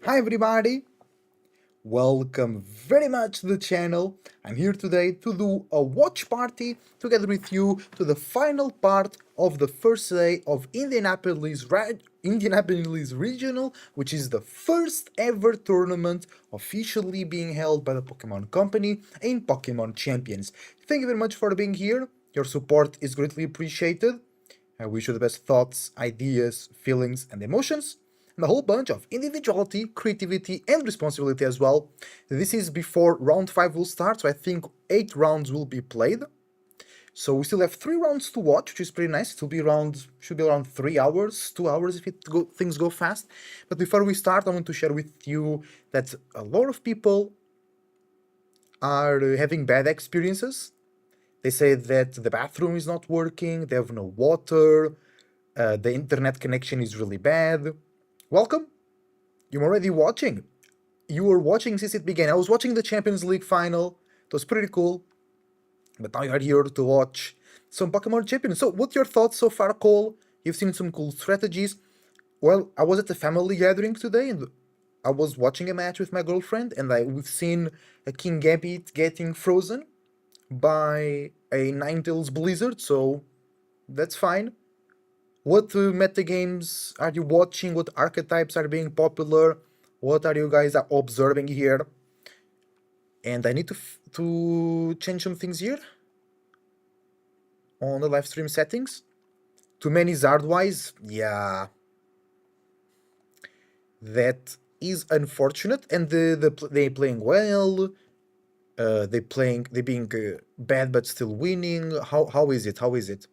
Hi everybody, welcome very much to the channel. I'm here today to do a watch party together with you to the final part of the first day of Indianapolis Regional, which is the first ever tournament officially being held by the Pokemon Company in Pokémon Champions. Thank you very much for being here. Your support is greatly appreciated. I wish you the best thoughts, ideas, feelings, and emotions, and a whole bunch of individuality, creativity, and responsibility as well. This is before round 5 will start, so I think 8 rounds will be played. So we still have 3 rounds to watch, which is pretty nice. It will be around, should be around 3 hours, 2 hours if things go fast. But before we start, I want to share with you that a lot of people are having bad experiences. They say that the bathroom is not working, they have no water, the internet connection is really bad. Welcome! You're already watching. You were watching since it began. I was watching the Champions League final. It was pretty cool. But now you're here to watch some Pokemon Champions. So, what's your thoughts so far, Cole? You've seen some cool strategies. Well, I was at a family gathering today and I was watching a match with my girlfriend, and we've seen a King Gambit getting frozen by a Ninetales Blizzard, so that's fine. What meta games are you watching? What archetypes are being popular? What are you guys observing here? And I need to change some things here on the live stream settings. Too many Zardwise? Yeah, that is unfortunate. And they playing well. They being bad but still winning. How is it? How is it?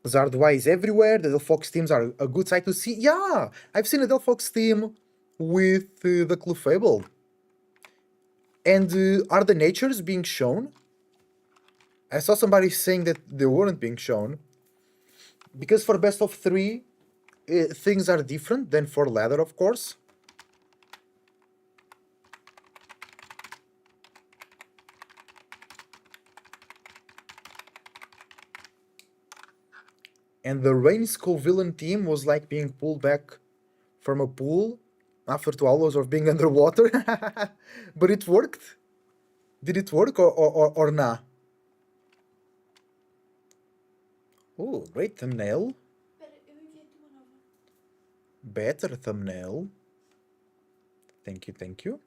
Zardwise everywhere. The Delphox teams are a good sight to see. Yeah, I've seen a Delphox team with the Clefable. And are the natures being shown? I saw somebody saying that they weren't being shown. Because for best of 3, things are different than for ladder, of course. And the Rain Skull villain team was like being pulled back from a pool after 2 hours of being underwater. But it worked. Did it work or nah? Oh, great thumbnail. Better thumbnail. Thank you, thank you.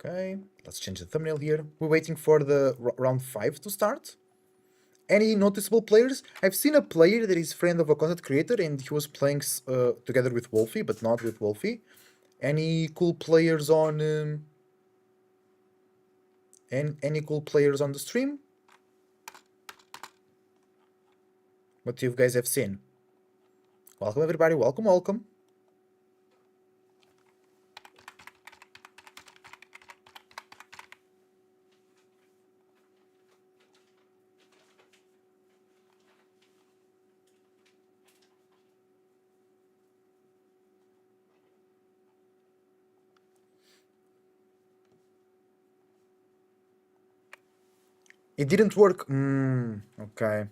Okay, let's change the thumbnail here. We're waiting for the round 5 to start. Any noticeable players? I've seen a player that is friend of a content creator and he was playing together with Wolfie, but not with Wolfie. Any cool players on... any cool players on the stream? What you guys have seen? Welcome everybody, welcome, welcome. It didn't work. Okay.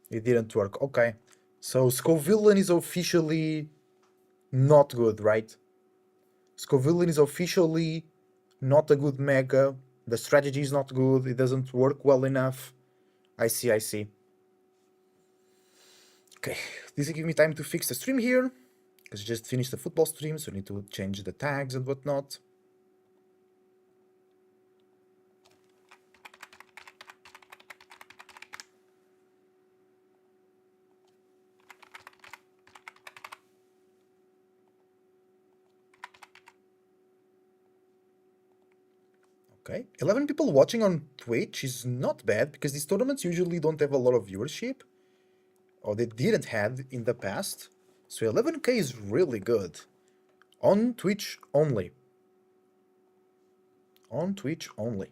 It didn't work. Okay. So Scovillain is officially not good, right? Scovillain is officially not a good mega. The strategy is not good. It doesn't work well enough. I see, I see. Okay, this will give me time to fix the stream here, because I just finished the football stream, so I need to change the tags and whatnot. Okay, 11 people watching on Twitch is not bad, because these tournaments usually don't have a lot of viewership, or they didn't have in the past. So 11k is really good. On Twitch only. On Twitch only.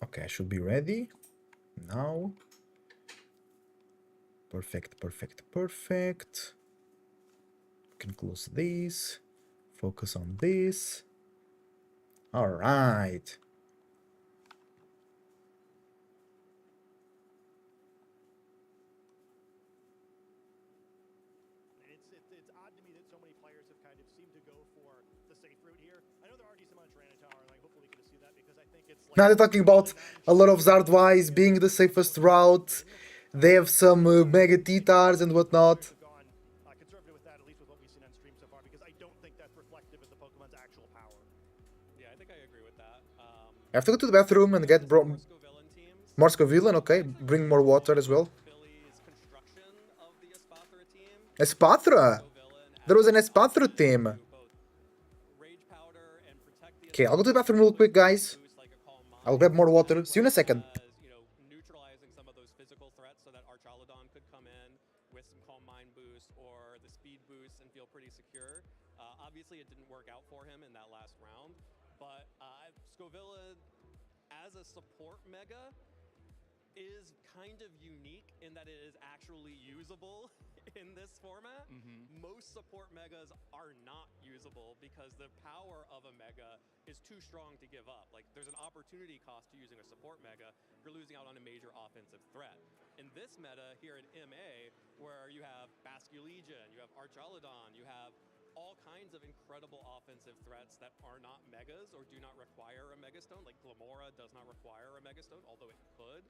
Okay, I should be ready now. Perfect, perfect, perfect. Can close this. Focus on this. All right. It's odd to me that so many players have kind of seemed to go for the safe route here. I know there are decent amount of Tyranitar, and like hopefully we can see that because I think it's like Now they're talking about a lot of Zardwise being the safest route. They have some Mega Titars and whatnot. gone conservative with that, at least with what we've seen on stream so far, because I don't think that's reflective of the Pokemon's actual power. Yeah, I think I agree with that. I have to go to the bathroom and get more Scovillain, okay. Bring more water as well. Billy's construction of the Espathra team. Espathra! There was an Espathra team. Rage powder and protect the Okay, I'll go to the bathroom real quick, guys. boost like a calm mind, I'll grab more water. See you in a second. as, neutralizing some of those physical threats so that Archaludon could come in with some calm mind boost or the speed boost and feel pretty secure. Obviously, it didn't work out for him in that last round, but Scovilla as a support mega is kind of unique in that it is actually usable in this format. Most support megas are not usable because the power of a mega is too strong to give up. Like, there's an opportunity cost to using a support mega. You're losing out on a major offensive threat. In this meta here in MA, where you have Basculegion, you have Archaludon, you have all kinds of incredible offensive threats that are not megas or do not require a megastone. Like Glamora does not require a megastone, although it could.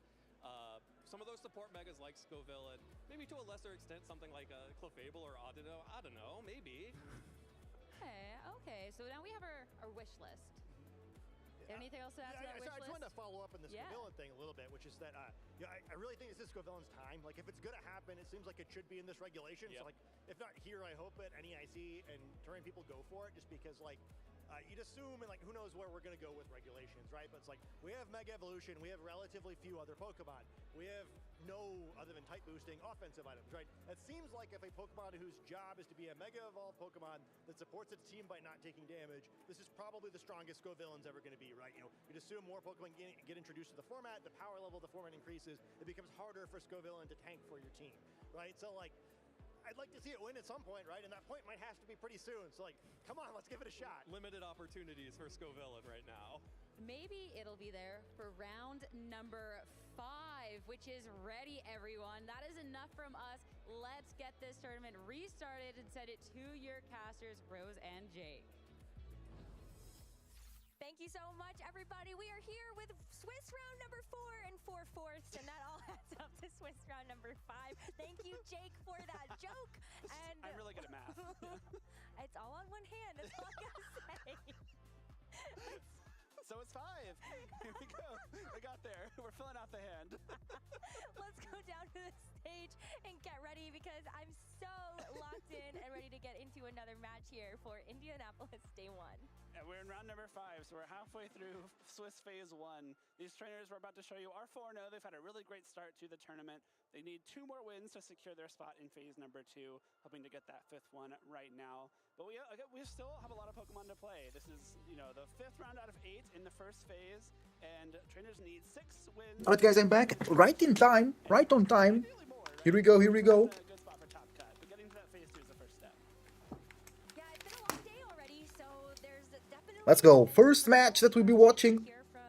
Some of those support megas like Scoville and maybe to a lesser extent something like a Clefable or Audino, I don't know, maybe. Okay, so now we have our wish list. Is there anything else to add to that wish I just list? wanted to follow up on this Scovillain thing a little bit, which is that I really think this is Scovillain's time. Like, if it's going to happen, it seems like it should be in this regulation. So, like, if not here, I hope at NEIC and Terrain people go for it, just because, like, you'd assume, and like, who knows where we're going to go with regulations, right? But it's like, we have Mega Evolution, we have relatively few other Pokemon, we have no, other than type boosting, offensive items, right? It seems like if a Pokemon whose job is to be a Mega Evolved Pokemon that supports its team by not taking damage, this is probably the strongest Scovillain's ever going to be, right? You know, you'd assume more Pokemon get introduced to the format, the power level of the format increases, it becomes harder for Scovillain to tank for your team, right? So, like, I'd like to see it win at some point, right? And that point might have to be pretty soon. So, like, come on, let's give it a shot. Limited opportunities for Scovillain right now. Maybe it'll be there for round number 5, which is ready, everyone. That is enough from us. Let's get this tournament restarted and send it to your casters, Rose and Jake. Thank you so much, everybody. We are here with Swiss round number 4 and 4/4, and that all adds up to Swiss round number 5. Thank you, Jake, for that joke. And I'm really good at math. It's all on one hand. That's all I gotta say. So it's 5. Here we go. We got there. We're filling out the hand. Let's go down to the stage and get ready because I'm so locked in and ready to get into another match here for Indianapolis Day 1. And we're in round number 5, so we're halfway through Swiss Phase 1. These trainers we're about to show you are 4-0. They've had a really great start to the tournament. They need 2 more wins to secure their spot in Phase number 2, hoping to get that 5th one right now. But we still have a lot of Pokemon to play. This is, the 5th round out of 8 in the first phase, and trainers need 6 wins. Alright guys, I'm back. Right in time. Right on time. Here we go, here we go. A good spot for top cut, but getting to that Phase 2 is the first step. Yeah, it's been a long day already, so there's definitely Let's go. First match that we'll be watching. Hear from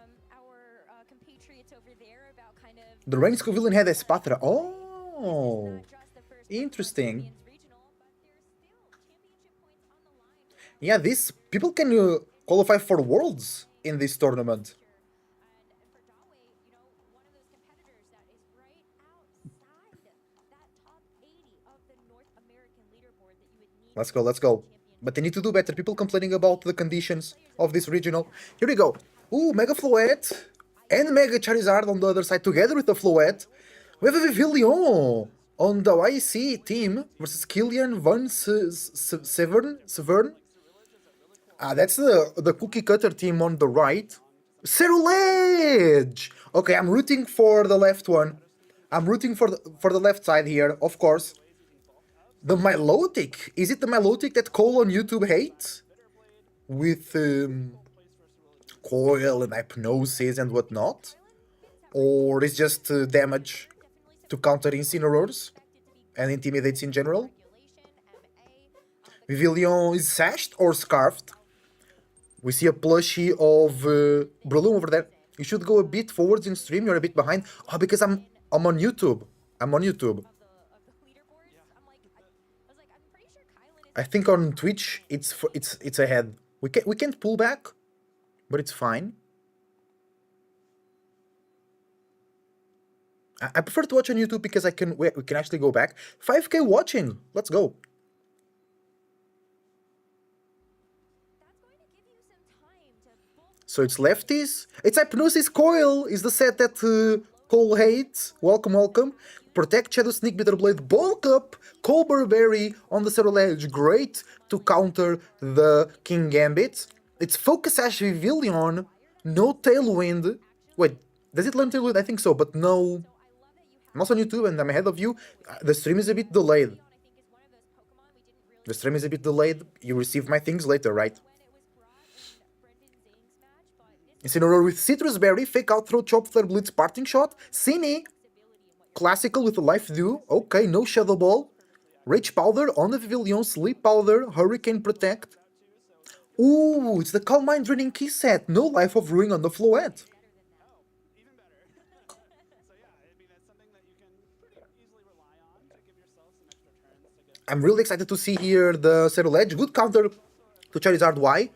our compatriots over there about kind of The Reigns villain had Espatra. Oh, not just the first interesting. Champions regional, but there's still championship points on the line. Yeah, this people can qualify for worlds in this tournament. And for Dawe, you know, one of those competitors that is right outside that top 80 of the North American leaderboard that you would need. Let's go, let's go. But they need to do better. People complaining about the conditions of this regional. Here we go. Ooh, Mega Floette and Mega Charizard on the other side together with the Floette. We have a Vivillon on the YC team versus Killian Van Severn. Ah, that's the cookie cutter team on the right. Cerulege! Okay, I'm rooting for the left one. I'm rooting for the left side here, of course. The Milotic. Is it the Milotic that Cole on YouTube hates? With coil and hypnosis and whatnot? Or is just damage to counter Incineroars and intimidates in general? Vivillon is sashed or scarfed? We see a plushie of Breloom over there. You should go a bit forwards in stream. You're a bit behind. Oh, because I'm on YouTube. I'm on YouTube. I think on Twitch it's ahead. We can't pull back, but it's fine. I prefer to watch on YouTube because we can actually go back. 5K watching. Let's go. So it's lefties. It's Hypnosis Coil is the set that Cole hates. Welcome, welcome. Protect, Shadow Sneak, Bitter Blade, Bulk Up, Cole Burberry on the Cerulege. Great to counter the King Gambit. It's Focus Sash Vivillon. No Tailwind. Wait, does it learn Tailwind? I think so, but no. I'm also on YouTube and I'm ahead of you. The stream is a bit delayed. The stream is a bit delayed. You receive my things later, right? Incineroar with Citrus Berry, Fake Out, Throw, Chop, Flare, Blitz, Parting Shot. Cine. Classical with a Life Dew. Okay, no Shadow Ball. Rage Powder on the Vivillon. Sleep Powder. Hurricane Protect. Ooh, it's the Calm Mind Draining Key set. No Life of Ruin on the Floette. I'm really excited to see here the Cerulege. Good counter to Charizard Y.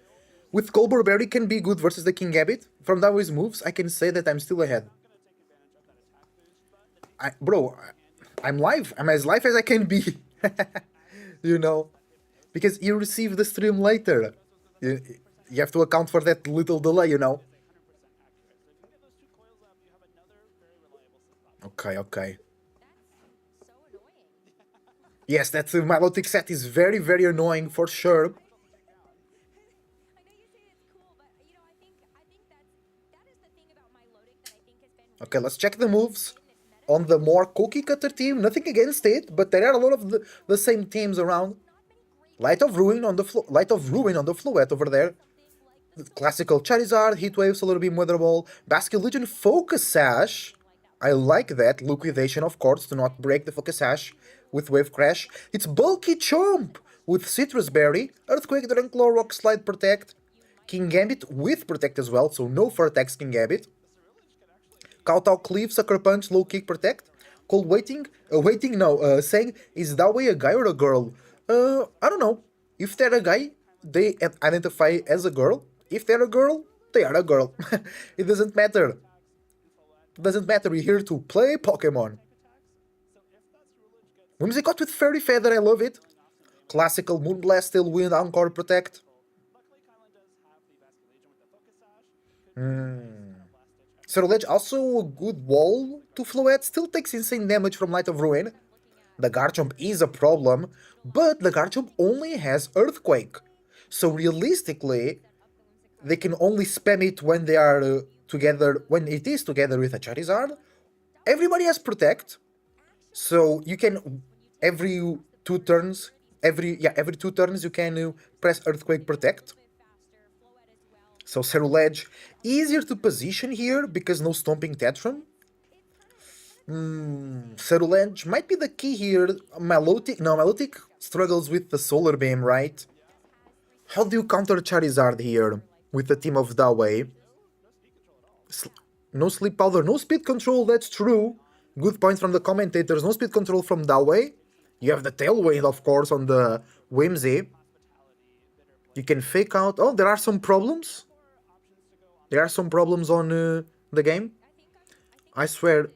With Cole Burberry can be good versus the King Gambit. From Dawe's moves, I can say that I'm still ahead. I'm live. I'm as live as I can be. You know, because you receive the stream later. You have to account for that little delay, you know. Okay. Yes, that Milotic set is very, very annoying for sure. Okay, let's check the moves on the more cookie cutter team. Nothing against it, but there are a lot of the same teams around. Light of Ruin on the Floette over there. The classical Charizard, Heatwave, Solar Beam, Weather Ball, Basket Legion, Focus Sash. I like that. Liquidation, of course, to not break the Focus Sash with Wave Crash. It's Bulky Chomp with Citrus Berry, Earthquake, Dragon Claw, Rock Slide, Protect. King Gambit with Protect as well, so no for attacks King Gambit. Kowtow, Cleave, Sucker Punch, Low Kick, Protect. Cold saying, is Dawe a guy or a girl? I don't know. If they're a guy, they identify as a girl. If they're a girl, they are a girl. It doesn't matter. It doesn't matter, we're here to play Pokemon. Whimsicott with Fairy Feather, I love it. Classical Moonblast, Tailwind, Encore, Protect. Cerulege also a good wall to Floette, still takes insane damage from Light of Ruin. The Garchomp is a problem, but the Garchomp only has Earthquake. So realistically, they can only spam it when they are together, when it is together with a Charizard. Everybody has Protect, so you can every 2 turns you can press Earthquake Protect. So Cerulege, easier to position here because no Stomping Tantrum. Cerulege might be the key here. Milotic struggles with the Solar Beam, right? How do you counter Charizard here? with the team of Dawei. No sleep powder, no speed control, that's true. Good point from the commentators, no speed control from Dawei. You have the tailwind, of course, on the Whimsy. You can fake out. Oh, there are some problems. There are some problems on the game. I swear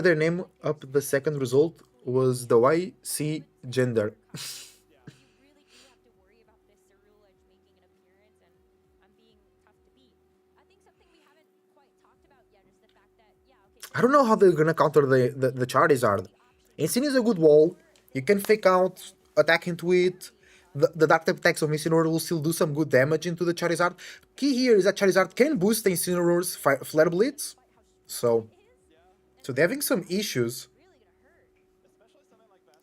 their name up the second result was the YC gender. I don't know how they're gonna counter the Charizard. Insane is a good wall. You can fake out, attack into it. The Dark type attacks of Incineroar will still do some good damage into the Charizard. Key here is that Charizard can boost the Incineroar's Flare Blitz. So they're having some issues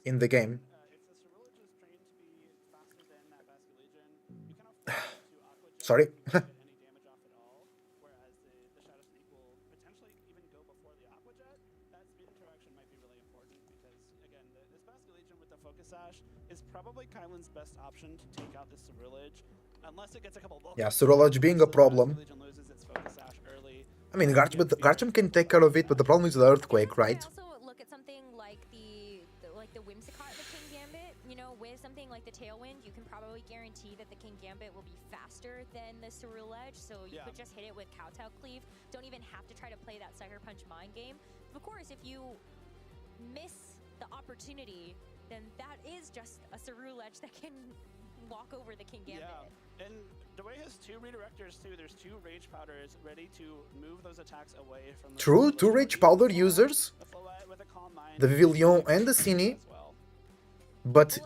in the game. Sorry. Is probably Kylan's best option to take out this Ceruledge, unless it gets a couple bulk. Yeah, Ceruledge being a problem. I mean, Garchomp can take care of it, but the problem is the Earthquake, right? Also look at something like the Whimsicott of the King Gambit. You know, with something like the Tailwind, you can probably guarantee that the King Gambit will be faster than the Ceruledge, so you could just hit it with Kowtow Cleave. Don't even have to try to play that Sucker Punch mind game. Of course, if you miss the opportunity, then that is just a Ceruledge that can walk over the King Gambit. Yeah, and Dawei has two redirectors too. There's two Rage Powders ready to move those attacks away from the True, two Rage Powder users. The Vivillon and the Cine. But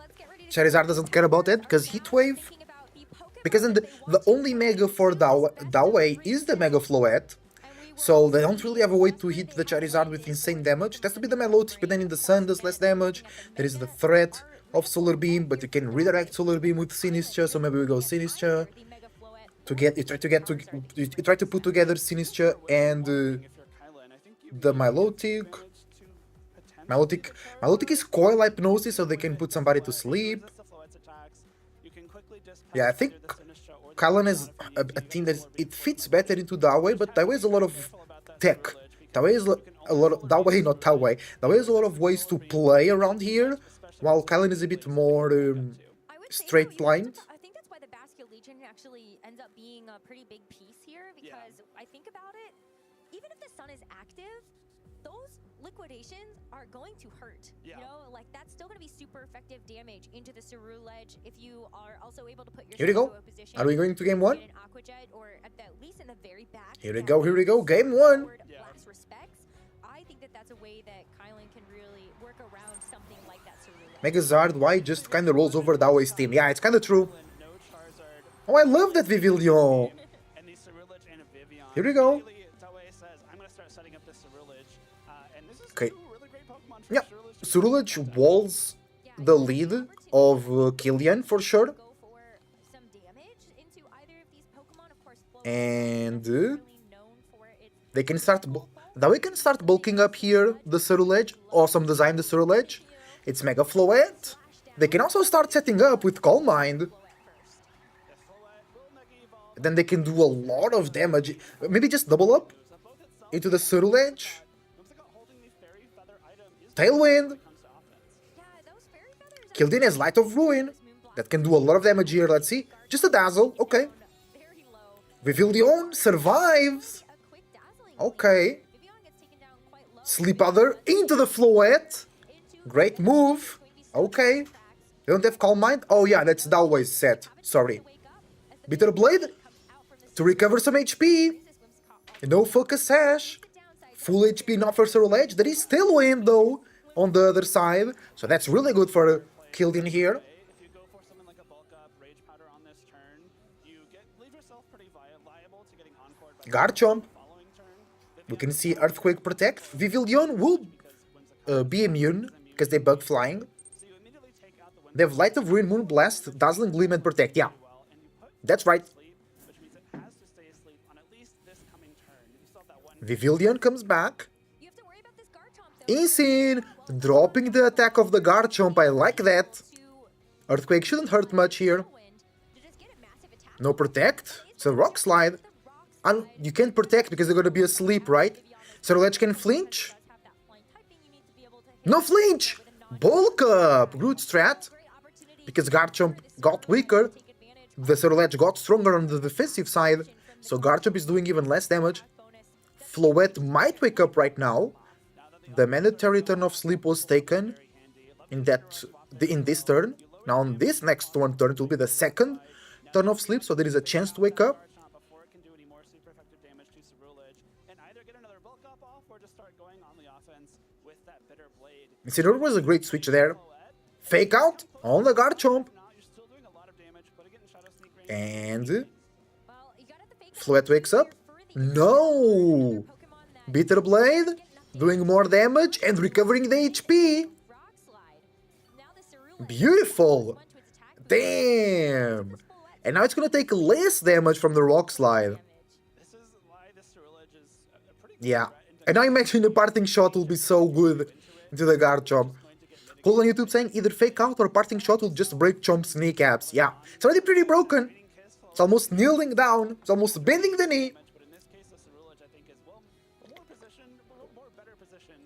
Charizard doesn't care about that because Heat Wave. Because then the only Mega for Dawei is the Mega Floette. So they don't really have a way to hit the Charizard with insane damage. It has to be the Milotic, but then in the Sun does less damage. There is the threat of Solar Beam, but you can redirect Solar Beam with Sinistcha, so maybe we go Sinistcha. You try to put together Sinistcha and the Milotic. Milotic is Coil Hypnosis, so they can put somebody to sleep. Yeah, I think Kylan is a team that it fits better into Dawei, but Dawei has a lot of tech. Dawei has a lot of Dawei has a lot of ways to play around here, while Kylan is a bit more straight lined. I think that's why the Basque Legion actually ends up being a pretty big piece here, because I think about it, even if the Sun is active, those liquidations are going to hurt. You know, like that's still going to be super effective damage into the Ceruledge if you are also able to put yourself into a position. Are we going to game one? An Aquajet, or at least in the very back. Here we go, game one. Last respects, I think that that's a way that Kylan can really work around something like that Ceruledge. Megazard, why just kind of rolls over Dawei's team? Yeah, it's kind of true. Oh, I love that Vivillon. Here we go. Okay. Yeah, Ceruledge walls the lead of Killian for sure. And they can start. Dawei can start bulking up here the Ceruledge. Awesome design, the Ceruledge. It's Mega Floette. They can also start setting up with Calm Mind. Then they can do a lot of damage. Maybe just double up into the Ceruledge. Tailwind. Killian has Light of Ruin. That can do a lot of damage here. Let's see. Just a Dazzle. Okay. Vivillon survives. Okay. Sleep Powder into the Floette. Great move. Okay. They don't have Calm Mind? Oh yeah, that's Dawei's set. Sorry. Bitter Blade to recover some HP. No Focus Sash. Full HP not for Ceruledge. There is Tailwind though on the other side. So that's really good for Killian here. Garchomp. We can see Earthquake Protect. Vivillon will be immune because they bug flying. They have Light of Ruin, Moon Blast, Dazzling Gleam, and Protect. Yeah, that's right. Vivillon comes back. Insane! Dropping the attack of the Garchomp. I like that. Earthquake shouldn't hurt much here. No protect. It's a rock slide. And you can't protect because they're gonna be asleep, right? Ceruledge can flinch. No flinch! Bulk up! Good strat. Because Garchomp got weaker, the Ceruledge got stronger on the defensive side, so Garchomp is doing even less damage. Floette might wake up right now. The mandatory turn of sleep was taken in this turn. Now on this next turn, it will be the second turn of sleep, so there is a chance to wake up. Before it can do any more super effective damage to Ceruledge, and either get another bulk up off or just start going on the offense with that bitter blade. Incineroar was a great switch there. Fake out on the Garchomp. And Floette wakes up. No! Bitter Blade doing more damage and recovering the HP. Beautiful. Damn. And now it's gonna take less damage from the Rock Slide. Yeah. And now imagine the parting shot will be so good into the Garchomp. People on YouTube saying either fake out or parting shot will just break Chomp's kneecaps. Yeah, it's already pretty broken. It's almost kneeling down. It's almost bending the knee. But in this case, the Ceruledge, I think, is more positioned, more better positioned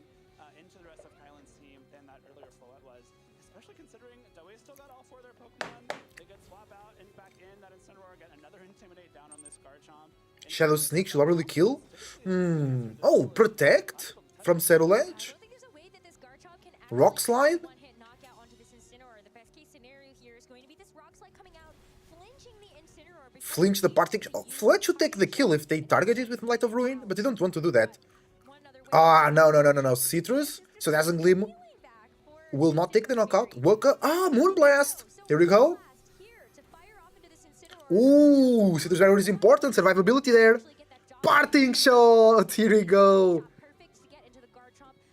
into the rest of Kylan's team than that earlier Floette was. Especially considering Dawei still got all four of their Pokemon. They could swap out and back in that Incineroar, get another Intimidate down on this Garchomp. Shadow Sneak should probably kill. Oh, protect from Ceruledge. Rock Slide. Flinch the parting shot. Oh, Floette should take the kill if they target it with Light of Ruin, but they don't want to do that. Ah, no. Citrus. So Dazzling will not take the knockout. Woke up. Ah, Moonblast. Here we go. Ooh, Citrus Barrier is important. Survivability there. Parting shot. Here we go.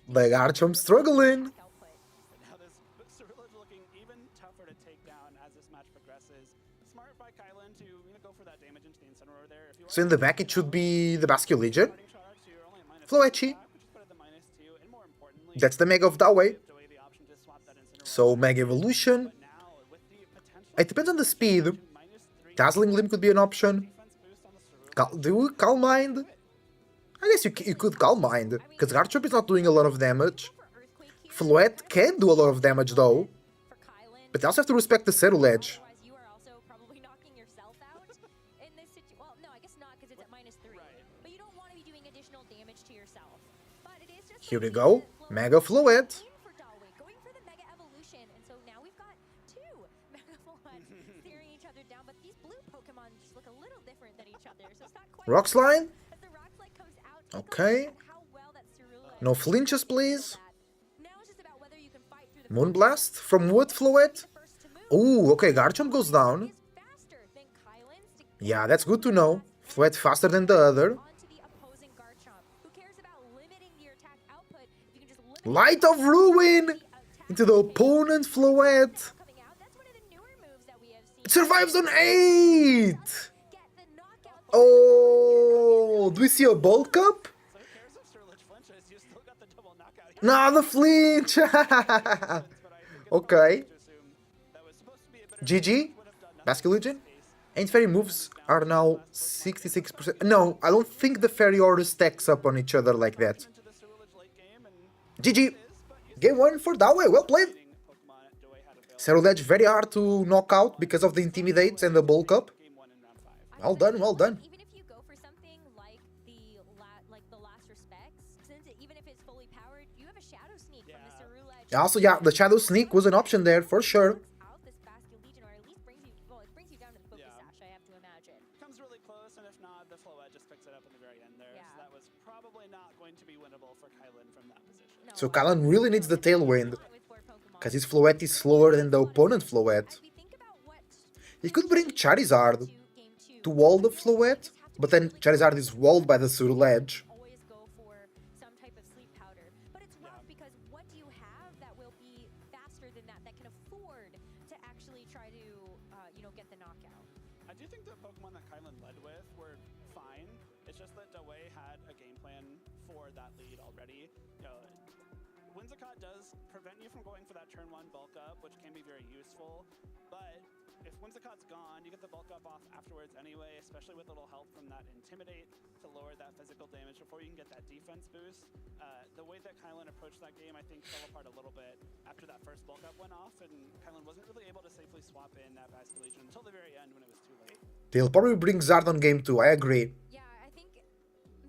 The Garchomp struggling. Now this Ceruledge looking even tougher to take down as this match progresses. Smart by Kylan to go for that damage into the Incineroar there. So in the back it should be the Basque Legion. Floetchi. That's the Mega of Dawei. So Mega Evolution. It depends on the speed. Dazzling Gleam could be an option. Do Calm Mind? I guess you could Calm Mind, because Garchomp is not doing a lot of damage. Floette can do a lot of damage though. But you also have to respect the Ceruledge. Here we go. Mega Floette. Rock Slide. Okay. No flinches, please. Moonblast from Wood Floette. Ooh, okay, Garchomp goes down. Yeah, that's good to know. Floette faster than the other. Light of Ruin into the opponent Floette. It survives on 8! Oh, do we see a bulk up? Nah, the flinch! Okay. GG. Basque Legion. And Fairy moves are now 66%. No, I don't think the Fairy order stacks up on each other like that. GG. Game 1 for Dawei. Well played. Ceruledge very hard to knock out because of the Intimidates and the bulk up. Well done, well done. Even if you go for something like the last respects, since even if it's fully powered, you have a Shadow Sneak from the Ceruledge. Also, yeah, the Shadow Sneak was an option there for sure. Out this Basque Legion, or at least brings you down to the Pokesash, I have to imagine. Comes really close, and if not, the Floette just picks it up at the very end there. Yeah. So that was probably not going to be winnable for Kylan from that position. So Kylan really needs the Tailwind, because his Floette is slower than the opponent Floette. He could bring Charizard to wall the Floette, but then Charizard is walled by the Ceruledge. Always go for some type of sleep powder, but it's rough because what do you have that will be faster than that can afford to actually try to get the knockout? I do think the Pokemon that Kylan led with were fine. It's just that Dawei had a game plan for that lead already. Whimsicott does prevent you from going for that turn 1 bulk up, which can be very useful, but if Whimsicott's gone, you get the bulk up off afterwards anyway, especially with a little help from that Intimidate to lower that physical damage before you can get that defense boost. The way that Kylan approached that game, I think, fell apart a little bit after that first bulk up went off, and Kylan wasn't really able to safely swap in that Basket Legion until the very end when it was too late. They'll probably bring Zard on game 2, I agree. Yeah, I think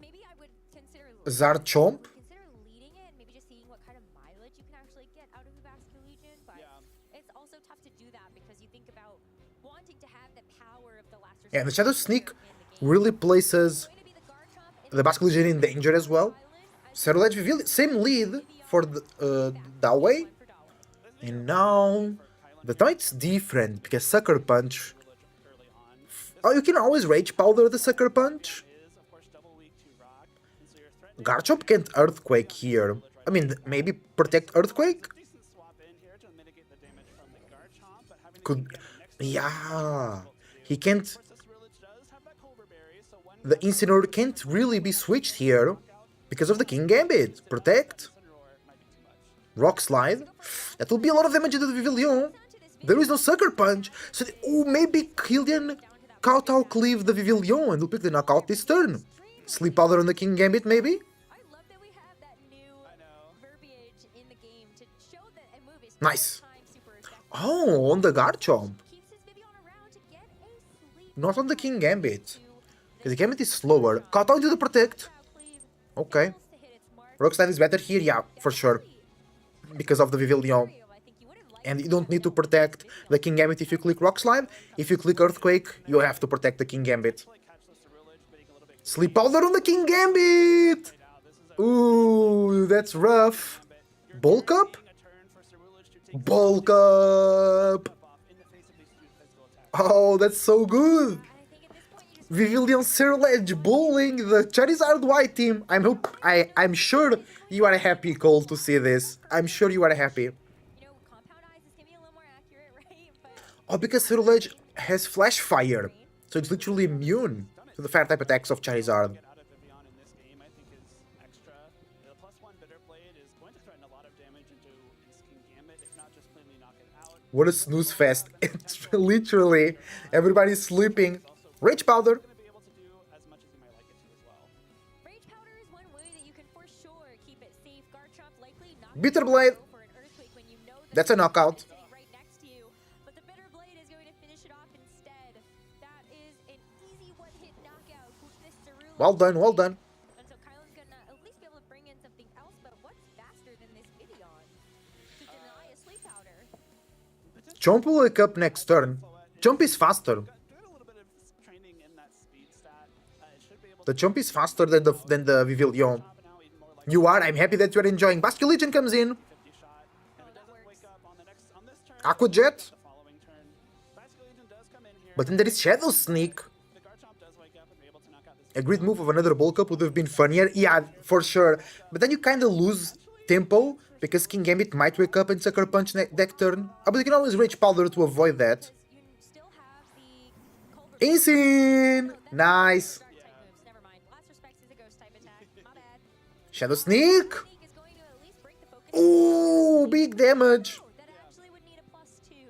maybe I would consider Zard Chomp? consider leading it, maybe just seeing what kind of mileage you can actually get out of the Basket Legion, but it's also tough to do that because you think about wanting to have the power of the last And the Shadow Sneak really places the Basket Legion in danger as well. Cerulege revealed same lead for the, that way. And now the time it's different because Sucker Punch. Oh, you can always Rage Powder the Sucker Punch. Garchomp can't Earthquake here. I mean, maybe protect Earthquake? Could. Yeah. He can't. The Incineroar can't really be switched here because of the King Gambit. Protect. Rock Slide. That will be a lot of damage into the Vivillon. There is no Sucker Punch. So, oh, maybe Killian Kowtow cleave the Vivillon and will pick the knockout this turn. Sleep Powder on the King Gambit, maybe? I love that we have that new verbiage in the game to show that a move is Nice. super effective. Oh, on the Garchomp. Keeps his Vivillon around to get a sleep Not on the King Gambit. Because the Gambit is slower. Kowtow into the Protect. Okay. to hit its mark. Rock Slide is better here, yeah, for sure. Because of the Vivillon. I think you would have liked And you don't need to protect the King Gambit if you click Rock Slide. If you click Earthquake, you have to protect the King Gambit. Sleep Powder on the King Gambit! Ooh, that's rough. Bulk up? Bulk up! Oh, that's so good! Vivillon Cerulege bullying the Charizard White team. I'm sure you are happy, Cole, to see this. I'm sure you are happy. Compound Eyes is gonna be a little more accurate, right? But Oh, because Cerulege has Flash Fire, so it's literally immune to the fire type attacks of Charizard. Get out of Vivillon in this game, I think, is extra. The +1 Bitter Blade is going to threaten a lot of damage into his King Gambit, if not just plainly knock it out. What a snooze fest. It's literally everybody's sleeping. Rage Powder. Going to be able to do as much as you might like it to as well. Rage Powder is one way that you can for sure keep it safe. Garchomp likely not Bitter Blade. go for an earthquake when you know that That's a knockout. it's sitting right next to you. But the Bitter Blade is going to finish it off instead. That is an easy one-hit knockout. This Cerulege Well done, well done. And so Kylan's gonna at least be able to bring in something else, but what's faster than this Vivillon to deny a Sleep Powder? Chomp will wake up next turn. Chomp is faster. Doing a little bit of training in that speed stat. It should be able The Chomp is faster than the Vivillon. to now even more like You are. I'm happy that you are enjoying. Basket Legion comes in. 50 shot. If it doesn't wake up on this turn, Aqua Jet. the following turn. Basket Legion does come in here. But then there is Shadow Sneak. The Garchomp does wake up and be able to knock out this. A great move of another bulk up would have been funnier. Yeah, for sure. But then you kind of lose tempo because King Gambit might wake up and Sucker Punch next turn. Oh, but you can always Rage Powder to avoid that. You still have the Culver Insane! Nice. Dark type moves. Never mind. Last Respects is a ghost type attack. My bad. Shadow Sneak. Sneak is going to at least break the focus. Ooh, big damage. That actually would need a +2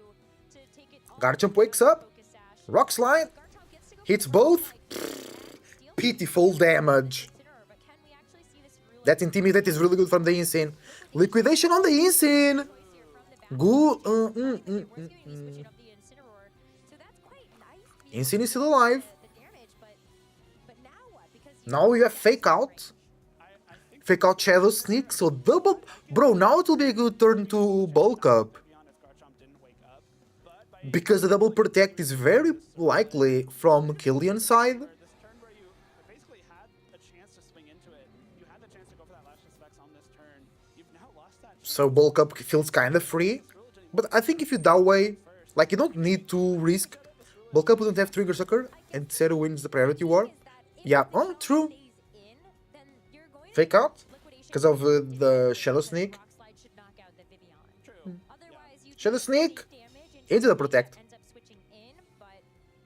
to take it all Garchomp the way wakes to up. Focus Sash. Rock Slide. Garchomp gets to go Hits for both. steal Pitiful damage. Incineroar, but can we actually see this really That Intimidate is really good from the Insane. Liquidation on the Insane. choice here from the back? Good. We're doing the switching of the Incineroar, so that's quite nice. being Insane is still alive. the damage, but now what? Because Now you have Fake Out. Fake Out Shadow Sneak. So double. Bro, now it will be a good turn to bulk up. Beyond if Garchomp didn't wake up. But by Because the double protect is very likely from Killian's side. this turn where you basically had a chance to swing into it, you had the chance to go for that last respects on this turn. You've now lost that chance. So bulk up feels kind of free. But I think if you that way, like you don't need to risk. Bulk up wouldn't have Trigger Sucker and Zero wins the priority war. Yeah, oh, true. stays in, then you're going Fake out liquidation because of the Shadow Sneak. Rock Slide should knock out the Vivillon. Otherwise, you Shadow just Sneak take damage and into the Protect. ends up switching in, but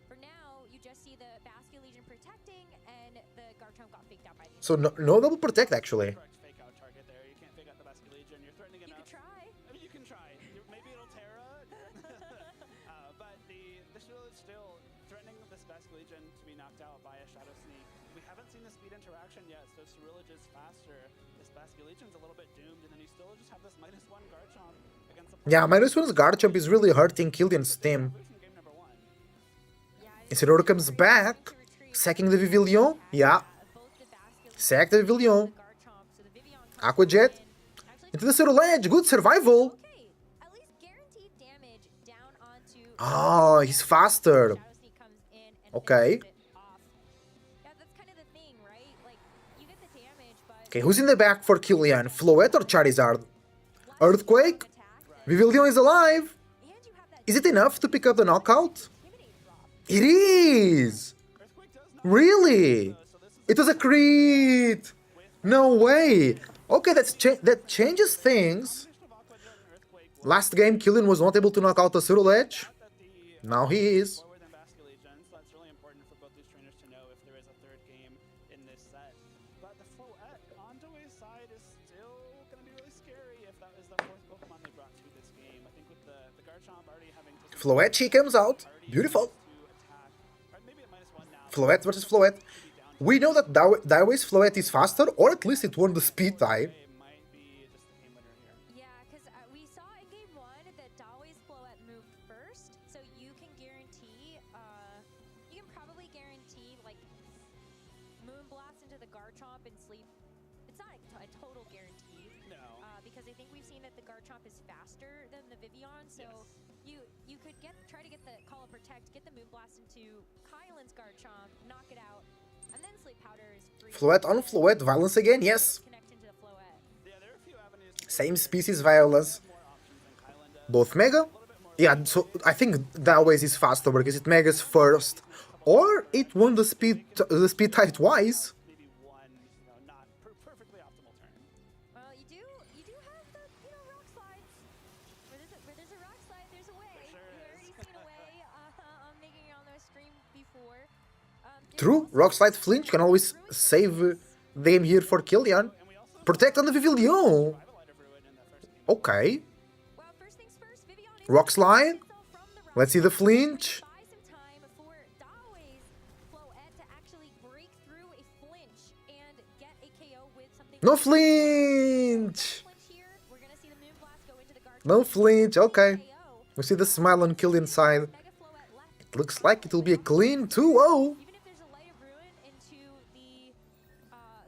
for now, you just see the Basket Legion protecting, and the Garchomp got faked out by the So no double protect actually. Correct fake out target there. You can't fake out the Basket Legion. You're threatening You enough. could try. I mean, you can try. Maybe it'll Terra. But the speed interaction yet, so Cerulege is faster. This Basculegion's a little bit doomed, and then you still just have this -1 Garchomp against the Yeah, -1's Garchomp is really hurting Killian's team. from game number 1. Incineroar comes back, sacking the Vivillon. Yeah, sack the Vivillon. Aqua Jet into the Cerulege. Good survival. Okay, at least guaranteed damage down onto. Oh, he's faster. Shadow Sneak comes in and Okay. finishes it off. Yeah, that's kind of the thing, right? Like, you get the damage, but Okay, who's in the back for Killian? Floette or Charizard? Earthquake? Vivillon is alive. and you have that Is it enough to pick up the knockout? intimidate drop. It is! Really? It was a crit! No way! Okay, that changes things. Last game, Killian was not able to knock out the Cerulege. Now he is. Slower than Basculegion, so that's really important for both these trainers to know if there is a third game in this set. But the Floette on Dewey's side is still going to be really scary if that is the fourth Pokemon they brought to this game. I think with the Garchomp already having to Floette comes out. Beautiful. to attack, or maybe at -1 now. Floette versus Floette. We know that Daiwei's Floette is faster, or at least it won the speed tie. It might be just the game winner here. Yeah, because we saw in game 1 that Dawei's Floette moved first, so you can guarantee, you can probably guarantee, like, Moonblast into the Garchomp and sleep. It's not a total guarantee. No. Because I think we've seen that the Garchomp is faster than the Vivillon, so you could try to get the Call of Protect, get the Moonblast into Kylan's Garchomp, knock it out, and then Sleep Powder is free. Floette on Floette, violence again, yes. Connect into the Floette. Yeah, there are a few avenues to Same species violence. more options than Kylan does. Both Mega? Yeah, so I think Daiwei's is faster because it Mega's first. Or it won the speed tie twice. Maybe one, not perfectly optimal turn. Well, you do have the, rock slides. Where there's a rock slide, there's a way. There sure We've already is. seen a way on making it on the stream before. True, Rock Slide Flinch can always save the game here for Killian. And we also Protect on the Vivillon. Light of Ruin in the first game. Okay. Well, first things first, Vivillon is Rock Slide. from the rock. Let's see the flinch. Buy some time for Dawei's Floette to actually break through a flinch and get a KO with something. No flinch. Flinch here. We're gonna see the Moonblast go into the Garchomp. No flinch. Okay. KO. We see the smile on Killian's side. Mega Floette left. It looks like it will be a clean 2-0. Even if there's a Light of Ruin into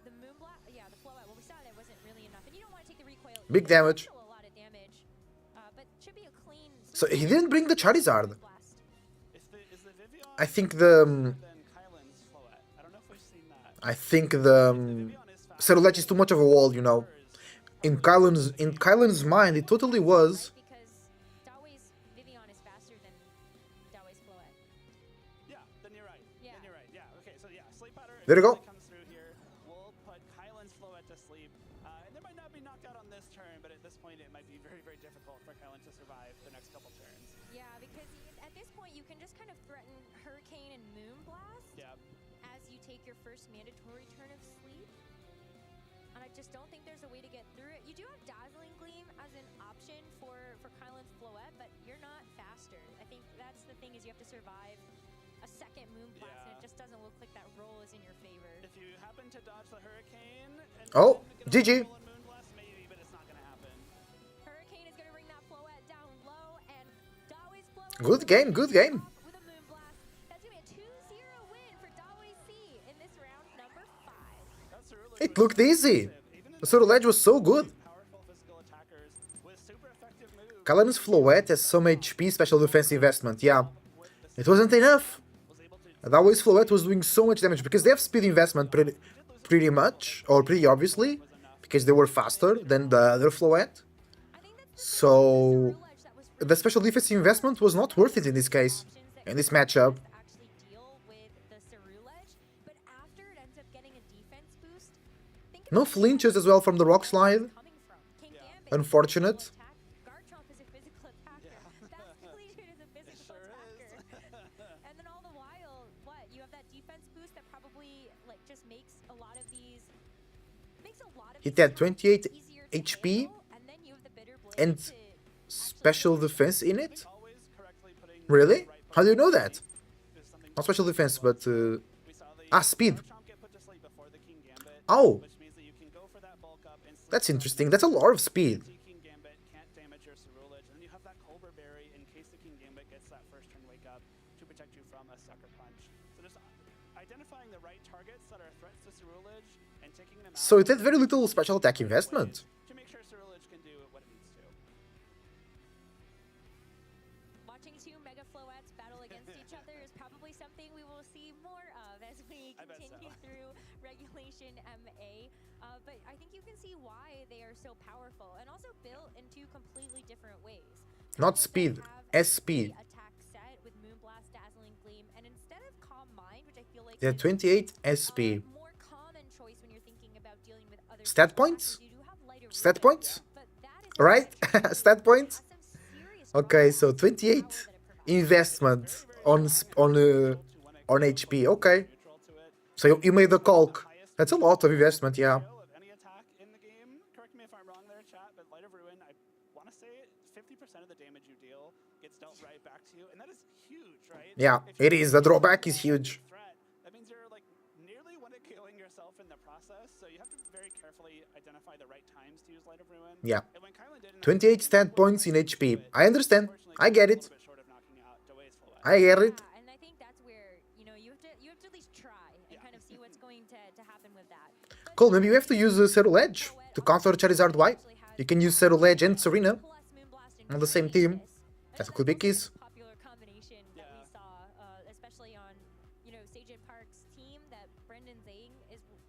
the Moonblast, yeah, the Floette. What we saw there wasn't really enough, and you don't want to take the recoil. Big either. damage. Still a lot of damage, but should be a clean. So he didn't bring the Charizard. Blast. Is the Vivillon I think the than Kylan's Floette? I don't know if we've seen that. I think the Vivillon is fast. Cerulege is too much of a wall, you know. In Kylan's mind, it totally was. Because Dawei's Vivillon is faster than Dawei's Floette. Yeah, then you're right. Yeah. Then you're right. Yeah. Okay. So yeah, Sleep Powder. There you go. Comes through here. We'll put Kylan's Floette to sleep, and there might not be knocked out on this turn, but at this point, it might be very, very difficult for Kylan to survive the next couple turns. Yeah, because at this point you can just kind of threaten Hurricane and Moonblast Yeah. as you take your first mandatory turn of sleep. And I just don't think there's a way to get through it. You do have Dazzling Gleam as an option for Kylan's Floette, but you're not faster. I think that's the thing, is you have to survive a second Moonblast, and it Yeah. just doesn't look like that roll is in your favor. If you happen to dodge the Hurricane and Oh, get a GG. roll on Moonblast, maybe, but it's not gonna happen. Hurricane is going to bring that Floette down low, and Dawei's Floette Good game, good game. with a Moonblast. That's going to be a 2-0 win for Dawei C in this round number 5. That's a really It looked easy. The Cerulege was so good. powerful physical attackers with super effective moves. Kylan's Floette has some HP special defense investment, yeah. It wasn't enough. Was able to Daiwei's Floette was doing so much damage because they have speed investment pretty much, or pretty obviously, because they were faster than the other Floette. I think that's So Cerulege that was the special defense investment was not worth it in this case, in this matchup. to actually deal with the Cerulege, but after it ends up getting a defense boost, think No about flinches as well from the Rock Slide. coming from. King Gambit, Unfortunate. physical attack. Garchomp is a physical attacker. Basculegion is a physical sure attacker. is. And then all the while, what? You have that defense boost that probably like just makes a lot of these It had 28 easier to HP handle, and then you have the bitter blade and to special defense in it. always correctly putting Really? the right How do you know Pokemon that? is something Not special defense, but we saw the speed. Garchomp get put to sleep before for the King Gambit, Oh, which means that you can go for that bulk up and sleep that's for interesting. the That's a lot of speed. King Gambit can't damage your Cerulege, and then you have that Colbur Berry in case the King Gambit gets that first turn wake up to protect you from a Sucker Punch. So just identifying the right targets that are threats to Cerulege and taking them out. So it had very little special attack investment. To make sure Cerulege can do what it needs to. Watching two Mega Floettes battle against each other is probably something we will see more of as we I bet so. continue through Regulation MA. But I think you can see why they are so powerful and also built in two completely different ways. Not Some of them speed, have a SP. attack set with Moonblast, Dazzling Gleam, and instead of Calm Mind, which I feel like Yeah, is 28 SP. a more common choice when you're thinking about dealing with other Stat physical points? attackers, you do have Light of Stat Ruin, points? but that is Right? actually Stat points? has some serious Okay, so drawbacks to the 28 power that it provides. investment on HP. Okay. So you made the calc. That's a lot of investment, yeah. Of any attack in the game. Correct me if I'm wrong there, chat, but Light of Ruin, I want to say 50% of the damage you deal gets dealt right back to you, and that is huge, right? Yeah, If it you're is. The drawback is a huge. threat, that means you're like nearly one-killing yourself in the process, so you have to very carefully identify the right times to use Light of Ruin. Yeah. And when Kylan did 28 stat points in HP. I understand. I get it. I get it. Yeah, and I think that's where you have to at least try and kind of see what's going to happen with that. But Cool, maybe you have to use Cerulege to counter Charizard Y. You can use Cerulege and Serena plus Moonblast and on the same Dragon team. Kiss. That's a And cool big also kiss. a popular combination that we saw, especially on Sage Park's team that Brendan Zane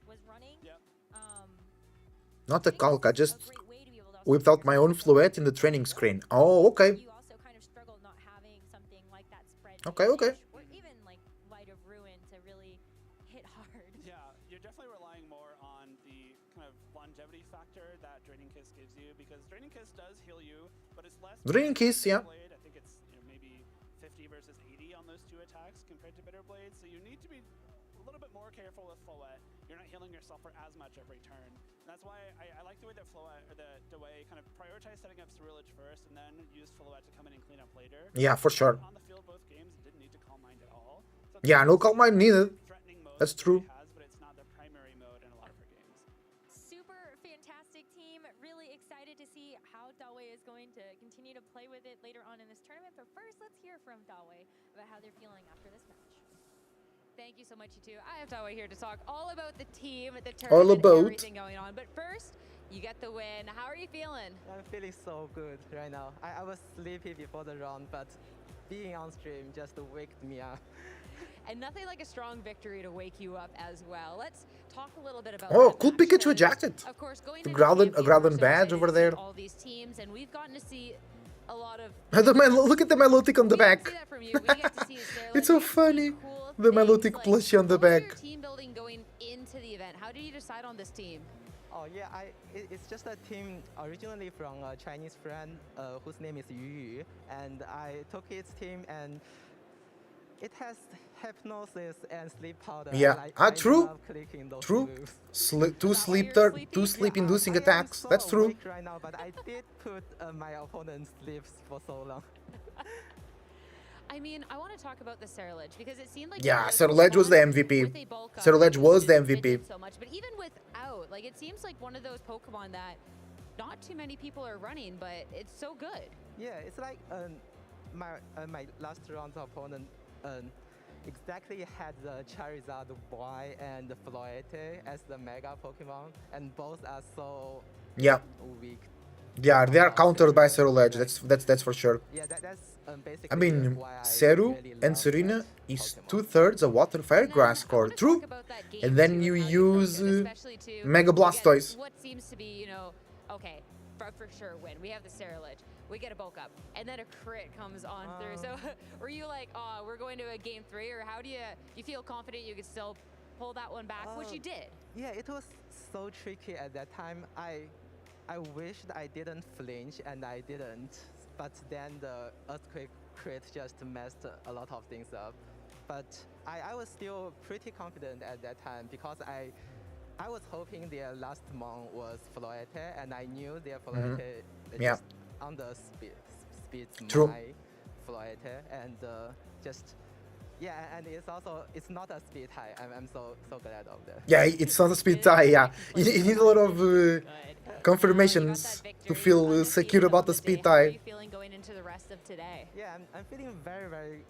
was running. Yep. Not a calc, I just A great way to be able to also whipped out my own Fluette in the training screen. Oh, okay. You also kind of struggle not having something like that spread. Okay, okay. damage, or even like Light of Ruin to really hit hard. Yeah, you're definitely relying more on the kind of longevity factor that Draining Kiss gives you, because Draining Kiss does heal you, but it's less. Draining Kiss, yeah. Blade. I think it's maybe 50 versus 80 on those two attacks compared to Bitter Blade, so you need to be a little bit more careful with Floette. You're not healing yourself for as much every turn. And that's why I like the way that Floette, or the way kind of prioritize setting up Cerulege first and then use Floette to come in and clean up later. Yeah, for sure. On the field both games, it didn't need to Calm Mind at all. So Yeah, no Calm Mind needed. threatening mode That's that true. she has, but it's not the primary mode in a lot of her games. Super fantastic team. Really excited to see how Dawei is going to continue to play with it later on in this tournament. But first, let's hear from Dawei about how they're feeling after this match. Thank you so much, you two. I have Dawei here to talk all about the team, the All tournament, about. everything going on. But first, you get the win. How are you feeling? I'm feeling so good right now. I was sleepy before the round, but being on stream just waked me up. And nothing like a strong victory to wake you up as well. Let's talk a little bit about Oh, that cool match, Pikachu 'cause, jacket. Of course, going The into Groudon- Champions, Groudon we're so badge excited over to see there. all these teams, and we've gotten to see a lot of. Look at the Milotic on the We didn't back. see that from you. We get to see it there. It's so Like, we get to see funny. cool The things, Milotic like, plushie on the what was your back. team building going into the event? How did you decide on this team? Oh yeah, it's just a team originally from a Chinese friend whose name is Yu Yu, and I took his team and it has hypnosis and sleep powder. Yeah. and Ah, I true. love clicking those True. moves. Two that why you're sleepy? two sleep-inducing I am attacks. so That's true. awake right now, but I did put my opponent sleeps for so long. I mean, I want to talk about the Cerulege because it seemed like Yeah, it Cerulege was the fun MVP. with a bulk up Cerulege because was the it MVP. did so much, but even without, like, it seems like one of those Pokemon that not too many people are running, but it's so good. Yeah, it's like my last round opponent exactly had the Charizard Y and the Floette as the Mega Pokemon, and both are so Yeah. weak. Yeah, they are countered by Cerulege. That's for sure. Yeah, that's basically. I mean, why I Ceru really and love Serena that is Pokemon. 2/3 a Water Fire And then Grass I core. wanna True. talk about that game And then too you and how broke use, it, especially to, Mega again, Blastoise. What seems to be, okay, for sure win. We have the Cerulege. We get a bulk up, and then a crit comes on through. So were you like, oh, we're going to a game 3, or how do you feel confident you could still pull that one back, which you did? Yeah, it was so tricky at that time. I wished I didn't flinch, and I didn't. But then the earthquake crit just messed a lot of things up. But I was still pretty confident at that time because I was hoping their last mon was Floette, and I knew their Floette Yeah. just under speeds True. my Floette, and just Yeah, and it's not a speed tie. I'm so glad of that. Yeah, it's not a speed tie, yeah. You need a lot of confirmations to feel secure about the speed How are tie. you feeling going into the rest of today? Yeah, I'm feeling very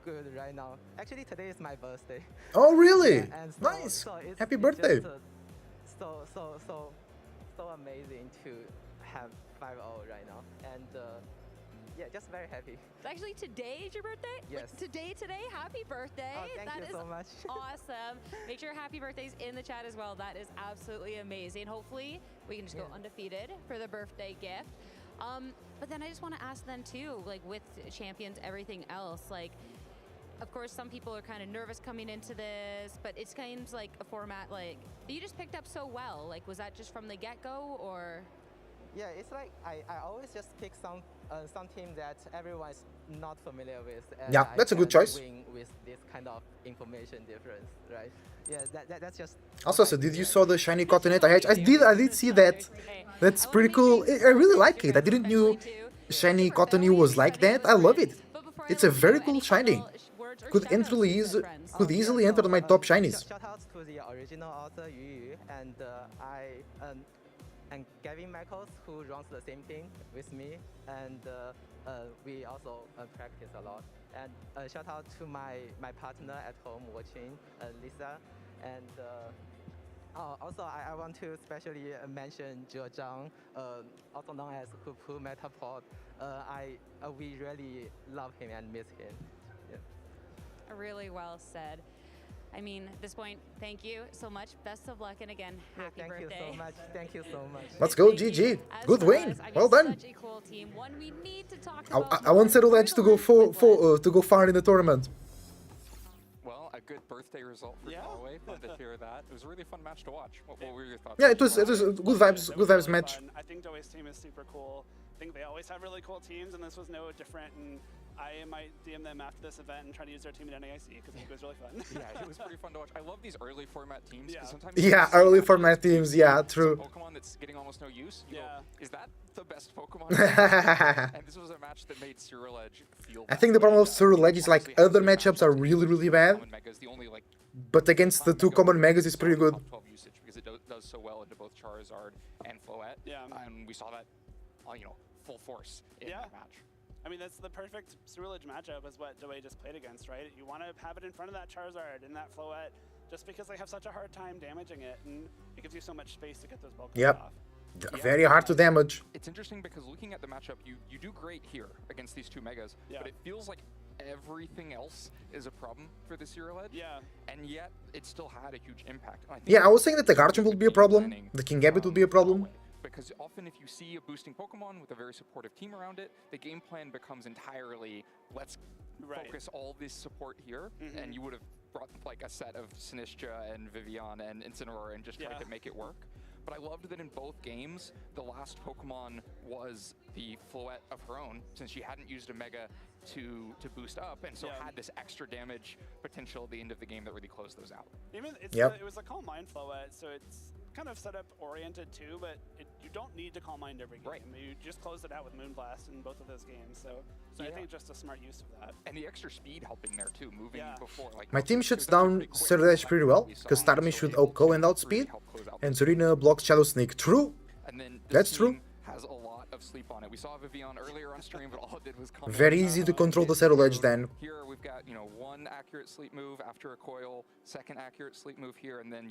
good right now. Actually, today is my birthday. Oh, really? Yeah, and so, Nice. So it's, Happy it's birthday. Just, so amazing to have 5-0 right now, and yeah, just very happy. It's actually today is your birthday? Yes. Like today? Happy birthday. Oh, thank That you is so much. awesome. Make sure happy birthday's in the chat as well. That is absolutely amazing. Hopefully we can just go undefeated for the birthday gift. But then I just want to ask then too, like with Champions, everything else, like of course some people are kind of nervous coming into this, but it seems like a format like that you just picked up so well. Like was that just from the get-go or? Yeah, it's like I always just pick some team that everyone's not familiar with. And Yeah, that's a good choice. Win with this kind of information difference, right? Yeah, that's just. Also, so did you saw the shiny Cottonetta hatch? I did see that. That's pretty cool. I really like it. I didn't knew shiny Cottony was like that. I love it. It's a very cool shiny. Could easily enter my top shinies. Shout out to the original author Yu, and and Gavin Michaels, who runs the same thing with me, and we also practice a lot. And shout out to my partner at home watching, Lisa, and also I want to especially mention Zhe Zhang, also known as Hupu Metapod. We really love him and miss him. Yeah. Really well said. I mean, at this point, thank you so much. Best of luck, and again, happy birthday. Thank you so much. Thank you so much. Let's go, GG. Good win. Well done. Such a cool team. One we need to talk I want Zero Edge to go to go far in the tournament. Well, a good birthday result for Galway. Fun to hear that. It was a really fun match to watch. What were your thoughts? Yeah, it was good vibes match. Fun. I think Dawei's team is super cool. I think they always have really cool teams, and this was no different. And I might DM them after this event and try to use their team at NAIC because I think it was really fun. Yeah, it was pretty fun to watch. I love these early format teams. Yeah. Sometimes Yeah, early format teams. Yeah, true. Pokemon that's getting almost no use. You go, is that the best Pokemon? And this was a match that made Cyril Edge feel. I think the problem with Cyril Edge is like other matchups are really bad, Megas, the only, like, but against the two common Megas is pretty good. top 12 usage because it does so well into both Charizard and Floette. Yeah. And we saw that, full force in that match. I mean, that's the perfect Ceruledge matchup is what Dawei just played against, right? You want to have it in front of that Charizard and that Floette just because they have such a hard time damaging it, and it gives you so much space to get those bulk off. Very hard to damage. It's interesting because looking at the matchup, you do great here against these two Megas, but it feels like everything else is a problem for the Cyril Edge. Yeah. And yet, it still had a huge impact. Yeah, I was saying that the Garchomp will be a problem, the King-Gambit will be a problem. Because often if you see a boosting Pokemon with a very supportive team around it, the game plan becomes entirely, let's focus all this support here, and you would have brought like a set of Sinistcha and Vivian and Incineroar and just tried to make it work. But I loved that in both games, the last Pokemon was the Floette of her own, since she hadn't used a Mega to boost up, and so had this extra damage potential at the end of the game that really closed those out. Even it was a Calm Mind Floette, so it's kind of setup oriented too, but you don't need to Calm Mind every game. You just closed it out with Moonblast in both of those games, so I think just a smart use of that. And the extra speed helping there too, moving before. Like My team shuts down Cyril Edge pretty well, because Starmie should OHKO and outspeed, and Zarina blocks Shadow Sneak. True. And then That's true. Has a lot of sleep on it. We saw Vivian earlier on stream, but all it did was come Very easy to control the Cyril Edge then. Here we've got, one accurate sleep move after a coil, second accurate sleep move here, and then,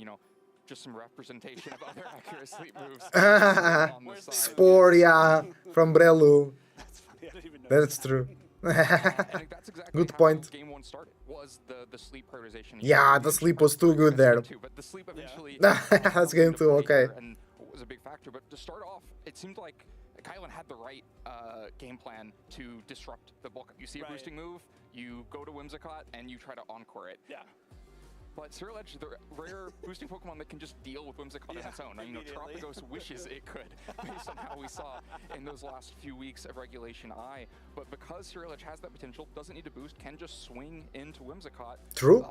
just some representation of other accurate sleep moves. On the side. Spore, yeah, from Brelu. That's funny, I didn't even know That's true. That's exactly Good how point. Game 1 started, was the sleep prioritization. Yeah, the sleep was too good there. But the sleep eventually... That's game 2, okay. And was a big factor, but to start off, it seemed like Kylan had the right game plan to disrupt the bulk. You see a boosting move, you go to Whimsicott, and you try to encore it. Yeah. But Cyril Edge, the rare boosting Pokemon that can just deal with Whimsicott on its own. Tropicos wishes it could, based on how we saw in those last few weeks of Regulation I. But because Cyril Edge has that potential, doesn't need to boost, can just swing into Whimsicott. True.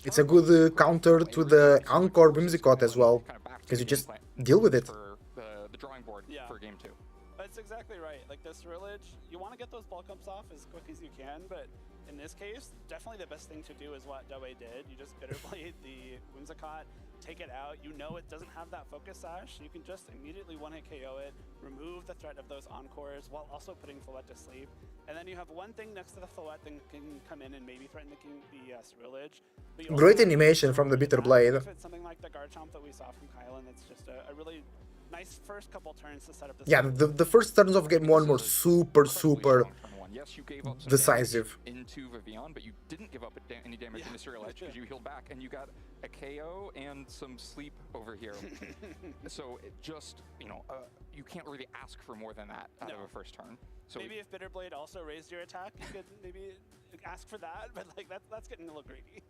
It's a good counter to the Encore Whimsicott as well, because you just deal with it. For the drawing board for Game 2. That's exactly right. Like the Cyril Edge, you want to get those bulk ups off as quick as you can, but in this case, definitely the best thing to do is what Dawei did. You just Bitter Blade the Whimsicott, take it out. You know it doesn't have that focus sash, so you can just immediately one-hit KO it, remove the threat of those encores while also putting Floette to sleep. And then you have one thing next to the Floette that can come in and maybe threaten the Ceruledge. Great animation from the Bitter Blade. If it's something like the Garchomp that we saw from Kylan, that's just a really nice first couple turns to set up this. Yeah, the first turns of game 1 were super Yes, you gave up some decisive into Vivian, but you didn't give up any damage in the Ceruledge because you healed back and you got a KO and some sleep over here. So it just, you can't really ask for more than that out of a first turn. So maybe if Bitter Blade also raised your attack, you could maybe ask for that, but like that's getting a little greedy.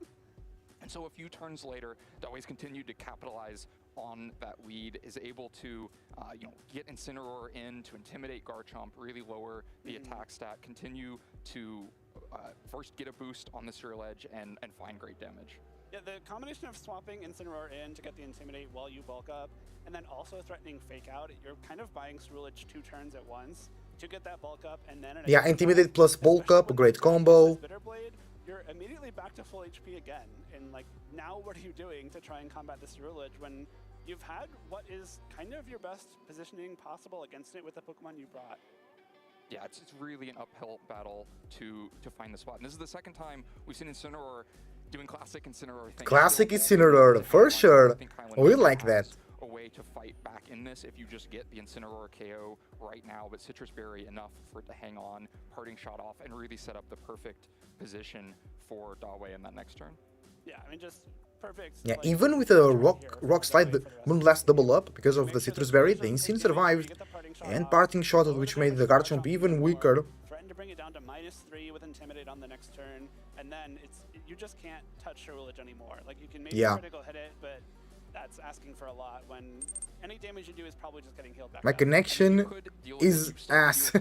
And so a few turns later, Dawei's continued to capitalize on that lead, is able to get Incineroar in to intimidate Garchomp, really lower the attack stat, continue to first get a boost on the Ceruledge and find great damage. Yeah, the combination of swapping Incineroar in to get the Intimidate while you bulk up, and then also threatening Fake Out, you're kind of buying Ceruledge 2 turns at once to get that bulk up, and then... Yeah, Intimidate plus bulk up, a great combo. Bitter Blade, you're immediately back to full HP again, and like, now what are you doing to try and combat the Ceruledge when you've had what is kind of your best positioning possible against it with the Pokemon you brought? Yeah, it's really an uphill battle to find the spot. And this is the second time we've seen Incineroar doing classic Incineroar things. Classic Incineroar, for sure. We like that. A way to fight back in this if you just get the Incineroar KO right now, but Citrus Berry enough for it to hang on, parting shot off, and really set up the perfect position for Dawei in that next turn. Yeah, I mean, just perfect. Yeah, like, even with a rock slide, the Moonblast double up because of the Citrus Berry, the Incin survived, and parting shot, which made the Garchomp even weaker. Threaten to bring it down to -3 with Intimidate on the next turn, and then you just can't touch Ceruledge anymore. Like, you can maybe critical hit it, but that's asking for a lot when any damage you do is probably just getting healed back. My up. connection is ass.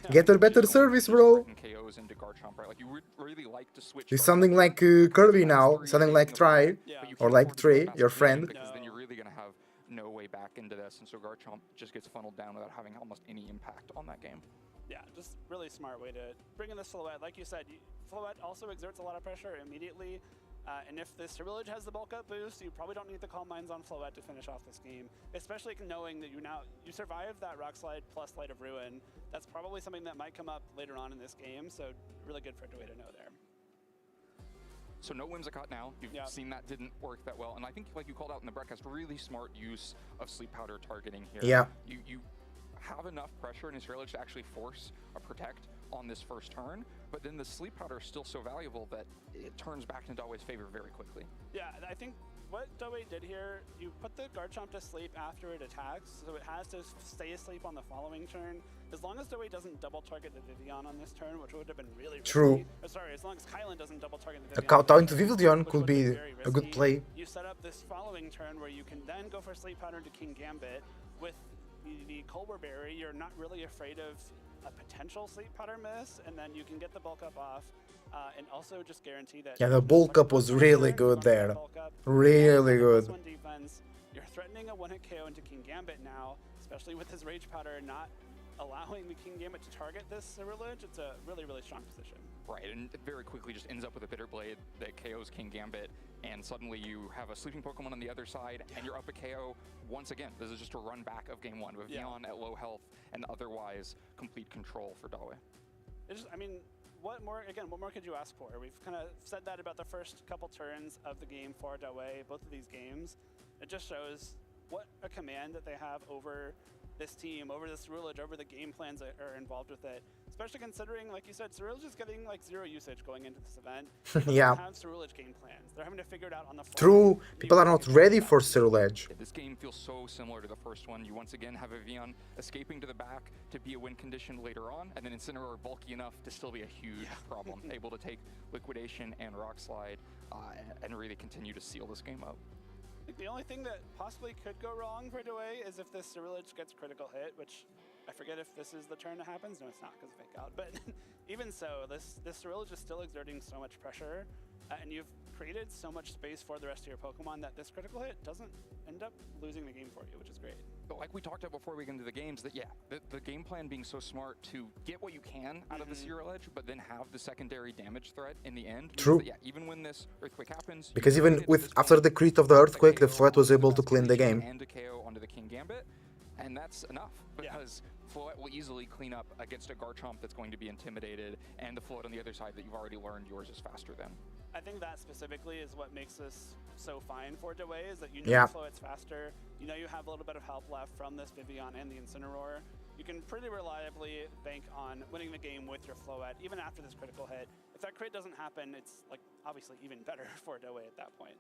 Get a better service, bro. KOs into Garchomp, right? Like, you would really like to switch. It's something like Kirby now, something like Try, or like Trey, your friend. Because then you're really going to have no way back into this, and so Garchomp just gets funneled down without having almost any impact on that game. Yeah, just really smart way to bring in the Floette. Like you said, Floette also exerts a lot of pressure immediately. And if the Ceruledge has the bulk up boost, you probably don't need to Calm Minds on Floette to finish off this game. Especially knowing that you survived that Rock Slide plus Light of Ruin. That's probably something that might come up later on in this game, so really good for Dawei to know there. So no Whimsicott now. You've seen that didn't work that well. And I think, like you called out in the broadcast, really smart use of Sleep Powder targeting here. Yeah. You have enough pressure in his Ceruledge to actually force a Protect on this first turn, but then the Sleep Powder is still so valuable that it turns back in Dawei's favor very quickly. Yeah, I think what Dawei did here, you put the Garchomp to sleep after it attacks, so it has to stay asleep on the following turn. As long as Dawei doesn't double target the Vivillon on this turn, which would have been really risky. True. Sorry, as long as Kylan doesn't double target the A Vivillon. counter into Vivillon could be a good play. You set up this following turn where you can then go for Sleep Powder to King Gambit. With the Colbur Berry, you're not really afraid of a potential Sleep Powder miss, and then you can get the bulk up off, and also just guarantee that... Yeah, the bulk up was really good there. Really good. Defense, you're threatening a one-hit KO into King Gambit now, especially with his Rage Powder not allowing the King Gambit to target this Ceruledge. It's a really, really strong position. Right, and it very quickly just ends up with a Bitter Blade that KOs King Gambit, and suddenly you have a sleeping Pokemon on the other side, and you're up a KO once again. This is just a run back of game 1 with Vion at low health and otherwise complete control for Dawei. I mean, what more could you ask for? We've kind of said that about the first couple turns of the game for Dawei, both of these games. It just shows what a command that they have over this team, over this Ceruledge, over the game plans that are involved with it. Especially considering, like you said, Ceruledge is getting like 0 usage going into this event. Yeah. They have Ceruledge game plans. They're having to figure it out on the fly. True, people are not ready for Ceruledge. This game feels so similar to the first one. You once again have a Vion escaping to the back to be a win condition later on, and then Incineroar bulky enough to still be a huge problem, able to take Liquidation and Rock Slide and really continue to seal this game up. I think the only thing that possibly could go wrong for Dawei is if this Ceruledge gets critical hit, which I forget if this is the turn that happens. No, it's not because of Fake Out. But even so, this Ceruledge is still exerting so much pressure, and you've created so much space for the rest of your Pokemon that this critical hit doesn't end up losing the game for you, which is great. But like we talked about before we get into the games, that the game plan being so smart to get what you can out of the Serial Edge, but then have the secondary damage threat in the end. True. That, yeah, even when this Earthquake happens, Because even with after the crit of the Earthquake, the Floette was able to clean the game. And a KO onto the King Gambit, and that's enough because Floette will easily clean up against a Garchomp that's going to be intimidated, and the Floette on the other side that you've already learned yours is faster than. I think that specifically is what makes this so fine for Dewey, is that you know Floette's faster, you know you have a little bit of help left from this Vivillon and the Incineroar. You can pretty reliably bank on winning the game with your Floette, even after this critical hit. If that crit doesn't happen, it's like obviously even better for Dewey at that point.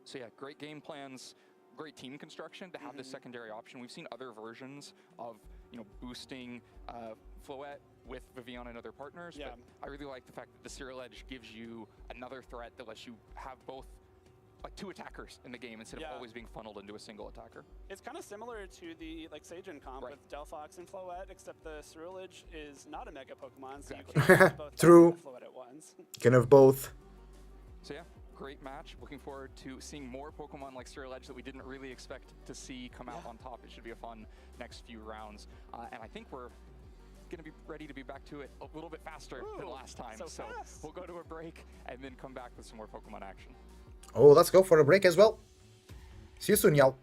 So yeah, great game plans, great team construction to have this secondary option. We've seen other versions of, you know, boosting Floette with Vivillon and other partners, but I really like the fact that the Serial Edge gives you another threat that lets you have both, like, 2 attackers in the game instead of always being funneled into a single attacker. It's kind of similar to the Sagen comp with Delphox and Floette, except the Serial Edge is not a Mega Pokemon, so you can't have both True. Floette at once. You can have both. So yeah, great match. Looking forward to seeing more Pokemon like Serial Edge that we didn't really expect to see come out on top. It should be a fun next few rounds. And I think we're going to be ready to be back to it a little bit faster than last time. So we'll go to a break and then come back with some more Pokemon action. Oh, let's go for a break as well. See you soon, y'all.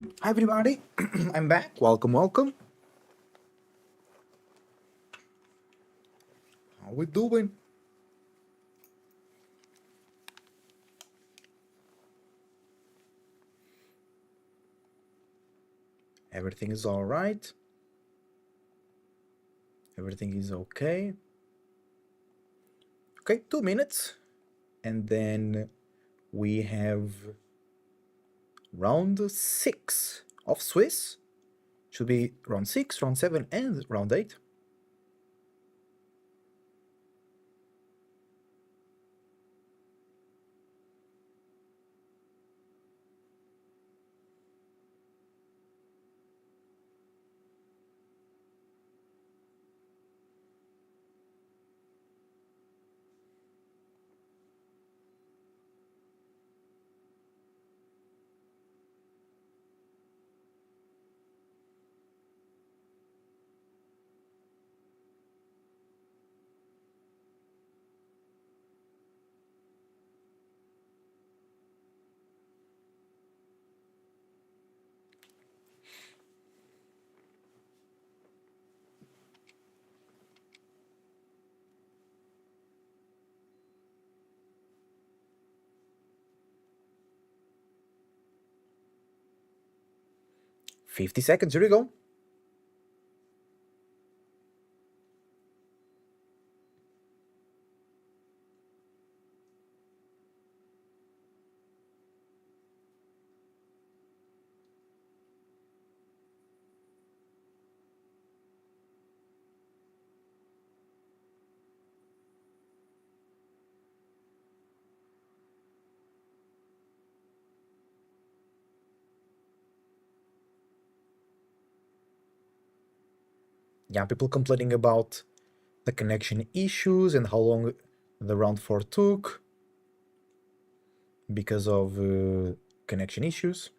Hi everybody, I'm back. Welcome, welcome. How we doing? Everything is all right. Everything is okay. Okay, 2 minutes. And then we have round 6 of Swiss. Should be round 6, round 7, and round 8. $50, here we go. Yeah, people complaining about the connection issues and how long the round 4 took because of connection issues.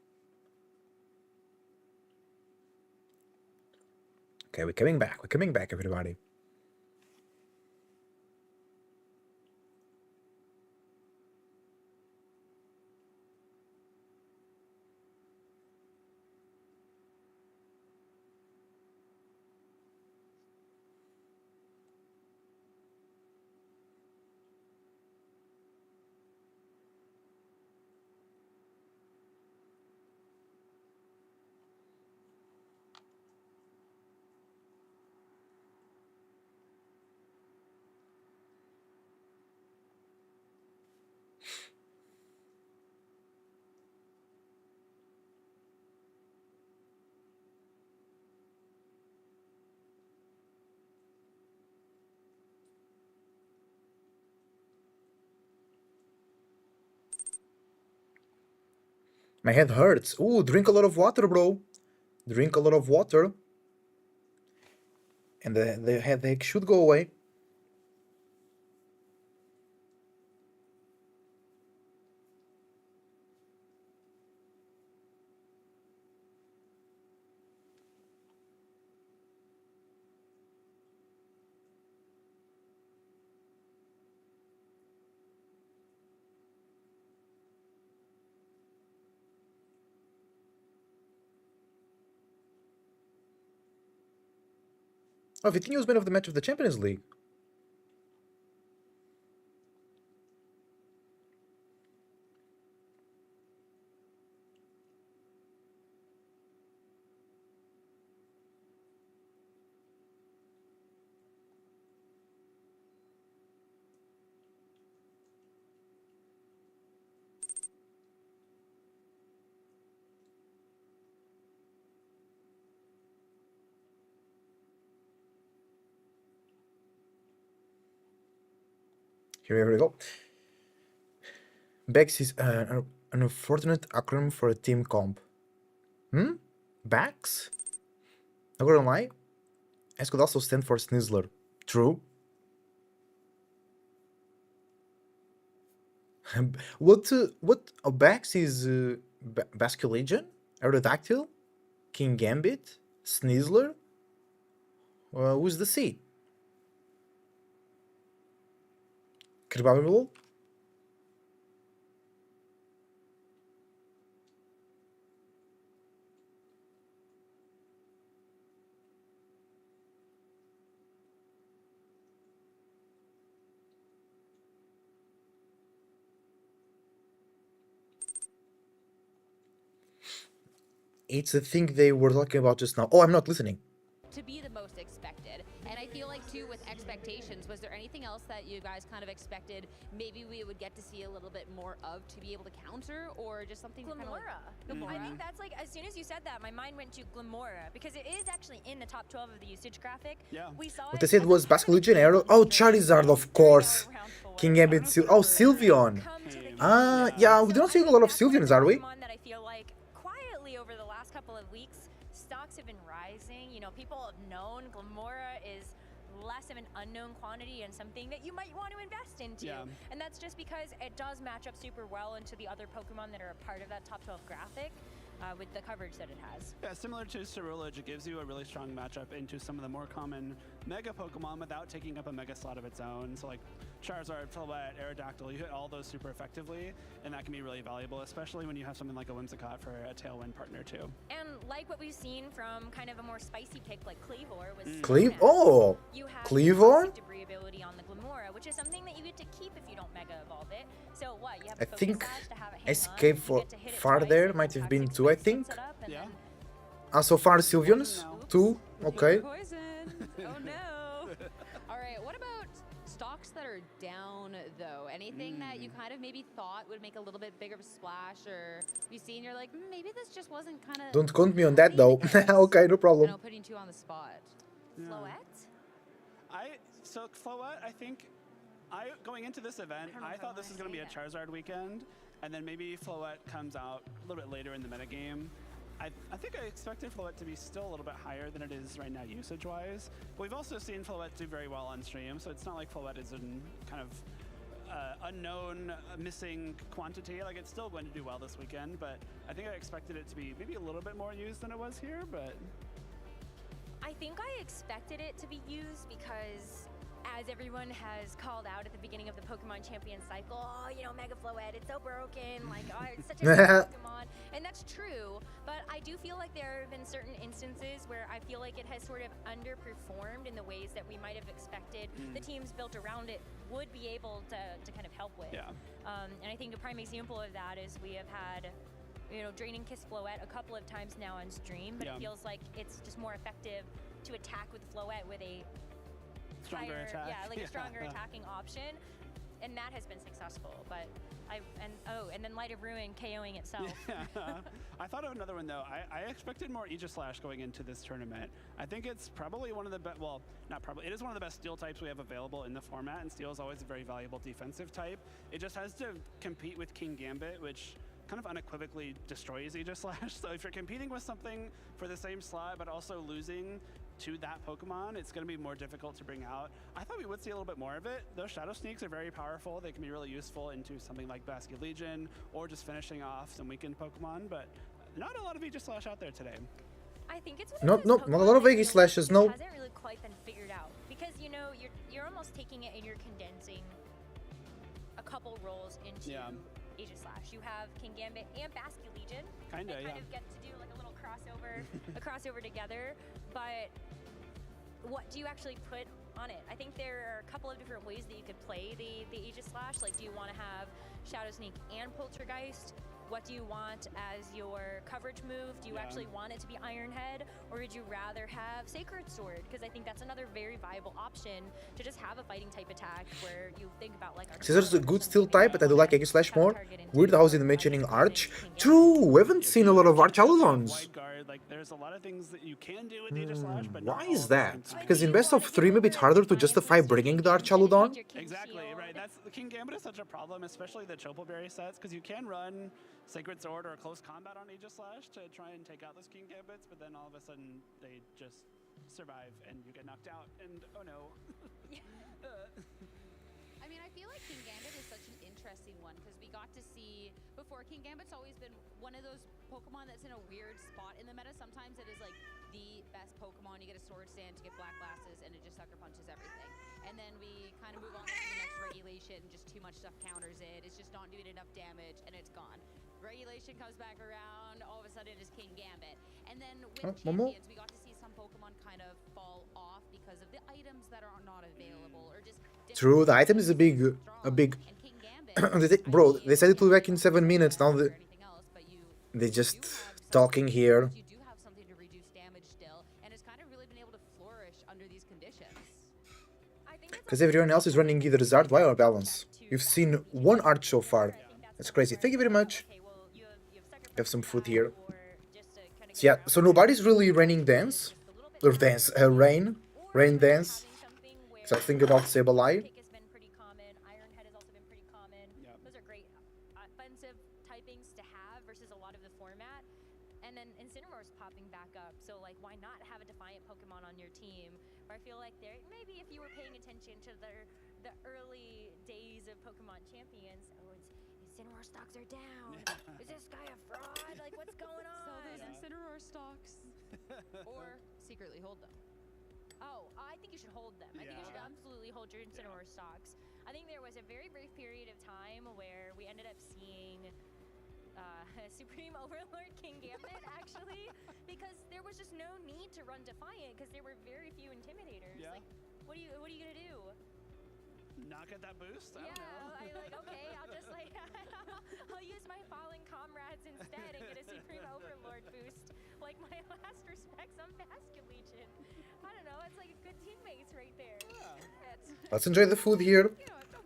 Okay, we're coming back, everybody. My head hurts. Ooh, drink a lot of water, bro. Drink a lot of water. And the headache should go away. Oh, Vitinho's man of the match of the Champions League. Here we go. Bex is an unfortunate acronym for a team comp. Bax? Not gonna lie, S could also stand for Snizzler. True. What a Bax is Basculegion, Aerodactyl, King Gambit, Snizzler. Who's the C? Kerbabble? It's the thing they were talking about just now. Oh, I'm not listening. To be the most expected. And I feel like too with expectations, was there anything else that you guys kind of expected maybe we would get to see a little bit more of to be able to counter, or just something kind of Glamora. I think that's like, as soon as you said that, my mind went to Glamora, because it is actually in the top 12 of the usage graphic. Yeah. We saw What they said was Basque Legion Arrow. Oh, Charizard, of course. King Gambit. Oh, Sylveon. Yeah, we don't see a lot of Sylveons, are we? That I feel like quietly over the last couple of weeks, stocks have been rising. You know, people have known Glamora is less of an unknown quantity and something that you might want to invest into. Yeah. And that's just because it does match up super well into the other Pokemon that are a part of that top 12 graphic. With the coverage that it has. Yeah, similar to Cerulege, it gives you a really strong matchup into some of the more common Mega Pokemon without taking up a Mega slot of its own. So like Charizard, Floette, Aerodactyl, you hit all those super effectively, and that can be really valuable, especially when you have something like a Whimsicott for a Tailwind partner too. And like what we've seen from kind of a more spicy pick like Kleavor was Oh, you have Kleavor? debris ability on the Glamora, which is something that you get to keep if you don't Mega Evolve it. So what, you have I a think Focus Sash to have it hang Escape on, for you get to hit it farther twice, might have been attack 2, I 6 think. set up, and Yeah. then So far Sylveons? 2, okay. Poison. Oh no. All right, what about stocks that are down though? Anything that you kind of maybe thought would make a little bit bigger of a splash, or you seen you're like, maybe this just wasn't kind of. Don't count me on that though. Okay, no I problem. know, putting two on the spot. Floette? So Floette, I think, going into this event, I thought this was going to be a Charizard weekend, and then maybe Floette comes out a little bit later in the metagame. I think I expected Floette to be still a little bit higher than it is right now usage-wise. But we've also seen Floette do very well on stream, so it's not like Floette is in kind of unknown, missing quantity. Like, it's still going to do well this weekend, but I think I expected it to be maybe a little bit more used than it was here, but... I think I expected it to be used because, as everyone has called out at the beginning of the Pokemon Champions cycle, oh, you know, Mega Floette, it's so broken, like, oh, it's such a good Pokemon. And that's true, but I do feel like there have been certain instances where I feel like it has sort of underperformed in the ways that we might have expected the teams built around it would be able to kind of help with. Yeah. And I think a prime example of that is we have had, you know, Draining Kiss Floette a couple of times now on stream, but it feels like it's just more effective to attack with Floette with a Stronger higher, attack. yeah, like a stronger attacking option, and that has been successful. But and then Light of Ruin KOing itself. I thought of another one though. I expected more Aegislash going into this tournament. I think it's probably one of the best, well, not probably, it is one of the best steel types we have available in the format, and steel is always a very valuable defensive type. It just has to compete with King Gambit, which kind of unequivocally destroys Aegislash. So if you're competing with something for the same slot, but also losing to that Pokemon, it's going to be more difficult to bring out. I thought we would see a little bit more of it. Those Shadow Sneaks are very powerful. They can be really useful into something like Basque Legion or just finishing off some weakened Pokemon, but not a lot of Aegislash out there today. I think it's Not a lot of Aegislashes, no. It hasn't really quite been figured out because, you know, you're almost taking it and you're condensing a couple roles into Aegislash. You have King Gambit and Basque Legion. Kinda, they kind of get to do like a little crossover, a crossover together. But what do you actually put on it? I think there are a couple of different ways that you could play the Aegislash. Like, do you want to have Shadow Sneak and Poltergeist? What do you want as your coverage move? Do you actually want it to be Iron Head, or would you rather have Sacred Sword? Because I think that's another very viable option to just have a fighting type attack where you think about like. Scissors is a good steel type, but I do like Aegislash more. Weird how is it mentioning Arch. True, we haven't seen a lot of Archaludons. Wide guard, like there's a lot of things that you can do with Aegislash, but Why not is all that? at the same time. Because in best of 3 maybe it's harder to justify bringing the Archaludon. Exactly, right. That's the King Gambit is such a problem, especially the Chople Berry sets, because you can run Sacred Sword or Close Combat on Aegislash to try and take out those King Gambits, but then all of a sudden they just survive and you get knocked out, and oh no. I mean, I feel like King Gambit is such an interesting one because we got to see before. King Gambit's always been one of those Pokemon that's in a weird spot in the meta. Sometimes it is like the best Pokemon. You get a Sword Stand to get Black Glasses, and it just sucker punches everything. And then we kind of move on to the next regulation. Just too much stuff counters it. It's just not doing enough damage, and it's gone. Regulation comes back around. All of a sudden, it is King Gambit. And then with Champions, we got to see some Pokemon kind of fall off because of the items that are not available, or just. True, the item is a big. Bro, they said it will be back in 7 minutes. Now they just talking here. flourish under these conditions. Because everyone else is running either Zardwire or Balance. You've seen one Arch so far. That's crazy. Thank you very much. You have some food here. So yeah, so nobody's really running Dance. Or Dance, Rain. Rain Dance. So I think about Sableye. Kick has been pretty common. Iron Head has also been pretty common. Those are great offensive typings to have versus a lot of the format. And then Incineroar's popping back up, so like why not have a Defiant Pokemon on your team? Or I feel like there maybe if you were paying attention to the early days of Pokemon Champions, Incineroar stocks are down. Is this guy a fraud? Like what's going on? So there's Incineroar stocks. Or secretly hold them. Oh, I think you should hold them. I think you should absolutely hold your Incineroar stocks. I think there was a very brief period of time where we ended up seeing Supreme Overlord King Gambit, actually, because there was just no need to run Defiant because there were very few Intimidators. Like, what are you gonna do? Not get that boost? I don't know. I like, okay, I'll just like, I'll use my Fallen Comrades instead and get a Supreme Overlord boost. Like my last respects on Basket Legion. I don't know, it's like good teammates right there. Let's enjoy the food here.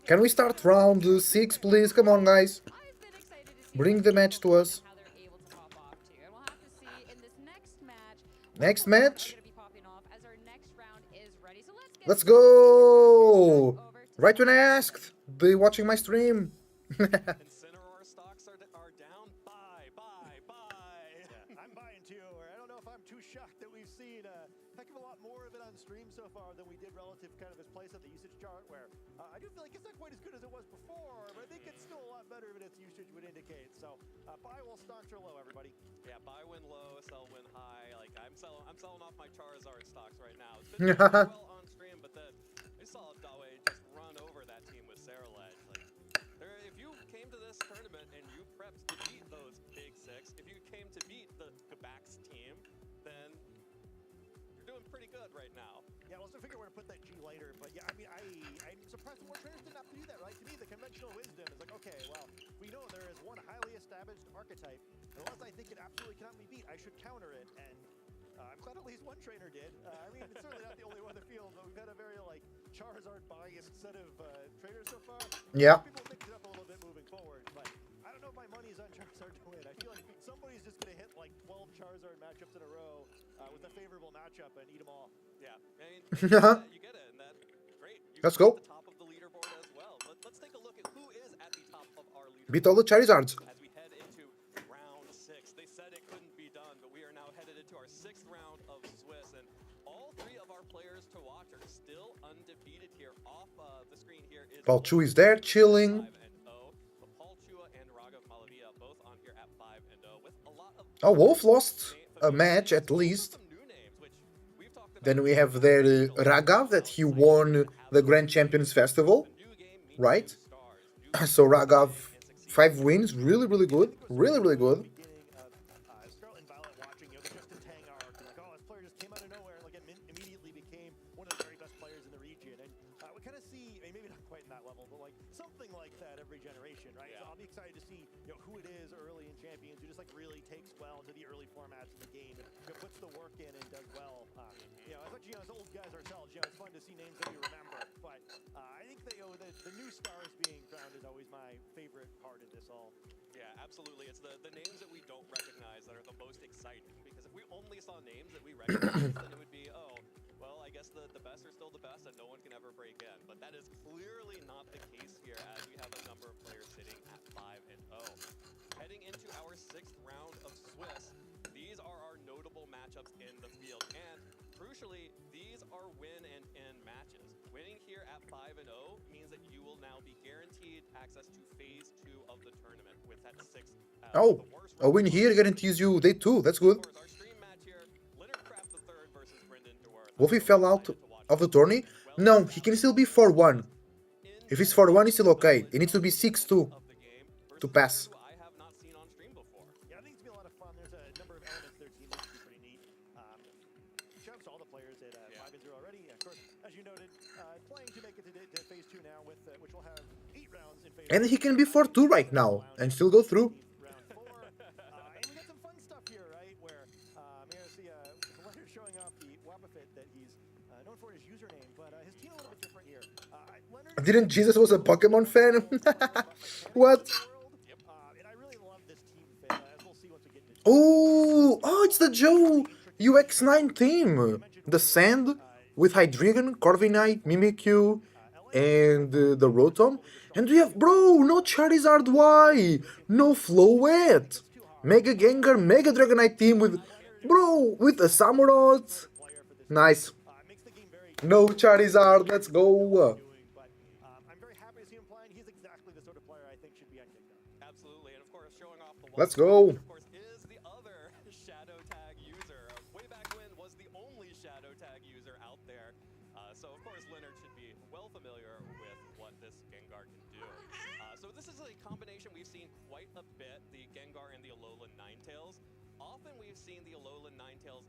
Can we start round 6, please? Come on, guys. Bring the match to us. Next match. Let's go! Right when I asked. They watching my stream. Incineroar stocks are down. Buy. Yeah, I'm buying too. Or I don't know if I'm too shocked that we've seen a heck of a lot more of it on stream so far than we did relative to kind of its place on the usage chart, where I do feel like it's not quite as good as it was before, but I think it's still a lot better than its usage would indicate. So buy while stocks are low, everybody. Yeah, buy when low, sell when high. Like I'm selling off my Charizard stocks right now. It's been doing well on stream, but then I saw Dawe just run over that team with Saraled. Like, if you came to this tournament and you prepped to beat those big six, if you came to beat the Quebec's team, then you're doing pretty good right now. Yeah, we'll still figure where to put that G later, but yeah, I mean, I'm surprised more traders didn't have to do that, right? To me, the conventional wisdom is like, okay, well, we know there is one highly established archetype, and unless I think it absolutely cannot be beat, I should counter it, and I'm glad at least one trainer did. I mean, it's certainly not the only one in the field, but we've had a very, like, Charizard-biased set of traders so far. Yeah. People mix it up a little bit moving forward, but I don't know if my money's on Charizard to win. I feel like somebody's just going to hit, like, 12 Charizard matchups in a row with a favorable matchup and eat them all. Yeah, I mean, you get it, and that's great. Let's go. At the top of the leaderboard as well. Let's take a look at who is at the top of our leaderboard. Beat all the Charizards. As we head into round 6. They said it couldn't be done, but we are now headed into our 6th round of Swiss, and all 3 of our players to watch are still undefeated here. Off the screen here is Palchu is there, chilling. 5-0, but Palchua and Raghav Malavia both on here at 5-0 with a lot of Oh, Wolf lost a match at least. Then we have there Raghav, that he won the Grand Champions Festival, right? So Raghav, 5 wins, really good, really good. Scarlet and Violet watching, the just-in-tang arc, like, oh, this player just came out of nowhere, like, immediately became one of the very best players in the region, and we kind of see, I mean, maybe not quite in that level, but like something like that every generation, right? Yeah. So I'll be excited to see, who it is early in Champions, who just like really takes well into the early formats of the game, and puts the work in and does well. As much as old guys ourselves, it's fun to see names that we remember, but I think that the new stars being crowned is always my favorite part of this all. Yeah, absolutely. It's the names that we don't recognize that are the most exciting, because if we only saw names that we recognize, then it would be, oh, well, I guess the best are still the best and no one can ever break in. But that is clearly not the case here, as we have a number of players sitting at 5-0. Heading into our 6th round of Swiss, these are our notable matchups in the field, and crucially, these are win and end matches. Winning here at 5-0 means that you will now be guaranteed access to phase 2 of the tournament with that 6th. Oh, a win here guarantees you day 2. That's good. Our stream match here, Leonard Kraft III versus Brendan Dewar. Wolfie fell out of the tourney. No, he can still be 4-1. If he's 4-1, he's still okay. He needs to be 6-2 to pass. I have not seen on stream before. Yeah, I think it's gonna be a lot of fun. There's a number of elements to their team that should be pretty neat. Shout out to all the players at 5-0 already. Of course, as you noted, playing to make it to phase 2 now, with which will have 8 rounds in phase 2. And he can be 4-2 right now and still go through. Round 4. And we got some fun stuff here, right? Where see Leonard showing off the Wabafit that he's known for his username, but his team a little bit different here. Leonard Didn't Jesus was a Pokemon fan? What? and I really love this team fit, as we'll see once we get into Oh, it's the Joe UX9 team. The Sand with Hydreigon, Corviknight, Mimikyu, and the Rotom. And we have, bro, no Charizard Y, no Floette, Mega Gengar, Mega Dragonite team with, bro, with a Samurott. Nice. makes the game very No Charizard, let's go. doing, but I'm very happy to see him playing. He's exactly the sort of player I think should be on Gengar. Absolutely, and of course, showing off the Let's wall, go. of course, is the other Shadow Tag user. Way back when was the only Shadow Tag user out there. So of course, Leonard should be well familiar with what this Gengar can do. So this is a combination we've seen quite a bit, the Gengar and the Alolan Ninetales. Often we've seen the Alolan Ninetales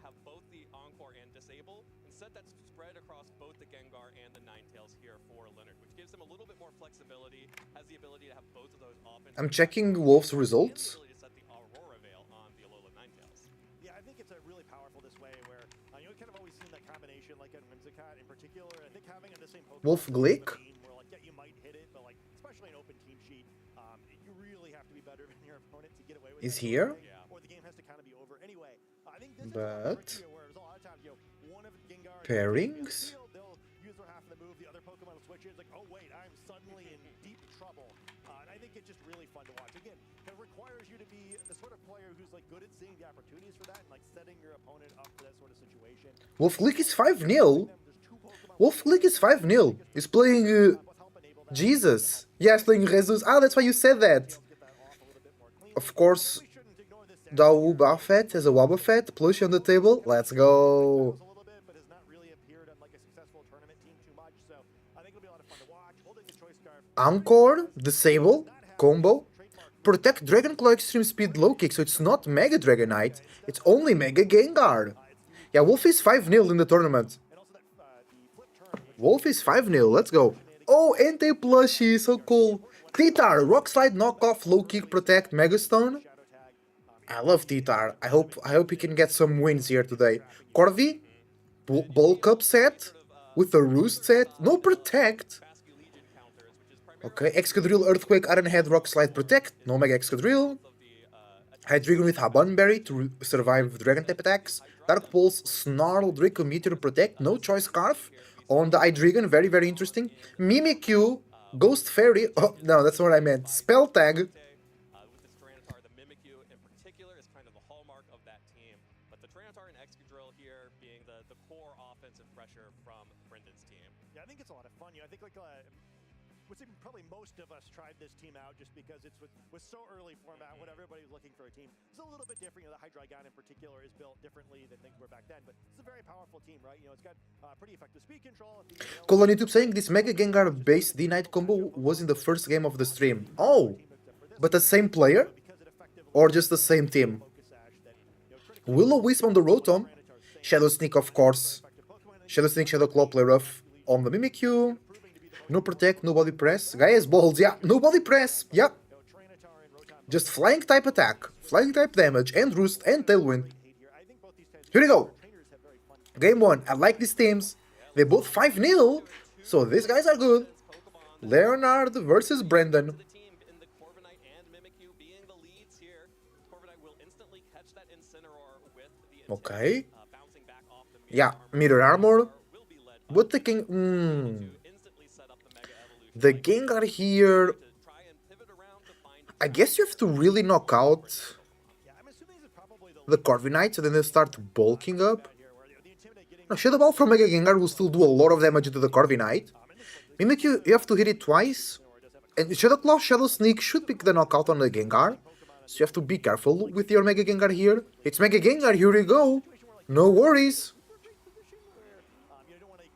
have both the Encore and Disable. Instead, that's spread across both the Gengar and the Ninetales here for Leonard, which gives him a little bit more flexibility, has the ability to have both of those offense. I'm checking Wolf's results. To set the Aurora Veil on the Alolan Ninetales. Yeah, I think it's a really powerful this way where you kind of always seen that combination like in Whimsicott in particular. I think having the same Pokemon Wolf Glick? where like yeah, you might hit it, but like especially in open team sheet, you really have to be better than your opponent to get away with Is that here? sort of thing, or the game has to kind of be over anyway. I think this But is where there's a lot of times one of Gengar pairings? they'll use their half of the move, the other Pokemon will switch it. It's like, oh wait, I'm suddenly in deep trouble. And I think it's just really fun to watch. Again, it requires you to be the sort of player who's like good at seeing the opportunities for that and like setting your opponent up for that sort of situation. Wolf Glick is 5-0. Wolf Glick is 5-0. He's playing Jesus. Yeah, he's playing Jesus. Ah, that's why you said that. Of course, Dawu Buffett has a Wobbuffet plushie on the table. Let's go. A little bit, but has not really appeared on like a successful tournament team too much. So I think it'll be a lot of fun to watch. Holding the choice scarf. Encore, Disable, Combo, Protect Dragonclaw Extreme Speed Low Kick, so it's not Mega Dragonite, it's only Mega Gengar. Yeah, Wolf is 5-0 in the tournament. And also that the flip turn, which Wolf is 5-0, let's go. Oh, Entei plushie, so cool. Titar, Rock Slide, Knockoff, Low Kick, Protect, Megastone. I love Titar. I hope he can get some wins here today. Corvi, Bulk Up set with a Roost set, no Protect. Okay, Excadrill, Earthquake, Iron Head, Rock Slide, Protect, no Mega Excadrill. Hydreigon with Habanberry to survive Dragon type attacks. Dark Pulse, Snarl, Draco Meteor, Protect, no Choice Scarf on the Hydreigon, very, very interesting. Mimikyu, Ghost Fairy, oh no, that's what I meant, Spell Tag. With this Tyranitar, the Mimikyu in particular is kind of the hallmark of that team. But the Tyranitar and Excadrill here being the core offensive pressure from Brendan's team. yeah, I think it's a lot of fun. I think like would say probably most of us tried this team out just because it's with so early format when everybody was looking for a team. It's a little bit different. The Hydreigon in particular is built differently than things were back then, but it's a very powerful team, right? It's got pretty effective speed control. Cole on YouTube saying this Mega Gengar base D-Knight combo was in the first game of the stream. Oh, but the same player? Or just the same team? Will-O-Wisp on the Rotom. Shadow Sneak, of course. Shadow Sneak, Shadow Claw, play rough on the Mimikyu. No Protect, no Body Press. Guy has balls, yeah. No Body Press, yeah. Just Flying type attack, Flying type damage, and Roost, and Tailwind. Here we go. Game 1. I like these teams. They're both 5-0, so these guys are good. Leonard versus Brendan. The team in the Corviknight and Mimikyu being the leads here. Corviknight will instantly catch that Incineroar with the Okay. bouncing back off the Yeah, Mirror Armor. will be led But the King... to instantly set up the Mega Evolution. The Gengar here... To try and pivot around to find I guess you have to really knock out the Corviknight, so then they start bulking up. No, Shadow Ball from Mega Gengar will still do a lot of damage to the Corviknight. Mimikyu, you have to hit it twice. And Shadow Claw, Shadow Sneak should pick the knockout on the Gengar. So you have to be careful with your Mega Gengar here. It's Mega Gengar, here we go. No worries.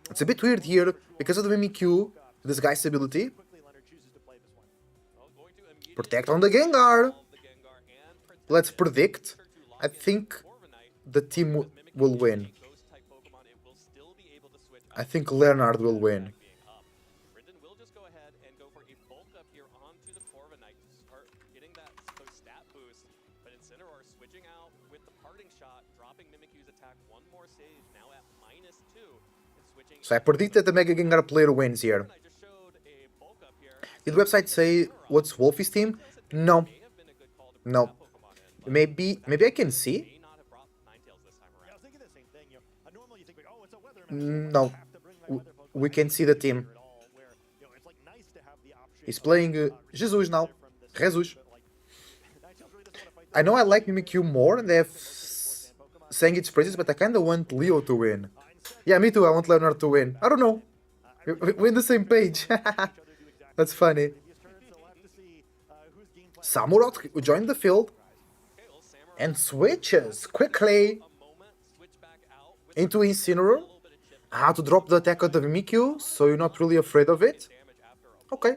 It's a bit weird here, because of the Mimikyu, this guy's ability. Protect on the Gengar. Let's predict. I think the team will win. I think Leonard will win. Brendan will just go ahead and go for a bulk up here onto the Corviknight to start getting that stat boost. But Incineroar switching out with the parting shot, dropping Mimikyu's attack one more stage, now at -2. So I predict that the Mega Gengar player wins here. Did the website say what's Wolfie's team? No. No. Maybe I can see? No. We can see the team. He's playing Jesus now. Jesus. I know I like Mimikyu more, and they have saying its praises, but I kinda want Leo to win. Yeah, me too, I want Leonard to win. I don't know. We're in the same page. That's funny. Samurott joined the field and switches quickly into Incineroar. To drop the attack of the Mimikyu, so you're not really afraid of it. Okay.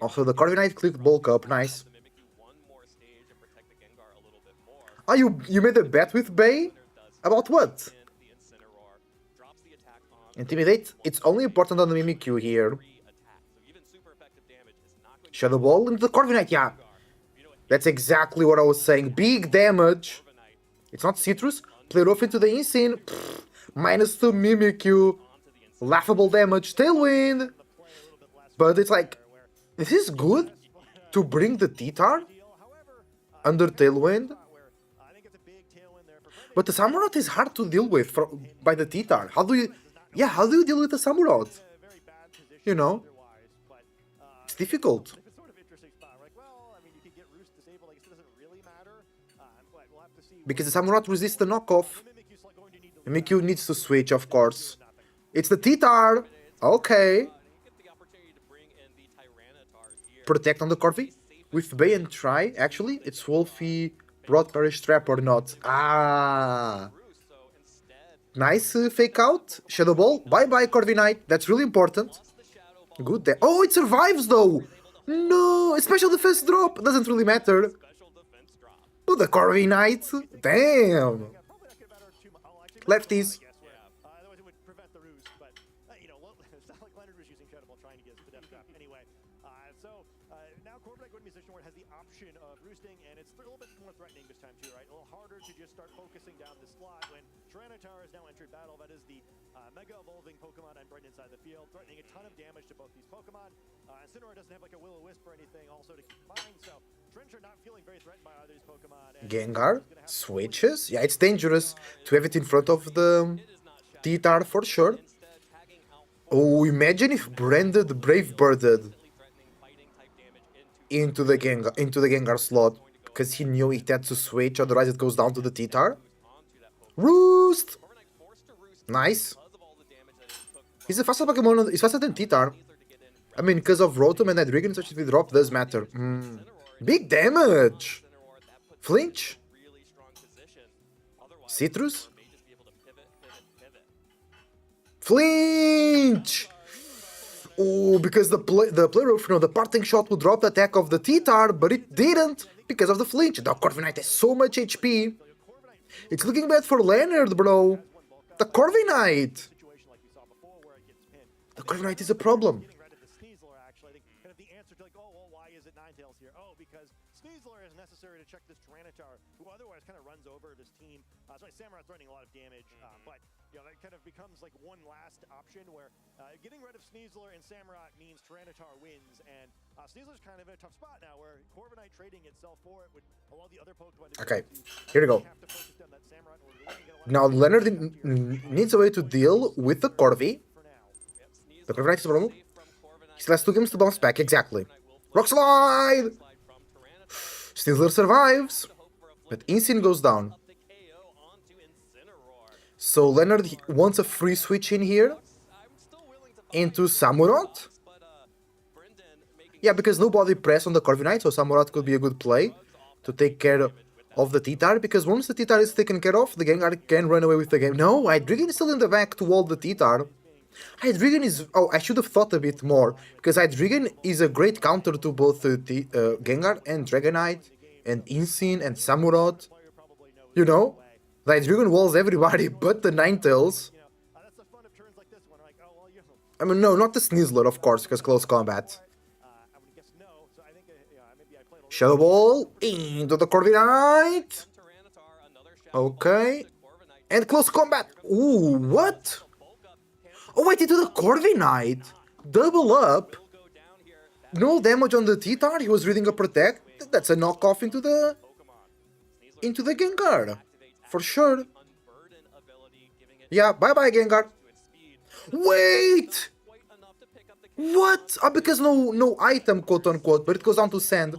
Also, the Corviknight clicked bulk up, nice. Oh, you made a bet with Bay? About what? Intimidate? It's only important on the Mimikyu here. Shadow Ball into the Corviknight, yeah. That's exactly what I was saying. Big damage. It's not Citrus. Play off into the Incin. -2 Mimikyu. Laughable damage. Tailwind. But it's like, this is good to bring the T-Tar under Tailwind. But the Samurott is hard to deal with by the T-Tar. How do you deal with the Samurott? You know? It's difficult. Because the Samurott resists the knockoff. Mimikyu needs to switch, of course. It's the T-Tar! Okay. Protect on the Corvi. With Bay and try. Actually, it's Wolfie brought Perish Trap or not. Nice fake out. Shadow Ball. Bye-bye, Corviknight. That's really important. Good. Oh, it survives, though! No! Special defense drop! Doesn't really matter. Oh, the Corviknight. Damn! Lefties. Mega evolving Pokemon and right inside the field, threatening a ton of damage to both these Pokemon. Incineroar doesn't have like a Will-O-Wisp or anything also to keep in mind, so Trencher not feeling very threatened by either of these Pokemon. Gengar switches? Yeah, it's dangerous to have it in front of the T-Tar for sure. Oh, imagine if Branded Brave Birded into the Gengar slot because he knew it had to switch, otherwise it goes down to the T-Tar. Roost! Nice. He's a faster Pokemon, he's faster than T-Tar. I mean, because of Rotom and Hydreigon, such as the drop does matter. Big damage! Flinch? Citrus? Flinch! Oh, because the player of the parting shot would drop the attack of the T-Tar, but it didn't because of the flinch. The Corviknight has so much HP. It's looking bad for Leonard, bro. The Corviknight! The Corviknight is a problem. To check this Tyranitar, who otherwise kind of runs over this team. Samurott running a lot of damage, but you know that kind of becomes like one last option where getting rid of Sneasler and Samurott means Tyranitar wins, and Sneasler's kind of in a tough spot now where Corviknight trading itself for it would allow the other Pokemon to okay, here we go. Now Leonard needs a way to deal with the Corvi. The Corviknight is a problem. He still has 2 games to bounce back, exactly. Rock Slide! Sneasler survives, but Incin goes down. So Leonard wants a free switch in here into Samurott. Yeah, because no body press on the Corviknight, so Samurott could be a good play to take care of the T-Tar, because once the T-Tar is taken care of, the Gengar can run away with the game. No, Hydreigon is still in the back to wall the T-Tar. Hydreigon is... Oh, I should have thought a bit more, because Hydreigon is a great counter to both Gengar and Dragonite, and Incin and Samurott. You know? The Hydreigon walls everybody but the Ninetales. I mean, no, not the Sneasler, of course, because close combat. Shadow Ball into the Corviknight. Okay. And close combat. Ooh, what? Oh, wait, into the Corviknight. Double up. No damage on the T-Tar. He was reading a Protect. That's a knockoff into the Gengar. For sure. Yeah, bye-bye, Gengar. Wait! What? Oh, because no item, quote-unquote, but it goes down to sand.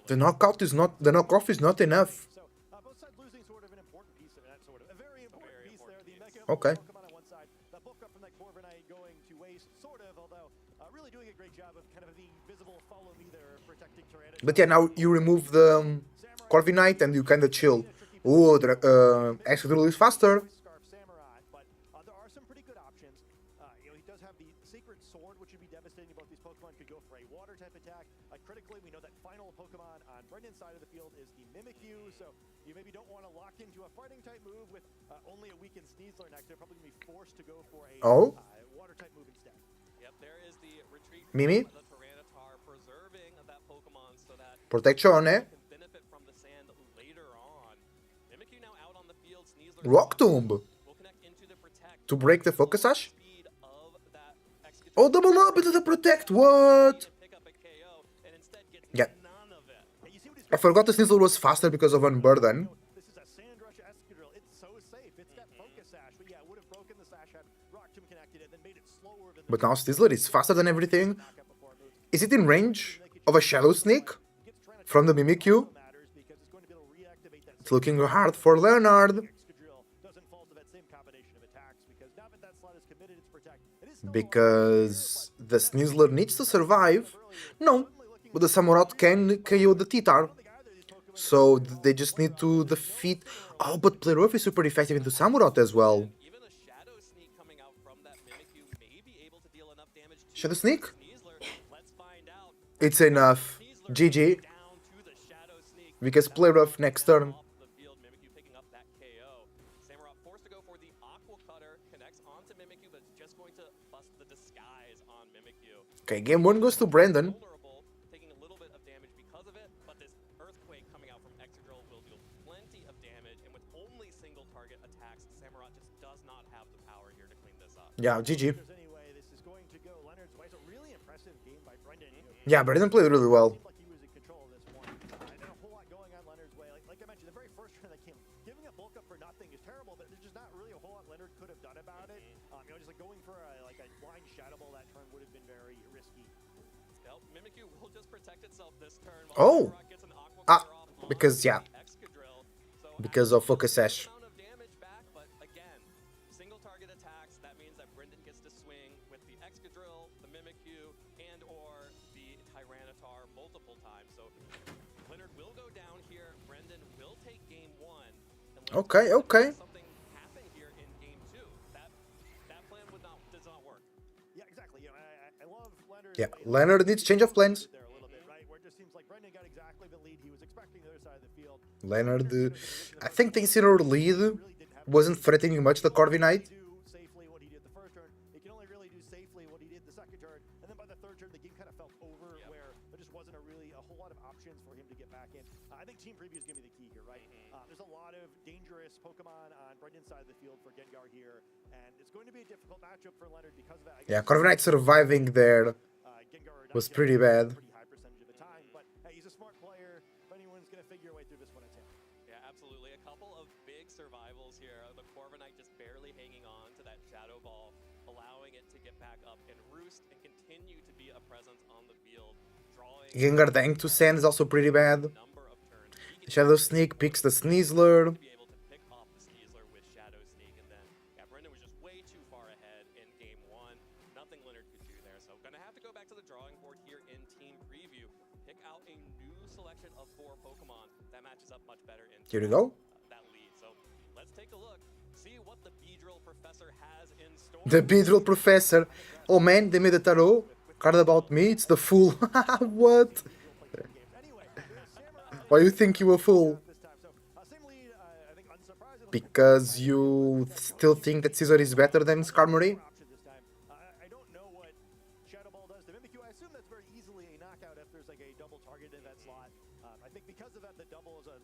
The knockoff is not enough. So both sides losing sort of an important piece of that, sort of a very important piece there. The Mega Okay. Pokemon on one side, that bulk up from that Corviknight going to waste, sort of, although really doing a great job of kind of being visible, follow me there, protecting Tyranitar. But yeah, now you remove the Corviknight and you kind of chill. Ooh, the Excadrill is faster. Scarf Samurai, but there are some pretty good options. You know, he does have the Sacred Sword, which would be devastating. Both these Pokemon could go for a water type attack. Critically, we know that final Pokemon on Brendan's side of the field is the Mimikyu, so you maybe don't want to lock into a fighting type move with only a weakened Sneasler next. They're probably going to be forced to go for a water type move instead. Yep, there is the retreat. Mimi. The Tyranitar preserving that Pokemon so that Protezione. can benefit from the sand later on. Mimikyu now out on the field. Sneasler Rock Tomb. will connect into the Protect. To break the Focus Sash. Speed of that Excadrill. Oh, double up into the Protect. What? Pick up a KO and instead gets Yeah. none of it. Hey, you see what he's I forgot the Sneasel was faster because of Unburden. This is a Sand Rush Excadrill. It's so safe. It's got Focus Sash, but yeah, it would have broken the Sash had Rock Tomb connected it, then made it slower than But now Sneasler is faster than everything. backup before it moves. Is it in range of a Shadow Sneak Gets Tyranitar from the Mimikyu? matters because it's going to be able to reactivate that It's looking hard for Leonard. Excadrill doesn't fall to that same combination of attacks because now that that slot is committed, it's Protect. It is still Because the Sneasler needs to survive. No, but the Samurott can KO the T-Tar. So they just need to defeat... Oh, but Playrough is super effective into Samurott as well. Even a Shadow Sneak coming out from that Mimikyu may be able to deal enough damage to Shadow Sneak? Sneasler. Let's find out. It's enough. GG. Down to the Shadow Sneak. Because Playrough next turn. Off the field, Mimikyu picking up that KO. Samurott forced to go for the Aqua Cutter, connects onto Mimikyu, but it's just going to bust the disguise on Mimikyu. Okay, game 1 goes to Brandon. Vulnerable, taking a little bit of damage because of it, but this Earthquake coming out from Excadrill will deal plenty of damage, and with only single target attacks, Samurott just does not have the power here to clean this up. Yeah, GG. anyway. This is going to go Leonard's way. It's a really impressive game by Brendan. Yeah, Brandon played really well. Seemed like he was in control of this one. And a whole lot going on Leonard's way. Like I mentioned, the very first turn that came, giving a bulk up for nothing is terrible, but there's just not really a whole lot Leonard could have done about it. You know, just like going for a blind Shadow Ball that turn would have been very risky. Well, Mimikyu will just protect itself this turn. Oh. Samurott gets an Aqua Ah, Cutter off on because, yeah. the Excadrill. So Because of Focus Sash. amount of damage back, but again, single target attacks, that means that Brendan gets to swing with the Excadrill, the Mimikyu, and or the Tyranitar multiple times. So Leonard will go down here, Brendan will take game 1. And let's Okay, see if okay. something happen here in game 2. That plan does not work. Yeah, exactly. You know, I love Leonard. Yeah, Leonard needs change of plans. There a little bit, right? Where it just seems like Brendan got exactly the lead he was expecting the other side of the field. Leonard, I think the Incineroar lead wasn't threatening much the Corviknight. Do safely what he did the first turn. He can only really do safely what he did the second turn, and then by the third turn, the game kind of felt over, where there just wasn't a whole lot of options for him to get back in. I think team preview is going to be the key here, right? There's a lot of dangerous Pokemon on Brendan's side of the field for Gengar here, and it's going to be a difficult matchup for Leonard because of that. Yeah, Corviknight surviving there Gengar was pretty bad. pretty high percentage of the time, but hey, he's a smart player. If anyone's going to figure a way through this one, it's him. Yeah, absolutely. A couple of big survivals here. The Corviknight just barely hanging on to that Shadow Ball, allowing it to get back up and roost and continue to be a presence on the field, drawing Gengar Tank to Sand is also pretty bad. a number of turns. He can Shadow Sneak picks the Sneasler. be able to pick off the Sneasler with Shadow Sneak, and then Brendan was just way too far ahead in game 1. Nothing Leonard could do there, so gonna have to go back to the drawing board here in team preview. Pick out a new selection of 4 Pokemon that matches up much better in Here we go. that lead. So let's take a look, see what the Beedrill Professor has in store. The Beedrill Professor. Oh man, they made a tarot card about me. It's the Fool. What? Why you think you a fool? This time, so same lead. I think unsurprisingly. Because you still think that Caesar is better than Skarmory? Option this time. I don't know what Shadow Ball does to Mimikyu. I assume that's very easily a knockout if there's like a double target in that slot. I think because of that, the double is a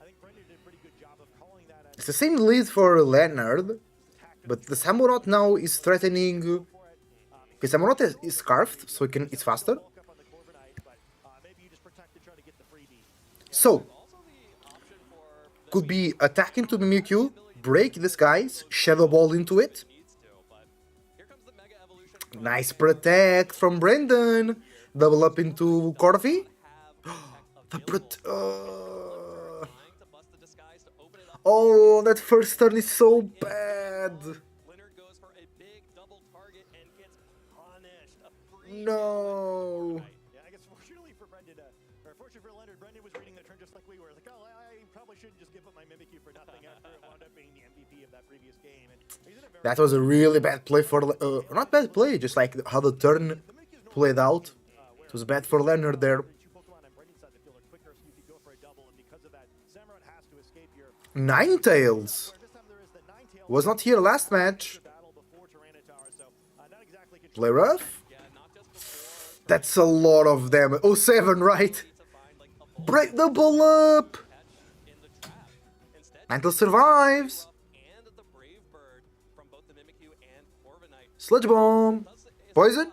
think Brendan did a pretty good job of calling that. It's the same lead for Leonard, but the Samurott now is threatening. Because Samurott is scarfed, so it's faster. So, could be attack into Mimikyu, break this guy's, Shadow Ball into it. Nice protect from Brendan. Double up into Corvi. Oh, that first turn is so bad. No. Yeah, I guess fortunately for Brendan, or fortunately for Leonard, Brendan was reading that turn just like we were. Like, oh, I probably shouldn't just give up my Mimikyu for nothing after it wound up being the MVP of that previous game. And that was a really bad play for, not bad play, just like how the turn played out. It was bad for Leonard there. Ninetales was not here last match. Play rough. That's a lot of damage. Oh, 7, right? Break the ball up. Ninetales survives. Sludge bomb. Poison.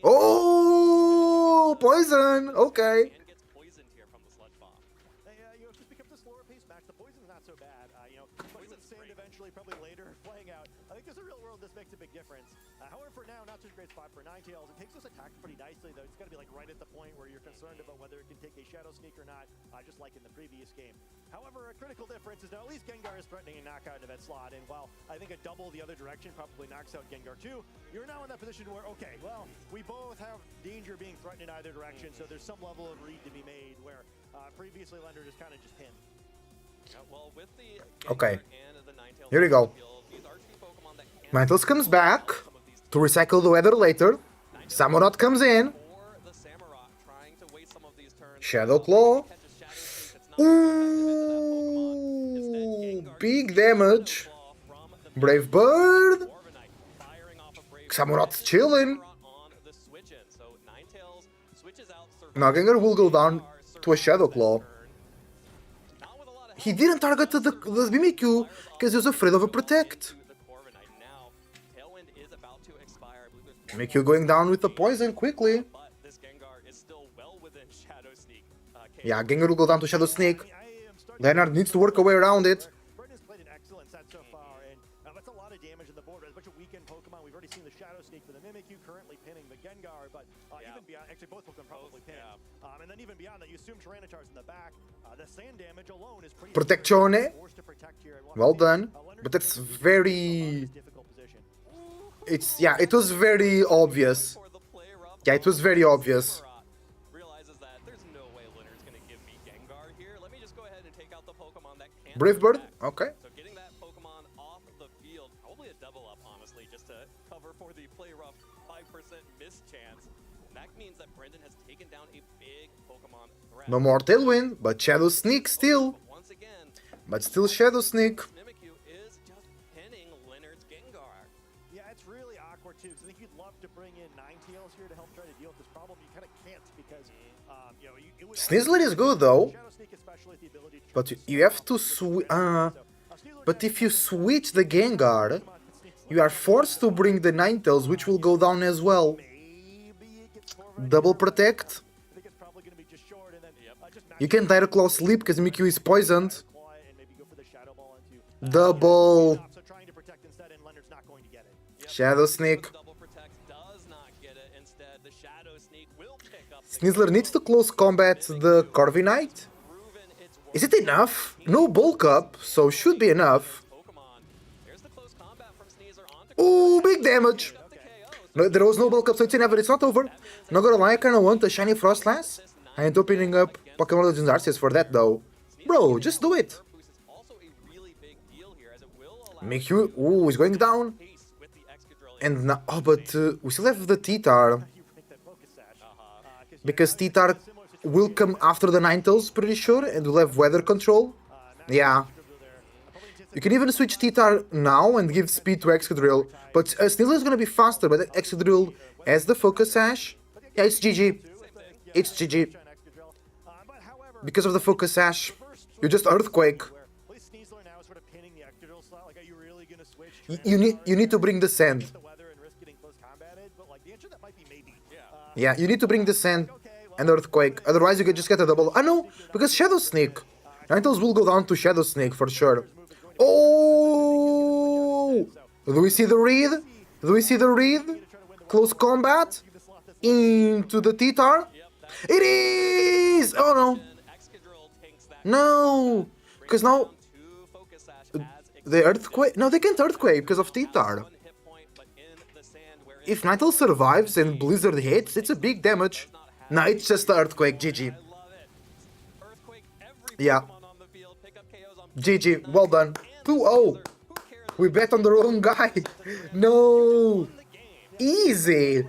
Oh, poison. Okay. Probably later playing out. I think there's a real world this makes a big difference. However, for now, not such a great spot for Ninetales. It takes those attacks pretty nicely, though. It's got to be like right at the point where you're concerned about whether it can take a Shadow Sneak or not, just like in the previous game. However, a critical difference is now at least Gengar is threatening a knockout in that slot, and while I think a double the other direction probably knocks out Gengar too, you're now in that position where, okay, well, we both have danger being threatened in either direction, so there's some level of read to be made where previously Leonard is kind of just pinned. Yeah, well, with the okay, and the Ninetales here we go. Ninetales comes back to recycle the weather later. Samurott comes in. Shadow Claw. Ooh, big damage. Brave Bird. Samurott's chilling. Now Gengar will go down to a Shadow Claw. He didn't target the Mimikyu because he was afraid of a Protect. Mimikyu going down with the poison quickly. Yeah, Gengar will go down to Shadow Sneak. Leonard needs to work a way around it. Brendan's played an excellent set so far, and that's a lot of damage in the board. There's a bunch of weakened Pokemon. We've already seen the Shadow Sneak for the Mimikyu currently pinning the Gengar, but even beyond, actually both Pokemon probably pinning. And then even beyond that, you assume Tyranitar's in the back. The sand damage alone is pretty Protectione. Well done. But that's very... yeah, it was very obvious. Yeah, it was very obvious. Brave Bird? Okay. So getting that Pokemon off the field, probably a double up, honestly, just to cover for the play rough 5% miss chance. That means that Brendan has taken down a big Pokemon threat. No more Tailwind, but Shadow Sneak still. Once again, but still Shadow Sneak. Mimikyu is just pinning Leonard's Gengar. Yeah, it's really awkward too, because I think you'd love to bring in Ninetales here to help try to deal with this problem. You kind of can't because, you know, it would... Sneasler is good though. But you have to but if you switch the Gengar, you are forced to bring the Ninetales, which will go down as well. Double Protect. You can Direct Claw Sleep because Mimikyu is poisoned. Double. Shadow Sneak. Sneasler needs to close combat the Corviknight. Is it enough? No bulk up, so should be enough. Ooh, big damage! No, there was no bulk up, so it's inevitable. It's not over. Not gonna lie, I kinda want a shiny Frostlass. I ain't opening up Pokémon Legends Arceus for that though. Bro, just do it. Mimikyu, ooh, he's going down. And now, oh, but we still have the T-Tar. Because T-Tar will come after the Ninetales, pretty sure, and we'll have weather control. Yeah. You can even switch T-Tar now and give speed to Excadrill. But Sneasler is gonna be faster, but Excadrill has the Focus Sash. Yeah, it's GG. It's GG. Because of the Focus Sash. You just Earthquake. Where at least Sneasler now is sort of pinning the Excadrill slot. Like, are you really gonna switch? You need to bring the sand. The weather and risk getting close combated, but like the answer that might be maybe. Yeah, you need to bring the sand and Earthquake. Otherwise, you can just get a double. Ah, no, because Shadow Sneak. Ninetales will go down to Shadow Sneak for sure. Oh! Do we see the read? Do we see the read? Close combat? Into the T-Tar? It is! Oh no! No! Because now... The Earthquake... No, they can't Earthquake because of T-Tar. If Ninetales survives and Blizzard hits, it's a big damage. No, it's just the Earthquake, GG. Yeah. GG, well done. 2-0. We bet on the wrong guy. No. Easy.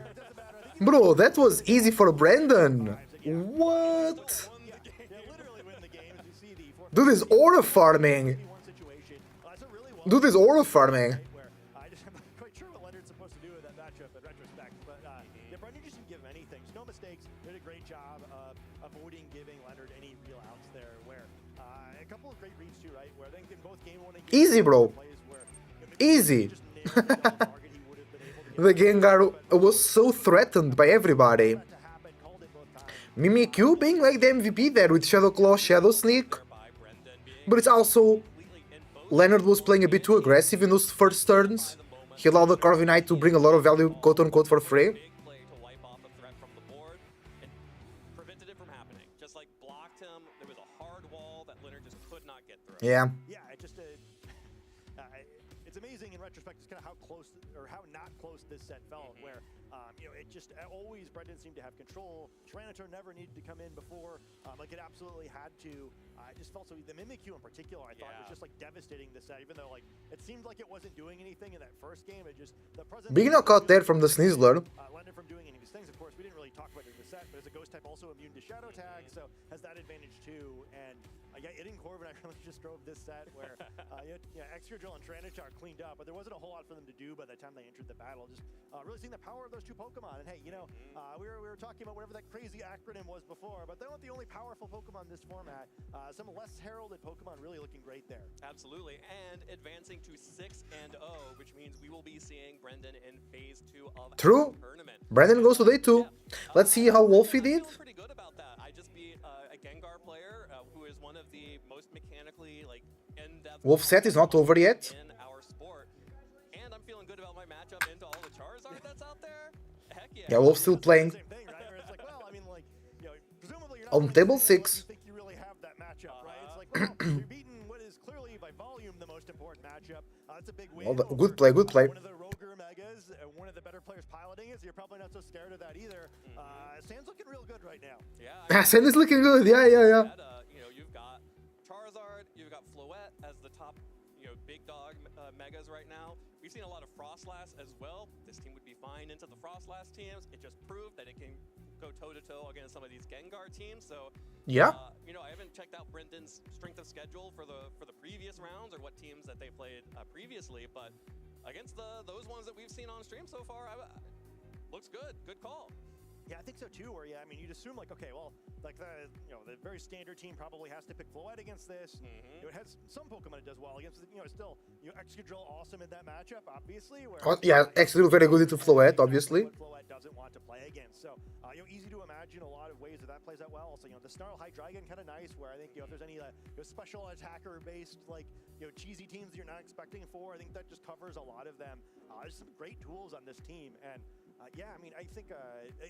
Bro, that was easy for Brandon. What? Dude is aura farming. Dude is aura farming. Easy, bro. Easy. The Gengar was so threatened by everybody. Mimikyu being like the MVP there with Shadow Claw, Shadow Sneak. But it's also... Leonard was playing a bit too aggressive in those first turns. He allowed the Corviknight to bring a lot of value, quote-unquote, for free. Yeah. Yeah, it's amazing in retrospect just kind of how close or how not close this set felt. Where you know, it just always Brendan seemed to have control. Tyranitar never needed to come in before. Like it absolutely had to. I just felt so. The Mimikyu in particular, I thought was just like devastating this set. Even though like it seemed like it wasn't doing anything in that first game, it just the presence. Big knockout there from the Sneasler. Landed from doing any of these things. Of course, we didn't really talk about it in the set, but as a ghost type, also immune to shadow tag, so has that advantage too. And yeah, hitting Corviknight really just drove this set where Excadrill and Tyranitar cleaned up, but there wasn't a whole lot for them to do by the time they entered the battle. Just really seeing the power of those two Pokemon. And hey, you know, we were talking about whatever that crazy acronym was before, but they're not the only powerful Pokemon in this format. Some less heralded Pokemon really looking great there. Absolutely, and advancing to 6-0, which means we will be seeing Brendan in phase 2 of True. the tournament. Brendan goes to day 2. Let's see how Wolfie did. I feel pretty good about that. I just beat a Gengar player who is one of the most mechanically in-depth. Wolf set is not over yet. In our sport, and I'm feeling good about my matchup into all the Charizard that's out there. Heck yeah. Yeah, Wolf still playing. Same thing, right? Where it's like, well, I mean, like, you know, presumably you're not On really table saying, well, 6. you think you really have that matchup, right? It's like, well, you're beating what is clearly by volume the most important matchup. That's a big win. Well, good play, good play. One of the Roger Megas, one of the better players piloting it, so you're probably not so scared of that either. Sand's looking real good right now. Yeah. Sand is looking good. Yeah. You know, you've got Charizard, you've got Floette as the top, you know, big dog megas right now. We've seen a lot of Frostlass as well. This team would be fine into the Frostlass teams. It just proved that it can go toe-to-toe against some of these Gengar teams. So, Yeah. you know, I haven't checked out Brendan's strength of schedule for the previous rounds or what teams that they played previously, but against those ones that we've seen on stream so far, looks good. Good call. Yeah, I think so too. Where I mean, you'd assume like, okay, well, like the very standard team probably has to pick Floette against this. You know, it has some Pokemon it does well against. You know, still, Excadrill awesome in that matchup, obviously. Where Yeah, Excadrill very good into Floette, obviously. What Floette doesn't want to play against. So, easy to imagine a lot of ways that plays out well. Also, the Snarl Hydreigon kind of nice. Where I think if there's any special attacker-based cheesy teams that you're not expecting for, I think that just covers a lot of them. There's some great tools on this team, and yeah, I mean, I think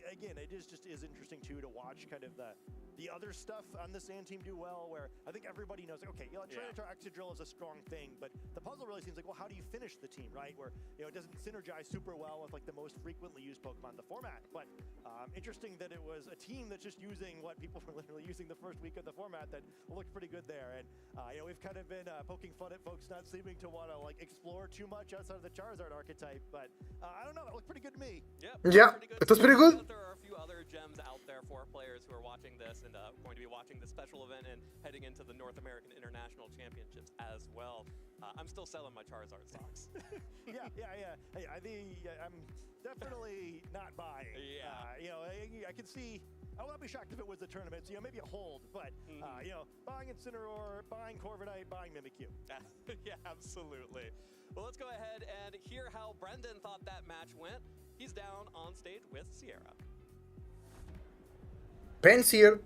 again, it is interesting too to watch kind of the other stuff on the Sand team do well. Where I think everybody knows, like, okay, Tyranitar Excadrill is a strong thing, but the puzzle really seems like, well, how do you finish the team, right? Where it doesn't synergize super well with like the most frequently used Pokemon in the format. But interesting that it was a team that's just using what people were literally using the first week of the format that looked pretty good there. And we've kind of been poking fun at folks not seeming to want to like explore too much outside of the Charizard archetype, but I don't know, it looked pretty good to me. Yeah, it was pretty good. There are a few other gems out there for players who are watching this and going to be watching the special event and heading into the North American International Championships as well. I'm still selling my Charizard socks. Yeah. Hey, I think I'm definitely not buying. Yeah. I can see I would not be shocked if it was the tournament. So, maybe a hold, but buying Incineroar, buying Corviknight, buying Mimikyu. Yeah, absolutely. Well, let's go ahead and hear how Brendan thought that match went. He's down on stage with Sierra. Ben's here.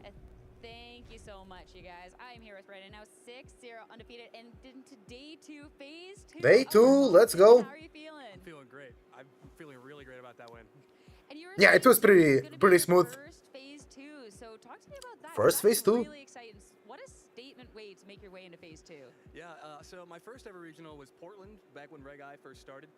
Thank you so much, you guys. I'm here with Brendan, now 6-0 undefeated, and into day 2, phase 2. Day 2, let's go. How are you feeling? I'm feeling great. I'm feeling really great about that win. And you were Yeah, it was pretty smooth. First phase 2, so talk to me about that. First phase 2. Really exciting. What a statement way to make your way into phase 2. Yeah, so my first ever regional was Portland, back when Reg I first started.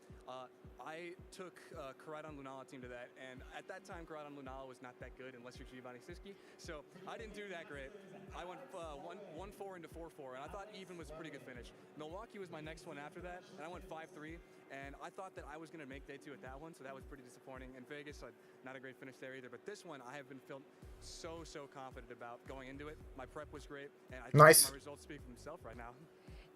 I took Koraidon Lunala team to that, and at that time, Koraidon Lunala was not that good unless you're Giovanni Siski, so I didn't do that great. I went 1-4 into 4-4, and I thought even was a pretty good finish. Milwaukee was my next one after that, and I went 5-3, and I thought that I was going to make day 2 at that one, so that was pretty disappointing. And Vegas, not a great finish there either, but this one I have been feeling so confident about going into it. My prep was great, and I think Nice. my results speak for themselves right now.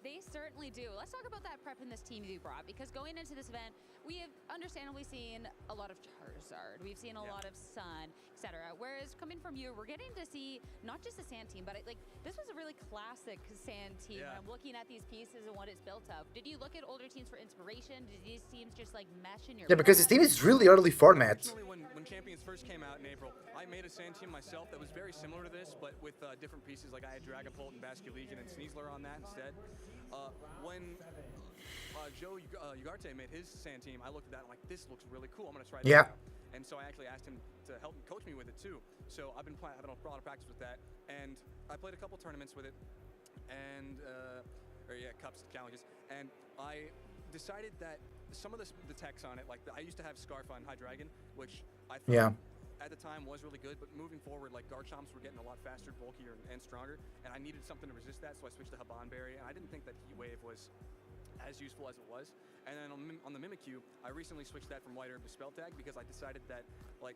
They certainly do. Let's talk about that prep in this team you brought, because going into this event, we have understandably seen a lot of Charizard. We've seen a lot of Sun, etc. Whereas coming from you, we're getting to see not just the Sand team, but this was a really classic Sand team. Yeah. When I'm looking at these pieces and what it's built of. Did you look at older teams for inspiration? Did these teams just mesh in your Yeah, because this team is really early format. Originally, when Champions first came out in April, I made a Sand team myself that was very similar to this, but with different pieces. Like I had Dragapult and Basculegion and Sneasler on that instead. When Joe Ugarte made his Sand team, I looked at that and I'm like, this looks really cool. I'm going to try that out. And so I actually asked him to help coach me with it too. So I've been having a lot of practice with that, and I played a couple tournaments with it, and cups, challenges, and I decided that some of the techs on it, like I used to have Scarf on Hydreigon, which I thought at the time was really good, but moving forward, like Garchomps were getting a lot faster, bulkier, and stronger, and I needed something to resist that, so I switched to Habanberry, and I didn't think that Heat Wave was as useful as it was. And then on the Mimikyu, I recently switched that from White Herb to Spell Tag because I decided that the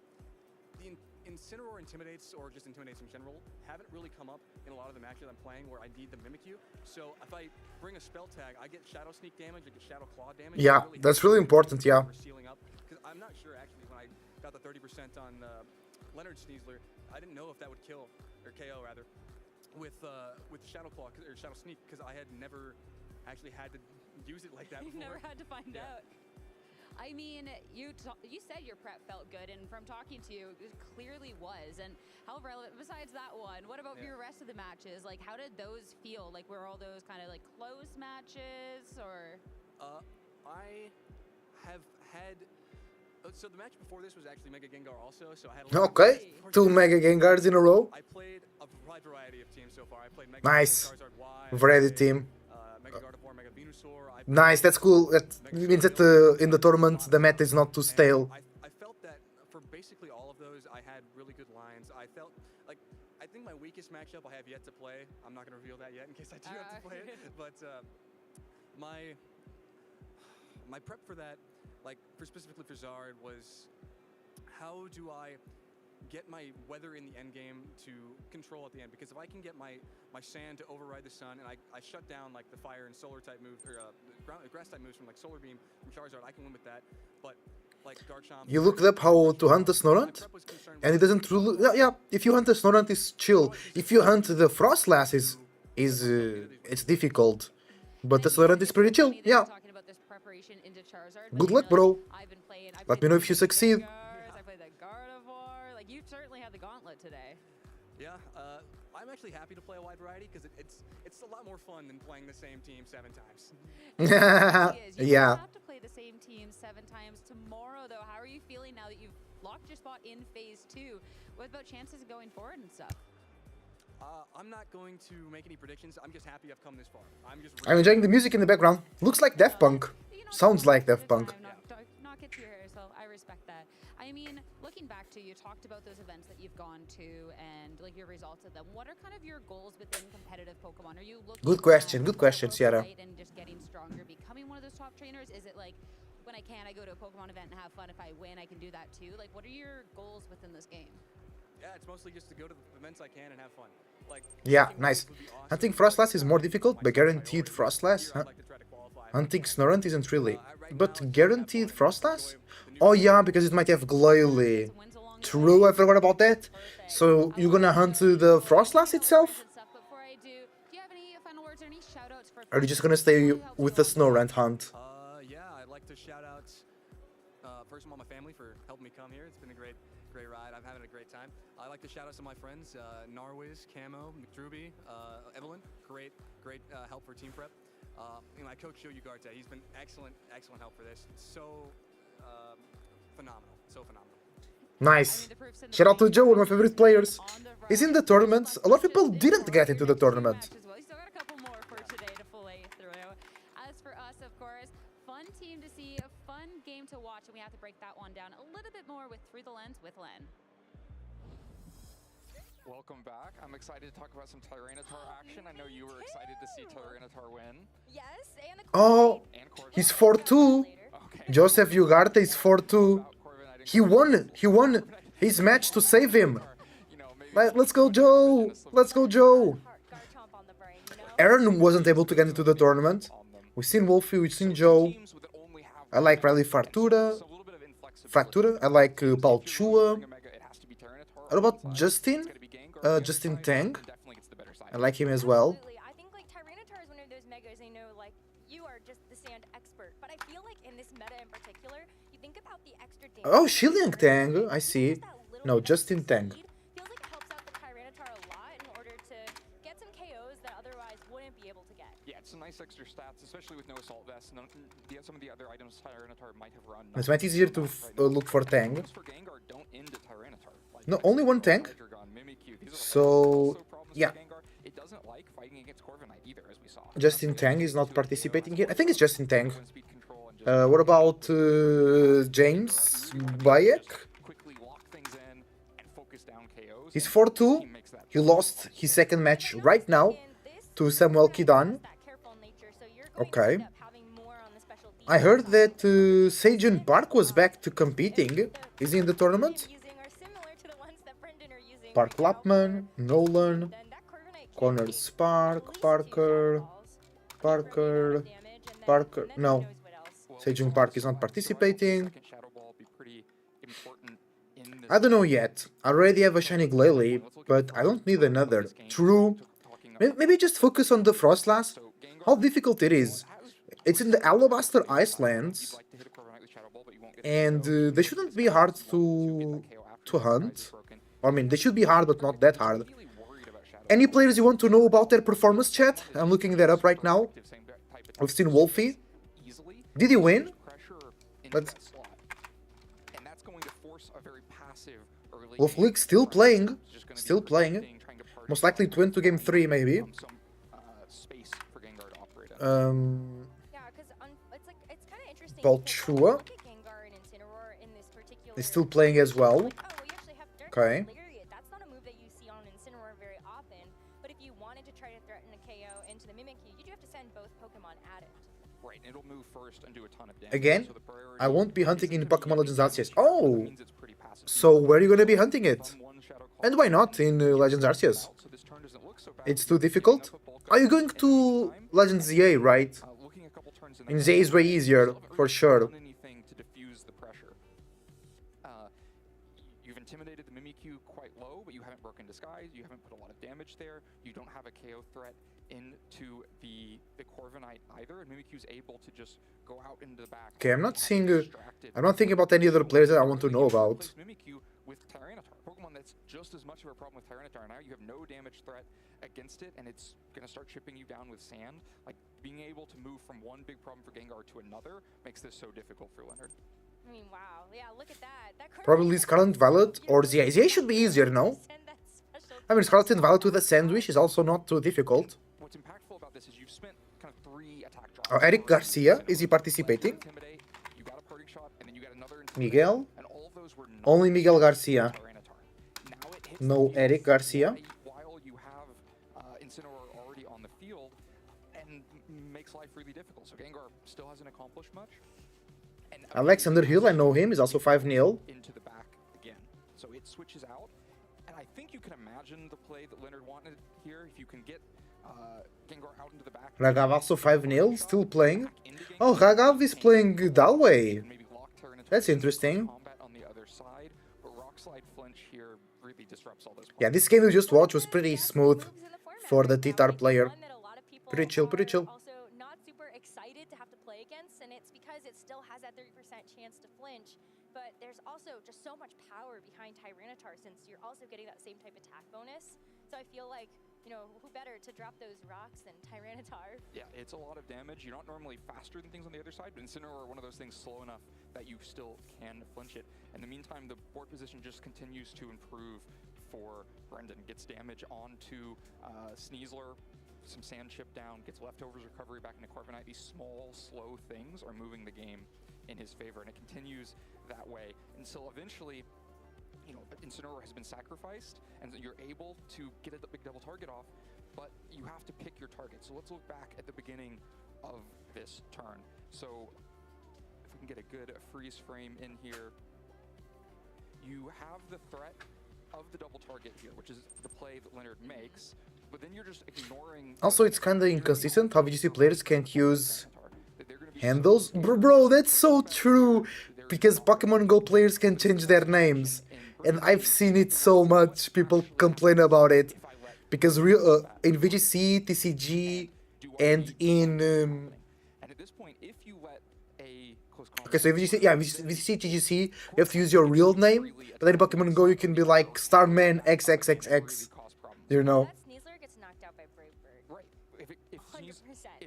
Incineroar Intimidates, or just Intimidates in general, haven't really come up in a lot of the matches I'm playing where I need the Mimikyu. So if I bring a Spell Tag, I get Shadow Sneak damage, I get Shadow Claw damage. Yeah, that's really important, yeah. For sealing up, because I'm not sure actually when I got the 30% on Leonard Sneasler, I didn't know if that would kill, or KO rather, with Shadow Claw, or Shadow Sneak, because I had never actually had to use it like that before. You've never had to find out. I mean, you said your prep felt good, and from talking to you, it clearly was. And how relevant, besides that one, what about your rest of the matches? Like, how did those feel? Like, were all those kind of close matches, or? I have had. So the match before this was actually Mega Gengar also, so I had a lot Okay, 2 Mega Gengars in a row. I played a wide variety of teams so far. I played Mega Nice. Charizard Y, Variety team. Mega Gardevoir, Mega Venusaur. Nice, that's cool. That means that in the tournament the meta is not too stale. I felt that for basically all of those, I had really good lines. I felt like, I think my weakest matchup I have yet to play. I'm not going to reveal that yet in case I do have to play it. But my prep for that, specifically for Zard, was how do I get my weather in the end game to control at the end? Because if I can get my Sand to override the Sun, and I shut down the fire and solar type moves, or grass type moves from Solar Beam from Charizard, I can win with that. But Garchomp, You looked up how to hunt a Snorant, and it doesn't really. Yeah, if you hunt a Snorant, it's chill. If you hunt the Frostlass, it's difficult. But the Snorant is pretty chill. Yeah. Good luck, bro. Let me know if you succeed. I played the Gardevoir. You certainly had the gauntlet today. Yeah, I'm actually happy to play a wide variety because it's a lot more fun than playing the same team 7 times. You have to play the same team 7 times tomorrow, though. How are you feeling now that you've locked your spot in phase 2? What about chances of going forward and stuff? I'm not going to make any predictions. I'm just happy I've come this far. I'm enjoying the music in the background. Looks like Daft Punk. Sounds like Daft Punk. Not get to your hair, so I respect that. I mean, looking back to, you talked about those events that you've gone to and your results of them. What are kind of your goals within competitive Pokemon? Are you looking Good question, Sierra. And just getting stronger, becoming one of those top trainers? Is it when I can, I go to a Pokemon event and have fun. If I win, I can do that too. What are your goals within this game? Yeah, it's mostly just to go to the events I can and have fun. Yeah, nice. Hunting Frostlass is more difficult, but guaranteed Frostlass. Hunting Snorant isn't really. But guaranteed Frostlass? Oh yeah, because it might have Glalie. True, I forgot about that. So you're gonna hunt the Frostlass itself? Before I do you have any final words or any shout-outs for Or are you just gonna stay with the Snorunt hunt? Yeah, I'd like to shout out first of all my family for helping me come here. It's been a great ride. I'm having a great time. I'd like to shout out some of my friends, Narwiz, Camo, McDruby, Evelyn. Great help for team prep. My coach Joe Ugarte, he's been excellent help for this. So phenomenal, so phenomenal. Nice. Shout out to Joe, one of my favorite players. He's in the tournament. A lot of people didn't get into the tournament. Still got a couple more for today to fillet through. As for us, of course, fun team to see, a fun game to watch, and we have to break that one down a little bit more with Through the Lens with Len. Welcome back. I'm excited to talk about some Tyranitar action. I know you were excited to see Tyranitar win. Yes, and Oh, he's 4-2. Okay. Joseph Ugarte is 4-2. He won his match to save him. Let's go, Joe. Let's go, Joe. Garchomp on the brain, you know? Aaron wasn't able to get into the tournament. We've seen Wolfie, we've seen Joe. I like Riley Fractura. I like Palchua. What about Justin? Justin Tang. I like him as well. Absolutely. I think like Tyranitar is one of those megas, you know, like you are just the sand expert. But I feel like in this meta in particular, you think about the extra damage. Oh, Shilling Tang. I see. No, Justin Tang. Feels like it helps out the Tyranitar a lot in order to get some KOs that otherwise wouldn't be able to get. Yeah, it's some nice extra stats, especially with no Assault Vest. Some of the other items Tyranitar might have run. It's much easier to look for Tang. For Gengar don't end to Tyranitar. No, only one Tang. So, yeah. It doesn't like fighting against Corviknight either, as we saw. Justin Tang is not participating here. I think it's Justin Tang. What about James Bayek? Quickly lock things in and focus down KOs. He's 4-2. He lost his second match right now to Samuel Kidan. Okay. I heard that Seijun Park was back to competing. Is he in the tournament? Park Lapman, Nolan, Connor Spark, Parker. No. Seijun Park is not participating. I don't know yet. I already have a shiny Glalie, but I don't need another. True. Maybe just focus on the Frostlass. How difficult it is. It's in the Alabaster Icelands, and they shouldn't be hard to hunt. I mean, they should be hard, but not that hard. Any players you want to know about their performance, chat? I'm looking that up right now. We've seen Wolfie. Did he win? But Wolf League still playing. Still playing. Most likely to win to game 3, maybe. Yeah, because it's kind of interesting. Palchua is still playing as well. Okay. That's not a move that you see on Incineroar very often, but if you wanted to try to threaten a KO into the Mimikyu, you do have to send both Pokemon at it. Right, it'll move first and do a ton of damage. Again, I won't be hunting in Pokemon Legends Arceus. Oh! So where are you gonna be hunting it? And why not in Legends Arceus? It's too difficult? Are you going to Legends ZA, right? In ZA is way easier, for sure. Intimidated the Mimikyu quite low, but you haven't broken Disguise, you haven't put a lot of damage there, you don't have a KO threat into the Corviknight either, and Mimikyu's able to just go out into the back. Okay, I'm not thinking about any other players that I want to know about. Mimikyu with Tyranitar, Pokemon that's just as much of a problem with Tyranitar. Now you have no damage threat against it, and it's gonna start chipping you down with sand. Like, being able to move from one big problem for Gengar to another makes this so difficult for Leonard. I mean, wow. Yeah, look at that. Probably Scarlet Violet or ZA. ZA should be easier, no? I mean, Scarlet and Violet with a sandwich is also not too difficult. What's impactful about this is you've spent kind of 3 attack drops. Eric Garcia, is he participating? You got a parting shot, and then you got another Miguel? and all of those were Only Miguel Garcia. Now it hits No Eric Garcia. while you have Incineroar already on the field, and makes life really difficult. So Gengar still hasn't accomplished much. And Alexander Hill, I know him, is also 5-0. Into the back again. So it switches out. And I think you can imagine the play that Leonard wanted here. If you can get Gengar out into the back. Ragav also 5-0, still playing. Oh, Ragav is playing Dalway. That's interesting. Combat on the other side, but Rock Slide disrupts all those Yeah, plays. this game you just watched was pretty smooth Moves in the format for the right now. T-Tar It's player. one that a lot of people Pretty chill, pretty are chill. Also not super excited to have to play against, and it's because it still has that 30% chance to flinch. But there's also just so much power behind Tyranitar since you're also getting that same type of attack bonus. So I feel like, you know, who better to drop those rocks than Tyranitar? Yeah, it's a lot of damage. You're not normally faster than things on the other side, but Incineroar are one of those things slow enough that you still can flinch it. In the meantime, the board position just continues to improve for Brendan. Gets damage onto Sneasler, some sand chip down, gets leftovers recovery back into Corviknight. These small, slow things are moving the game in his favor, and it continues that way until eventually, you know, Incineroar has been sacrificed, and you're able to get a big double target off, but you have to pick your target. So let's look back at the beginning of this turn. So if we can get a good freeze frame in here, you have the threat of the double target here, which is the play that Leonard makes, but then you're just ignoring... Also, it's kinda inconsistent how VGC players can't use handles. Bro, that's so true! Because Pokemon Go players can change their names. And I've seen it so much, people complain about it. Because in VGC, TCG, and in... And at this point, if you let a close combat... Okay, so VGC, yeah, VGC, TGC, you have to use your real name. But then in Pokemon Go, you can be like Starman XXXX. You know? That Sneasler gets knocked out by Brave Bird. Right. If 100%.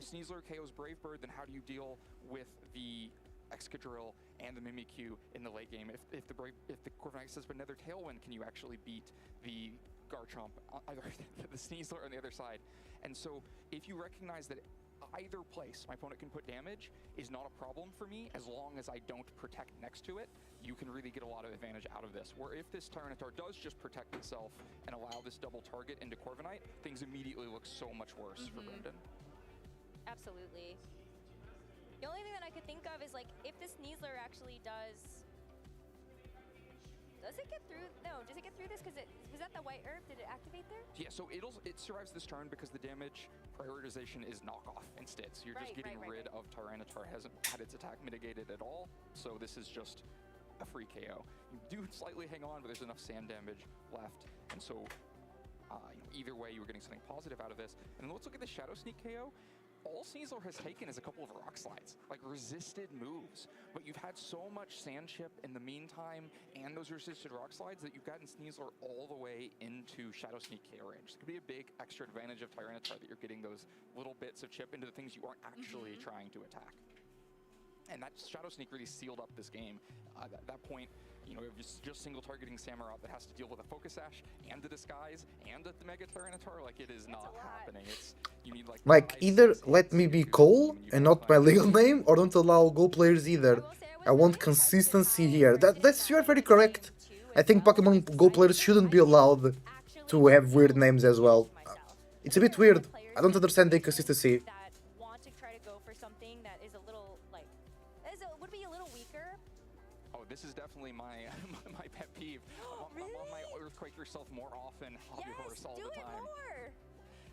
Sneasler KOs Brave Bird, then how do you deal with the Excadrill and the Mimikyu in the late game? If the Corviknight says, but another Tailwind, can you actually beat the Garchomp, either the Sneasler on the other side? And so if you recognize that either place my opponent can put damage is not a problem for me as long as I don't protect next to it, you can really get a lot of advantage out of this. Where if this Tyranitar does just protect itself and allow this double target into Corviknight, things immediately look so much worse for Brendan. Absolutely. The only thing that I could think of is like if this Sneasler actually does it get through? No, does it get through this? Because was that the white herb? Did it activate there? Yeah, so it survives this turn because the damage prioritization is knockoff instead. So you're just getting rid of Tyranitar. Hasn't had its attack mitigated at all. So this is just a free KO. You do slightly hang on, but there's enough sand damage left, and so either way, you were getting something positive out of this. And then let's look at the Shadow Sneak KO. All Sneasler has taken is a couple of rock slides, like resisted moves. But you've had so much sand chip in the meantime and those resisted rock slides that you've gotten Sneasler all the way into Shadow Sneak KO range. It could be a big extra advantage of Tyranitar that you're getting those little bits of chip into the things you aren't actually trying to attack. And that Shadow Sneak really sealed up this game. At that point, you know, just single targeting Samurott that has to deal with a Focus Sash and the Disguise and the Mega Tyranitar, like it is not happening. You need like either let me be Cole and not my legal name, or don't allow Go players either. I want consistency here. That's you're very correct. I think Pokemon Go players shouldn't be allowed to have weird names as well. It's a bit weird. I don't understand the inconsistency. This is definitely my pet peeve. I'm on my Earthquake yourself more often hobby horse all the time.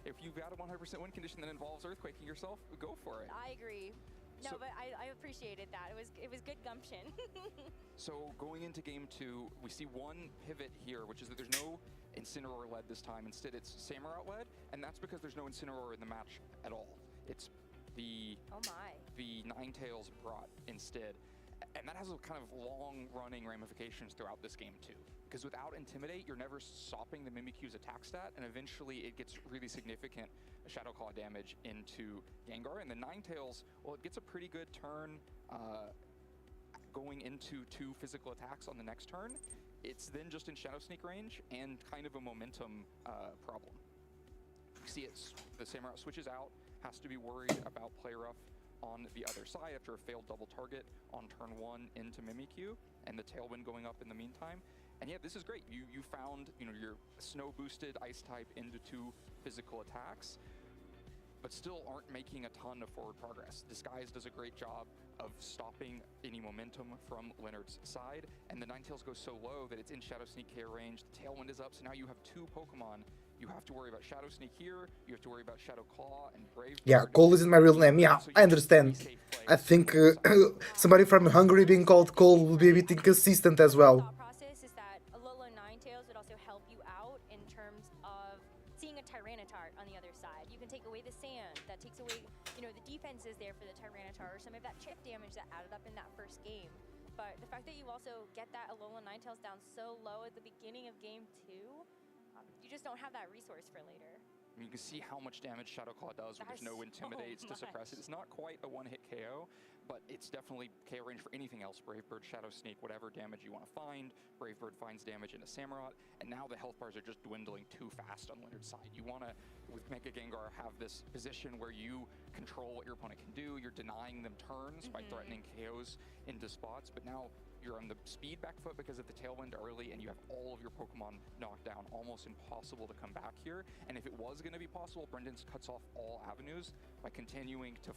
If you've got a 100% win condition that involves Earthquaking yourself, go for it. I agree. No, but I appreciated that. It was good gumption. So going into game 2, we see one pivot here, which is that there's no Incineroar led this time. Instead, it's Samurott led, and that's because there's no Incineroar in the match at all. It's the Ninetales brought instead. And that has a kind of long-running ramifications throughout this game too. Because without Intimidate, you're never stopping the Mimikyu's attack stat, and eventually it gets really significant Shadow Claw damage into Gengar. And the Ninetales, well, it gets a pretty good turn going into 2 physical attacks on the next turn. It's then just in Shadow Sneak range and kind of a momentum problem. You see the Samurott switches out, has to be worried about Play Rough on the other side after a failed double target on turn 1 into Mimikyu, and the Tailwind going up in the meantime. And yeah, this is great. You found, you know, your snow boosted ice type into 2 physical attacks, but still aren't making a ton of forward progress. Disguise does a great job of stopping any momentum from Leonard's side, and the Ninetales goes so low that it's in Shadow Sneak KO range. The Tailwind is up, so now you have 2 Pokemon. You have to worry about Shadow Sneak here, you have to worry about Shadow Claw and Brave. Yeah, Cole isn't my real name. Yeah, I understand. I think somebody from Hungary being called Cole will be a bit inconsistent as well. Process is that Alola Ninetales would also help you that takes away, you know, the defenses there for the Tyranitar, or some of that chip damage that added up in that first game. But the fact that you also get that Alola Ninetales down so low at the beginning of game 2, you just don't have that resource for later. You can see how much damage Shadow Claw does when there's no Intimidates to suppress it. It's not quite a one-hit KO, but it's definitely KO range for anything else. Brave Bird, Shadow Sneak, whatever damage you want to find. Brave Bird finds damage into Samurott, and now the health bars are just dwindling too fast on Leonard's side. You want to, with Mega Gengar, have this position where you control what your opponent can do. You're denying them turns by threatening KOs into spots, but now you're on the speed back foot because of the Tailwind early, and you have all of your Pokemon knocked down. Almost impossible to come back here. And if it was going to be possible, Brendan cuts off all avenues by continuing to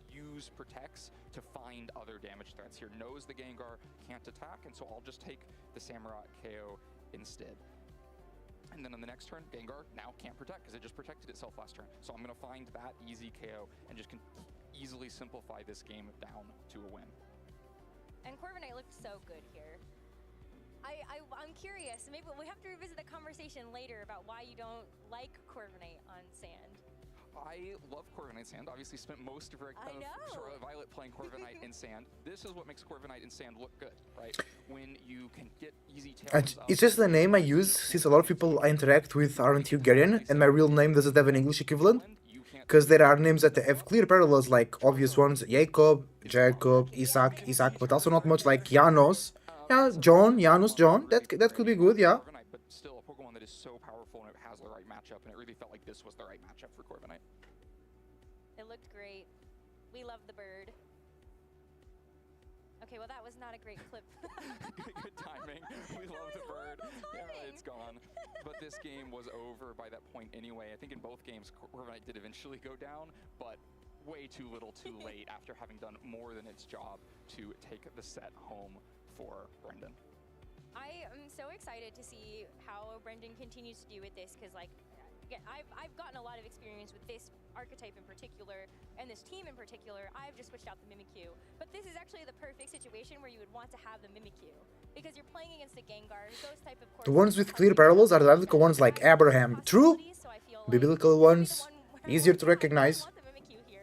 use Protects to find other damage threats here. Knows the Gengar can't attack, and so I'll just take the Samurott KO instead. And then on the next turn, Gengar now can't protect because it just protected itself last turn. So I'm going to find that easy KO and just easily simplify this game down to a win. And Corviknight looked so good here. I'm curious, maybe we have to revisit the conversation later about why you don't like Corviknight on sand. I love Corviknight Sand. Obviously spent most of Scarlet Violet playing Corviknight in Sand. This is what makes Corviknight in Sand look good, right? When you can get easy tails up. It's just the name I use, since a lot of people I interact with aren't Hungarian, and my real name doesn't have an English equivalent. Because there are names that have clear parallels, like obvious ones, Jacob, Isaac, but also not much like Janos. Yeah, John, Janos, John, that could be good, yeah. But still a Pokemon that is so powerful and it has the right matchup, and it really felt like this was the right matchup for Corviknight. It looked great. We love the bird. Okay, well that was not a great clip. Good timing. We love the bird. Yeah, it's gone. But this game was over by that point anyway. I think in both games, Corviknight did eventually go down, but way too little too late after having done more than its job to take the set home for Brendan. I am so excited to see how Brendan continues to do with this, because like, again, I've gotten a lot of experience with this archetype in particular, and this team in particular. I've just switched out the Mimikyu, but this is actually the perfect situation where you would want to have the Mimikyu, because you're playing against a Gengar. Those type of The ones with clear parallels are the biblical ones like Abraham. True, biblical ones, easier to recognize.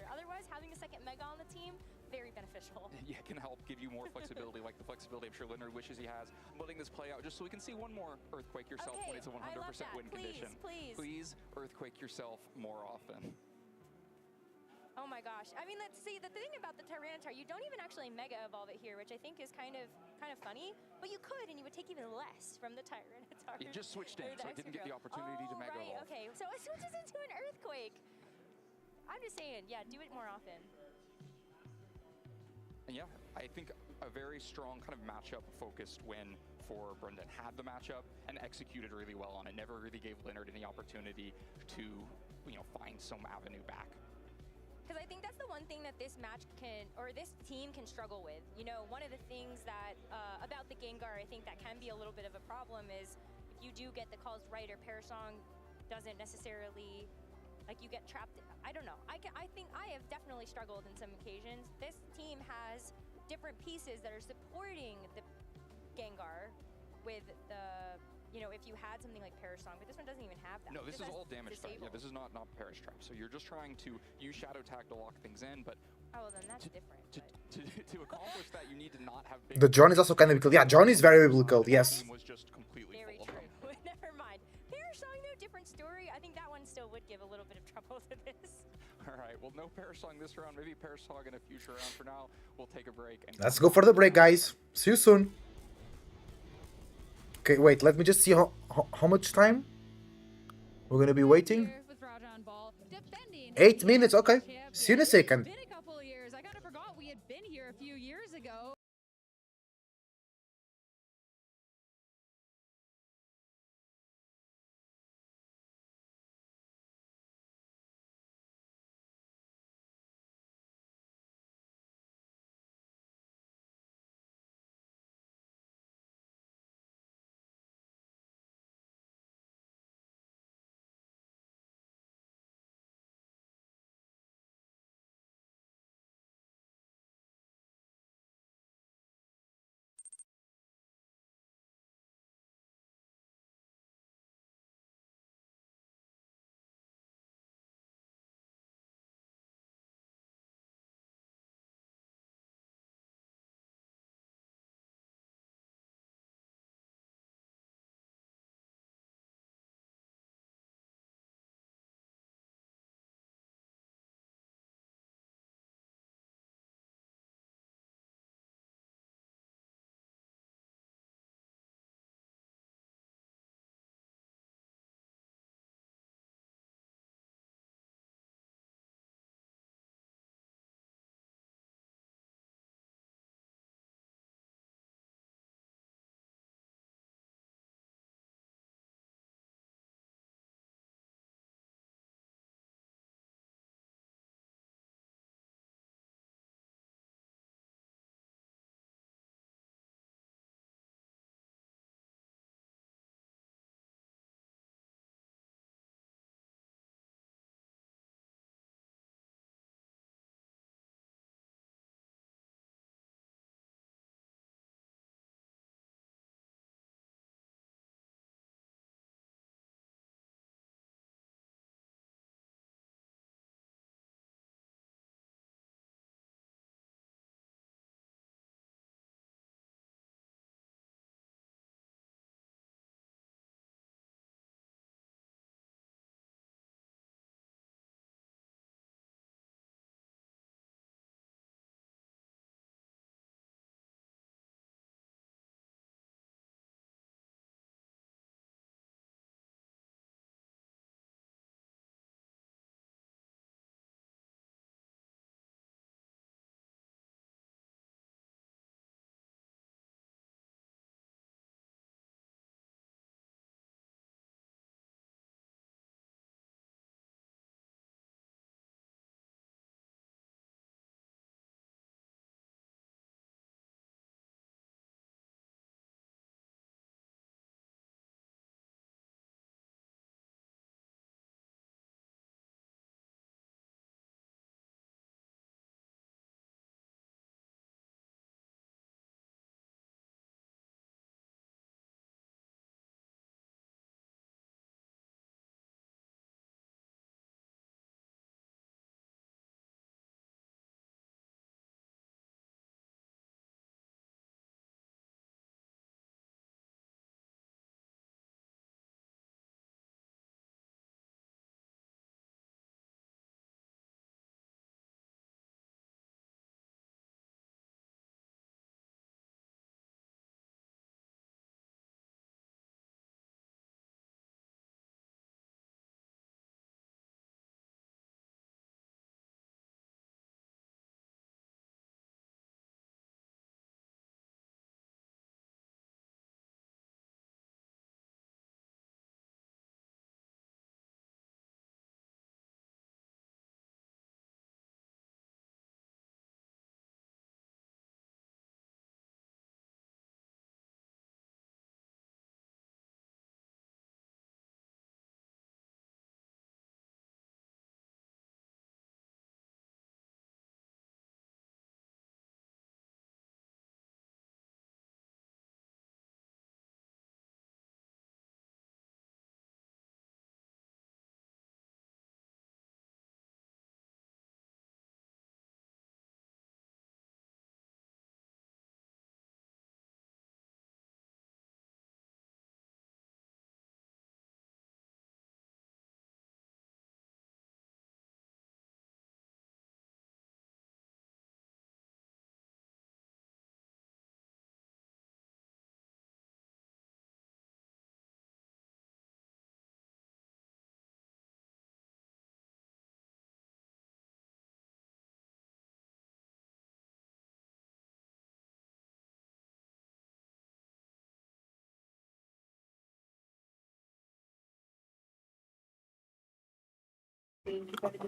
Otherwise, having a second Mega on the team, very beneficial. Yeah, it can help give you more flexibility, like the flexibility I'm sure Leonard wishes he has. I'm letting this play out just so we can see one more Earthquake yourself when it's a 100% win condition. Please Earthquake yourself more often. Oh my gosh. I mean, let's see, the thing about the Tyranitar, you don't even actually Mega Evolve it here, which I think is kind of funny, but you could, and you would take even less from the Tyranitar. It just switched in, so I didn't get the opportunity to Mega Evolve. Okay, so it switches into an Earthquake. I'm just saying, yeah, do it more often. And yeah, I think a very strong kind of matchup-focused win for Brendan. Had the matchup and executed really well on it. Never really gave Leonard any opportunity to, find some avenue back. Because I think that's the one thing that this match this team can struggle with. One of the things that, about the Gengar, I think that can be a little bit of a problem is if you do get the calls right, or Parasong doesn't necessarily, you get trapped. I don't know. I think I have definitely struggled in some occasions. This team has different pieces that are supporting the Gengar with the, if you had something like Parasong, but this one doesn't even have that. No, this is all damage threat. Yeah, this is not Perish Trap. So you're just trying to use Shadow Tag to lock things in, but oh, well, then that's different. To accomplish that, you need to not have big. The John is also kind of biblical. Yeah, John is very biblical, yes. Was just completely very full true. Never mind. Parasong, though, different story. I think that one still would give a little bit of trouble to this. All right, well, no Parasong this round. Maybe Parasong in a future round. For now, we'll take a break. And let's go for the break, guys. See you soon. Okay, wait, let me just see how much time we're gonna be waiting. 8 minutes, okay. See you in a second.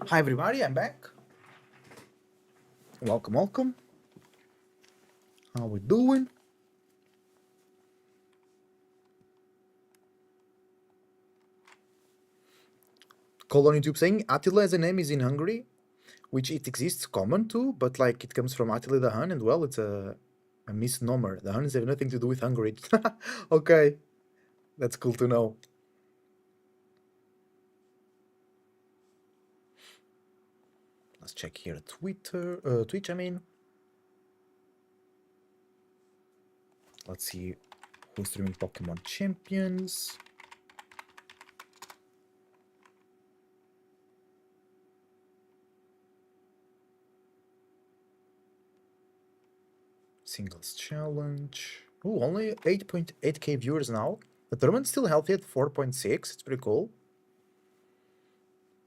Hi everybody, I'm back. Welcome, welcome. How we doing? Call on YouTube saying Attila as a name is in Hungary, which it exists common too, but like it comes from Attila the Hun, and well, it's a misnomer. The Huns have nothing to do with Hungary. Okay, that's cool to know. Let's check here Twitch, I mean. Let's see who's streaming Pokémon Champions. Singles challenge. Oh, only 8.8k viewers now. The tournament's still healthy at 4.6. It's pretty cool.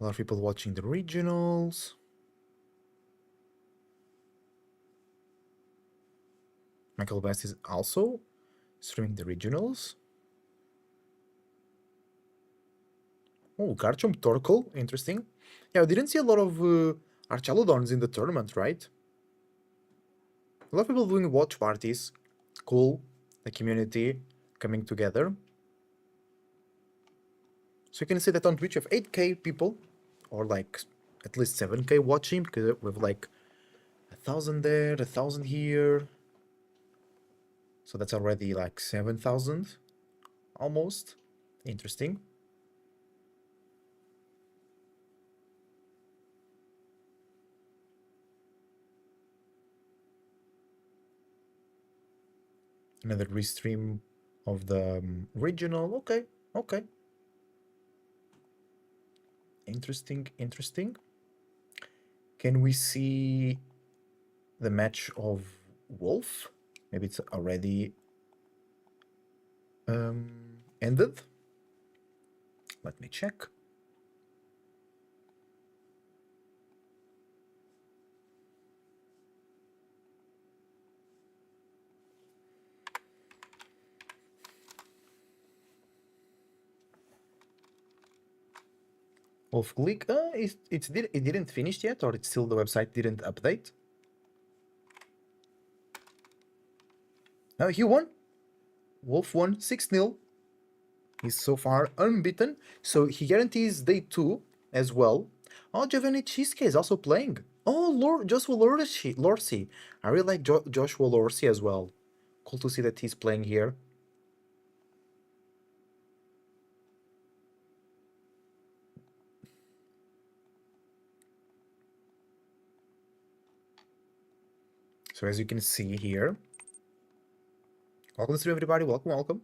A lot of people watching the regionals. Michael Best is also streaming the regionals. Oh, Garchomp Torkoal, interesting. Yeah, we didn't see a lot of Archaludons in the tournament, right? A lot of people doing watch parties. Cool. The community coming together. So you can see that on Twitch you have 8k people, or like at least 7k watching, because we have like 1,000 there, 1,000 here. So that's already like 7,000 almost. Interesting. Another restream of the regional. Okay, okay. Interesting, interesting. Can we see the match of Wolf? Maybe it's already ended. Let me check. Wolf click. It didn't finish yet, or it's still the website didn't update. No, he won. Wolf won 6-0. He's so far unbeaten, so he guarantees day 2 as well. Oh, Giovanni Chisque is also playing. Oh, Joshua Lorsi. I really like Joshua Lorsi as well. Cool to see that he's playing here. So as you can see here, welcome to stream everybody, welcome.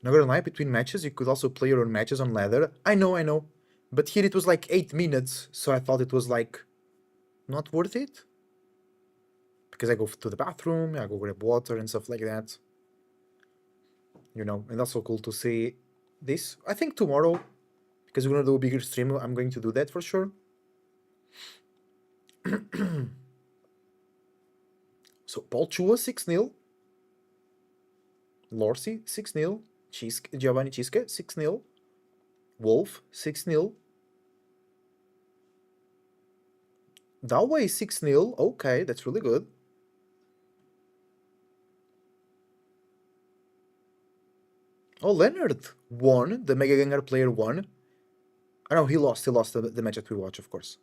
Not gonna lie, between matches you could also play your own matches on ladder. I know, but here it was like 8 minutes, so I thought it was like not worth it. Because I go to the bathroom, I go grab water and stuff like that. You know, and that's so cool to see this. I think tomorrow, because we're gonna do a bigger stream, I'm going to do that for sure. So Paul Chua 6-0. Lorsi 6-0. Giovanni Chisque 6-0. Wolf 6-0. Dawei 6-0. Okay, that's really good. Oh, Leonard won. The Mega Gengar player won. I know he lost the match that we watch, of course.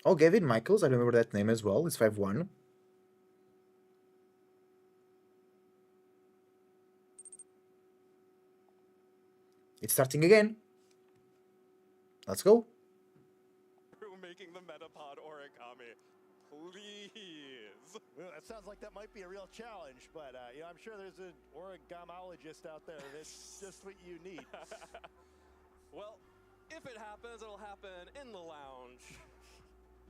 Oh, Gavin Michaels, I remember that name as well. It's 5-1. It's starting again. Let's go. Making the Metapod origami. Please. Well, that sounds like that might be a real challenge, but you know, I'm sure there's an origamologist out there that's just what you need. Well, if it happens, it'll happen in the lounge.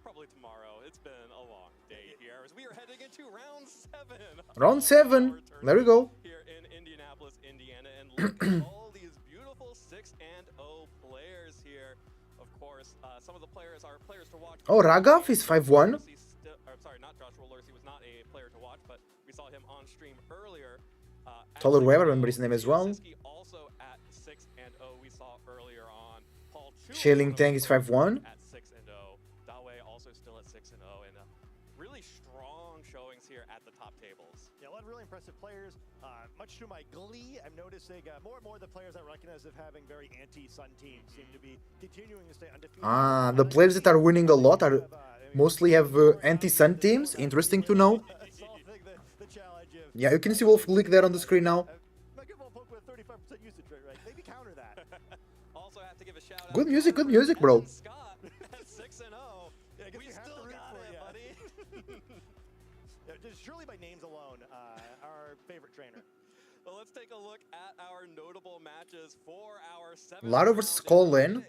Probably tomorrow. It's been a long day here as we are heading into round 7. Round 7. There we go. Here in Indianapolis, Indiana, and look at all these beautiful 6-0 players here. Of course, some of the players are players to watch. Oh, Raghav is 5-1. Sorry, not Joshua Lorsi was not a player to watch, but we saw him on stream earlier. Taller Web, I remember his name as well. Also at 6-0, we saw earlier on. Paul Shailing Tang is 5-1. At 6-0. Dawei also still at 6-0, and really strong showings here at the top tables. Yeah, a lot of really impressive players. Much to my glee, I'm noticing more and more of the players I recognize of having very anti-Sun teams seem to be continuing to stay undefeated. The players that are winning a lot are mostly have anti-Sun teams. Interesting to know. Yeah, you can see Wolf League there on the screen now. Good music, bro. Surely by names alone, our favorite trainer. Well, let's take a look at our notable matches for our 7th Laro versus Colin,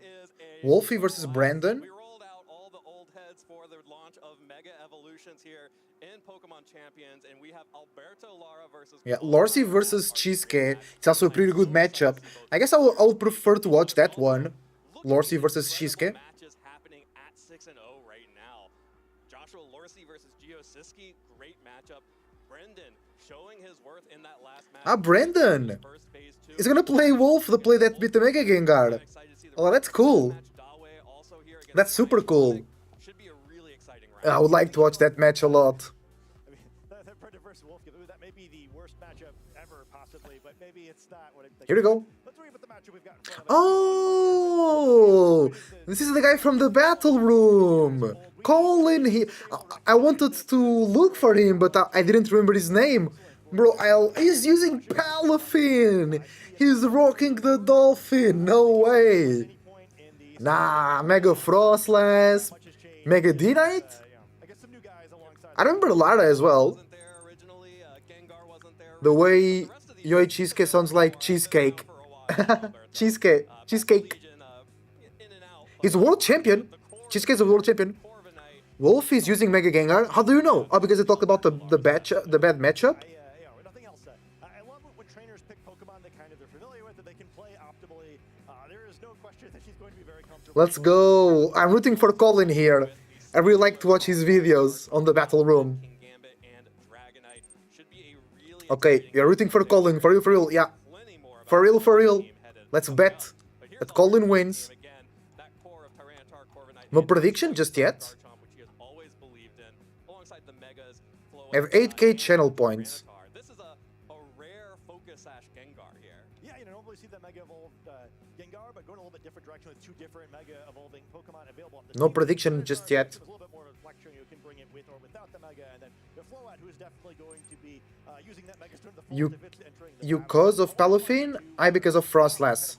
Wolfie versus Brandon. We rolled out all the old heads for the launch of Mega Evolutions here in Pokemon Champions, and we have Alberto Lara versus Lorsi versus Cheesecake. It's also a pretty good matchup. I guess I'll prefer to watch that one. Lorsi versus Cheesecake. Matches happening at 6-0 right now. Joshua Lorsi versus Gio Siski, great matchup. Brendan showing his worth in that last match. Brendan! He's gonna play Wolf, the play that beat the Mega Gengar. Oh, that's cool. That's super cool. I would like to watch that match a lot. I mean, that Brendan versus Wolf, that may be the worst matchup ever, possibly, but maybe it's not what I'm thinking. Here we go. Let's read what the matchup we've got in front of us. Oh! This is the guy from the battle room. Colin, I wanted to look for him, but I didn't remember his name. Bro, he's using Palafin. He's rocking the Dolphin. No way. Nah, Mega Frostlass. Mega D-Knight? I remember Lara as well. The way Yoi Cheesecake sounds like cheesecake. Cheesecake. He's a world champion. Cheesecake's a world champion. Wolf is using Mega Gengar. How do you know? Oh, because they talked about the bad matchup? Nothing else. I love when trainers pick Pokemon that kind of they're familiar with, that they can play optimally. There is no question that she's going to be very comfortable. Let's go. I'm rooting for Colin here. I really like to watch his videos on the battle room. Okay, you're rooting for Colin. For real, yeah. For real. Let's bet that Colin wins. No prediction just yet. I have 8k channel points. This is a rare Focus Sash Gengar here. Yeah, you normally see that Mega Evolved Gengar, but going a little bit different direction with two different Mega Evolving Pokemon available. No prediction just yet. A little bit more of a flex you can bring it with or without the Mega, and then the Float, who is definitely going to be using that Mega Storm to the full if it's entering the You cause of Palafin, I because of Frostlass.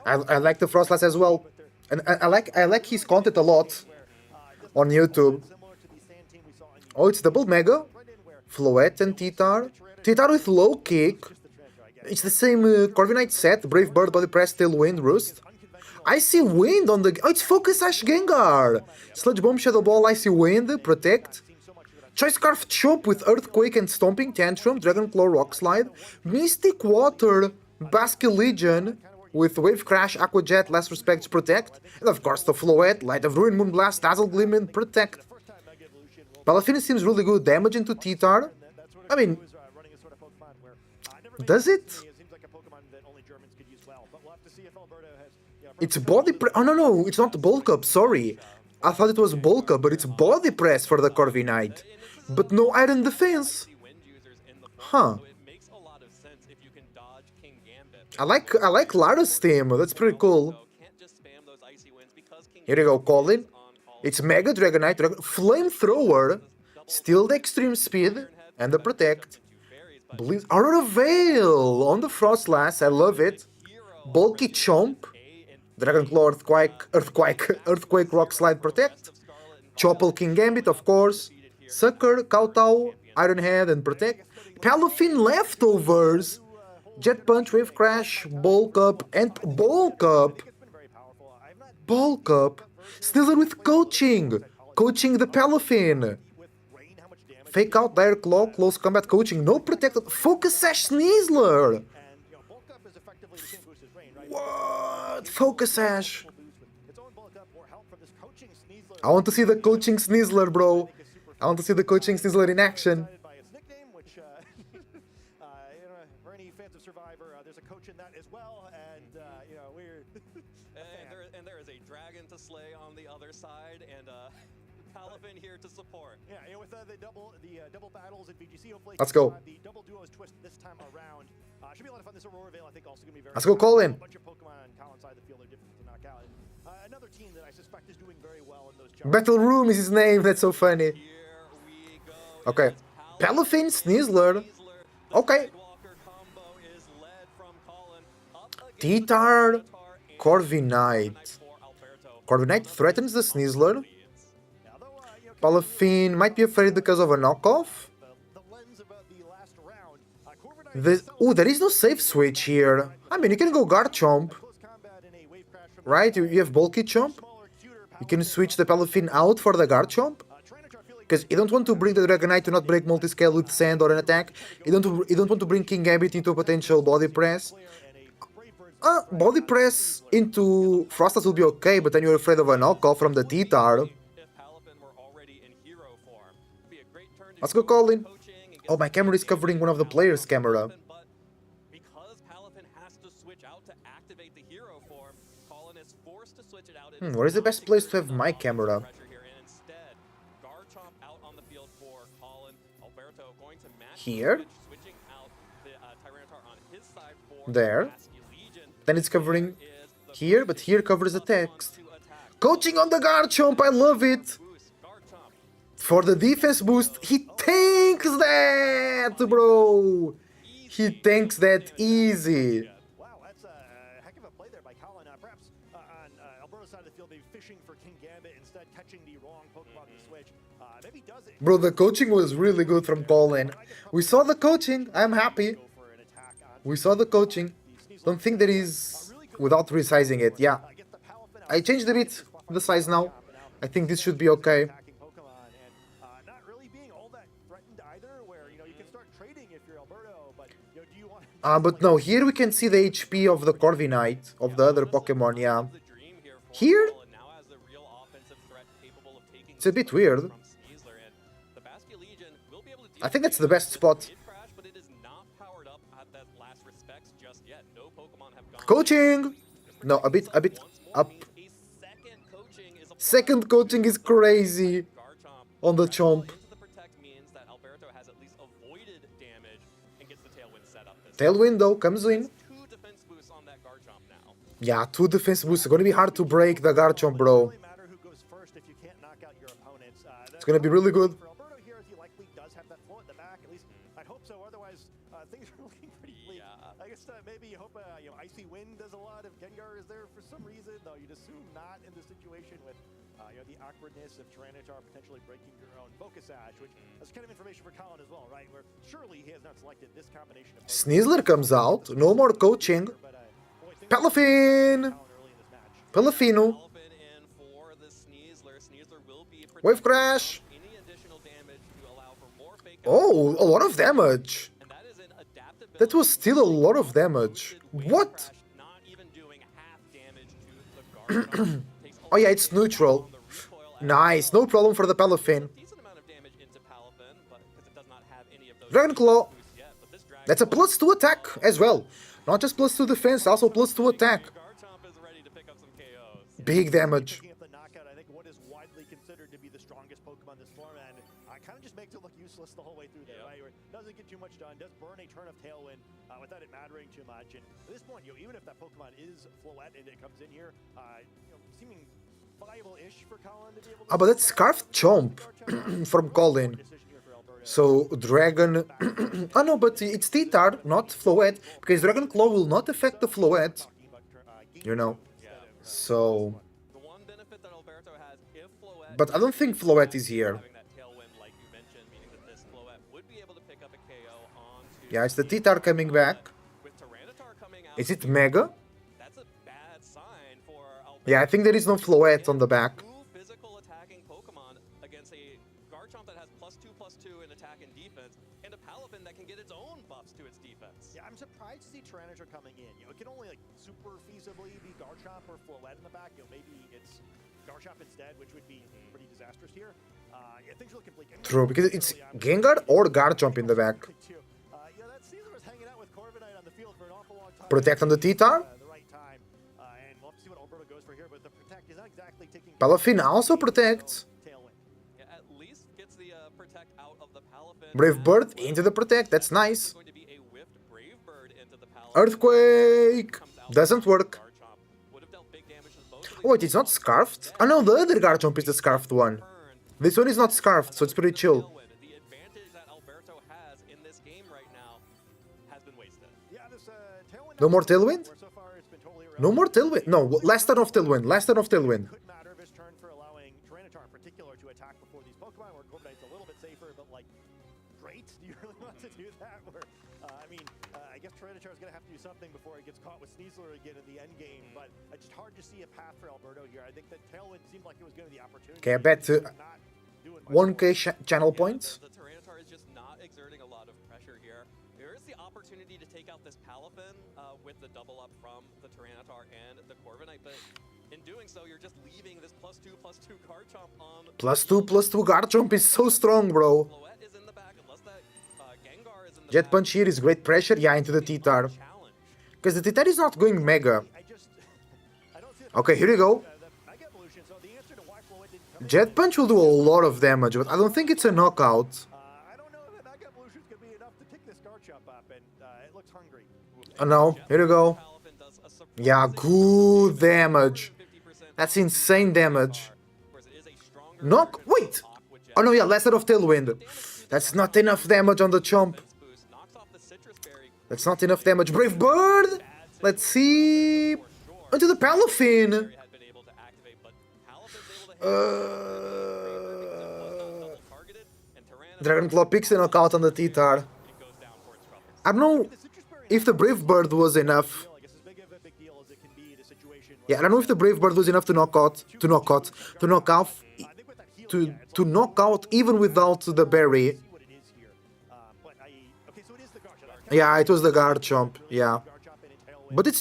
I like the Frostlass as well. And I like his content a lot on YouTube. Oh, it's double Mega. Floette and Titar. Titar with low kick. It's the same Corviknight set. Brave Bird, Body Press, Tailwind, Roost. Icy Wind on the... Oh, it's Focus Sash Gengar. Sludge Bomb, Shadow Ball, Icy Wind, Protect. Choice Scarf Chop with Earthquake and Stomping Tantrum, Dragon Claw, Rock Slide. Mystic Water, Basculegion with Wave Crash, Aqua Jet, Last Respects, Protect. And of course the Floette, Light of Ruin, Moonblast, Dazzle Gleam, and Protect. Palafin seems really good damage into Titar. I mean, does it? It's body press. Oh, no, it's not bulk up, sorry. I thought it was bulk up, but it's body press for the Corviknight. But no iron defense. Huh. I like Lara's team, that's pretty cool. Here you go, Colin. It's Mega Dragonite, Flamethrower, still the Extreme Speed, and the Protect. Aurora Veil on the Frostlass, I love it. Bulky Chomp, Dragon Claw, Earthquake, Rock Slide, Protect. Chople King Gambit, of course. Sucker, Kowtow, Iron Head, and Protect. Palafin Leftovers, Jet Punch, Wave Crash, Bulk Up, and Bulk Up. Bulk Up. Sneasler with Coaching the Palafin. Fake Out, Dire Claw, Close Combat Coaching, no Protected, Focus Sash Sneasler. What? Focus Sash. I want to see the Coaching Sneasler, bro. I want to see the Coaching Sneasler in action. there's a coach in that as well, and you know, we're and there is a dragon to slay on the other side, and Palafin here to support. Yeah, and with the double battles at VGC, hopefully Let's go. The double duos twist this time around. Should be a lot of fun. This Aurora Veil, I think, also gonna be very. Let's go, Colin. A bunch of Pokemon on Colin's side of the field are difficult to knock out. Another team that I suspect is doing very well in those. Battle Room is his name. That's so funny. Okay, Palafin, Sneasler. Okay. T-Tar, Corviknight. Corviknight threatens the Sneasler. Palafin might be afraid because of a knockoff. Oh, there is no safe switch here. I mean, you can go Garchomp, right? You have Bulky Chomp. You can switch the Palafin out for the Garchomp. Because you don't want to bring the Dragonite to not break multiscale with Sand or an attack. You don't want to bring King-Pt into a potential Body Press. Body Press into Frostas will be okay, but then you're afraid of a knockoff from the T-Tar. Let's go, Colin. Oh, my camera is covering one of the players' camera. Where is the best place to have my camera? Here. There. Then it's covering here, but here covers the text. Coaching on the Garchomp, I love it! For the defense boost, he tanks that, bro! He tanks that easy. Wow, that's a heck of a play there by Colin. Perhaps on Alberto's side of the field, maybe fishing for King Gambit instead, catching the wrong Pokemon to switch. Maybe does it. Bro, the coaching was really good from Colin. We saw the coaching. I'm happy. We saw the coaching. Don't think that is without resizing it. Yeah. I changed a bit the size now. I think this should be okay. But no, here we can see the HP of the Corviknight, of the other Pokemon, yeah. Here? It's a bit weird. I think that's the best spot. Coaching! No, a bit up. Second coaching is crazy on the Chomp. Tailwind though comes in. Yeah, 2 defense boosts. It's gonna be hard to break the Garchomp, bro. It's gonna be really good. Maybe you hope Icy Wind does a lot if Gengar is there for some reason, though you'd assume not in the situation with the awkwardness of Tyranitar potentially breaking your own Focus Sash, which is kind of information for Colin as well, right? Where surely he has not selected this combination of Sneasler comes out, no more coaching. Palafin! Palafino. Wave Crash! Oh, a lot of damage. That was still a lot of damage. What? Oh yeah, it's neutral. Nice, no problem for the Palafin. Dragon Claw. That's a +2 attack as well. Not just +2 defense, also +2 attack. Big damage. Kind of just makes it look useless the whole way through there, right? Where it doesn't get too much done, does burn a turn of Tailwind without it mattering too much. And at this point, even if that Pokemon is Floette and it comes in here, seeming viable-ish for Colin to be able to... But that's Scarfed Chomp from Colin. So, Dragon... oh no, but it's T-Tar, not Floette, because Dragon Claw will not affect the Floette. You know. So... But I don't think Floette is here. Yeah, it's the T-Tar coming back. Is it Mega? Yeah, I think there is no Floette on the back. Physical attacking Pokemon against a Garchomp that has +2/+2 in attack and defense, and a Palafin that can get its own buffs to its defense. Yeah, I'm surprised to see Tyranitar coming in. It can only super feasibly be Garchomp or Floette in the back. Maybe it's Garchomp instead, which would be pretty disastrous here. Yeah, things are looking bleak. True, because it's Gengar or Garchomp in the back. Yeah, that Caesar was hanging out with Corviknight on the field for an awful long time. Protect on the T-Tar. The right time. And we'll have to see what Alberto goes for here, but the protect is not exactly taking... Palafin also protects. Tailwind. Yeah, at least gets the protect out of the Palafin. Brave Bird into the protect, that's nice. Going to be a whiffed Brave Bird into the Palafin. Earthquake! Doesn't work. Would have dealt big damage to both of these Oh, wait, it's not scarfed? Oh no, the other Garchomp is the scarfed one. This one is not scarfed, so it's pretty chill. The advantage that Alberto has in this game right now has been wasted. Yeah, this tailwind... No more tailwind? So far it's been totally No more tailwind? No, last turn of tailwind, last turn of tailwind. Couldn't matter if his turn for allowing Tyranitar in particular to attack before these Pokemon, where Corviknight's a little bit safer, but like, great? Do you really want to do that? Where, I guess Tyranitar is going to have to do something before it gets caught with Sneasler again in the end game, but it's just hard to see a path for Alberto here. I think that Tailwind seemed like it was going to be the opportunity. Okay, I bet Not doing much 1k channel Yeah, points. The Tyranitar is just not exerting a lot of pressure here. There is the opportunity to take out this Palafin with the double up from the Tyranitar and the Corviknight, but in doing so, you're just leaving this +2/+2 Garchomp on. +2/+2 Garchomp is so strong, bro. Floette is in the back, unless that Gengar is in the Jet back. Punch here is great pressure, yeah, into the T-Tar. Challenge. Because the T-Tar is not going Mega. I don't see it. Okay, here we go. The Mega Evolution, so the answer to why Floette didn't come in- Jet Punch will do a lot of damage, but I don't think it's a knockout. I don't know if the Mega Evolution is going to be enough to pick this Garchomp up, and it looks hungry. Oh no, here we go. Palafin does a Yeah, good damage. 50% That's insane damage. whereas it is a stronger Knock, version of wait! Aqua Jet. Oh no, yeah, last set of Tailwind. That's not enough damage on the Chomp. Boost knocks off the Citrus Berry. That's not enough damage. Brave Bird! Let's see... Into the Palafin! Had been able to activate, but Palafin's able to hit targeted, and Tyranitar Dragon Claw picks a knockout on the T-Tar. it goes down for its troubles. I don't know if the Brave Bird was enough. Like, it's as big of a big deal as it can be in a situation where Yeah, I don't know if the Brave Bird was enough to knock off, I think with that heal, to knock out even without the berry. see what it is here. Okay, so it is the Garchomp. Yeah, it was the Garchomp, yeah. Garchomp and a Tailwind. But it's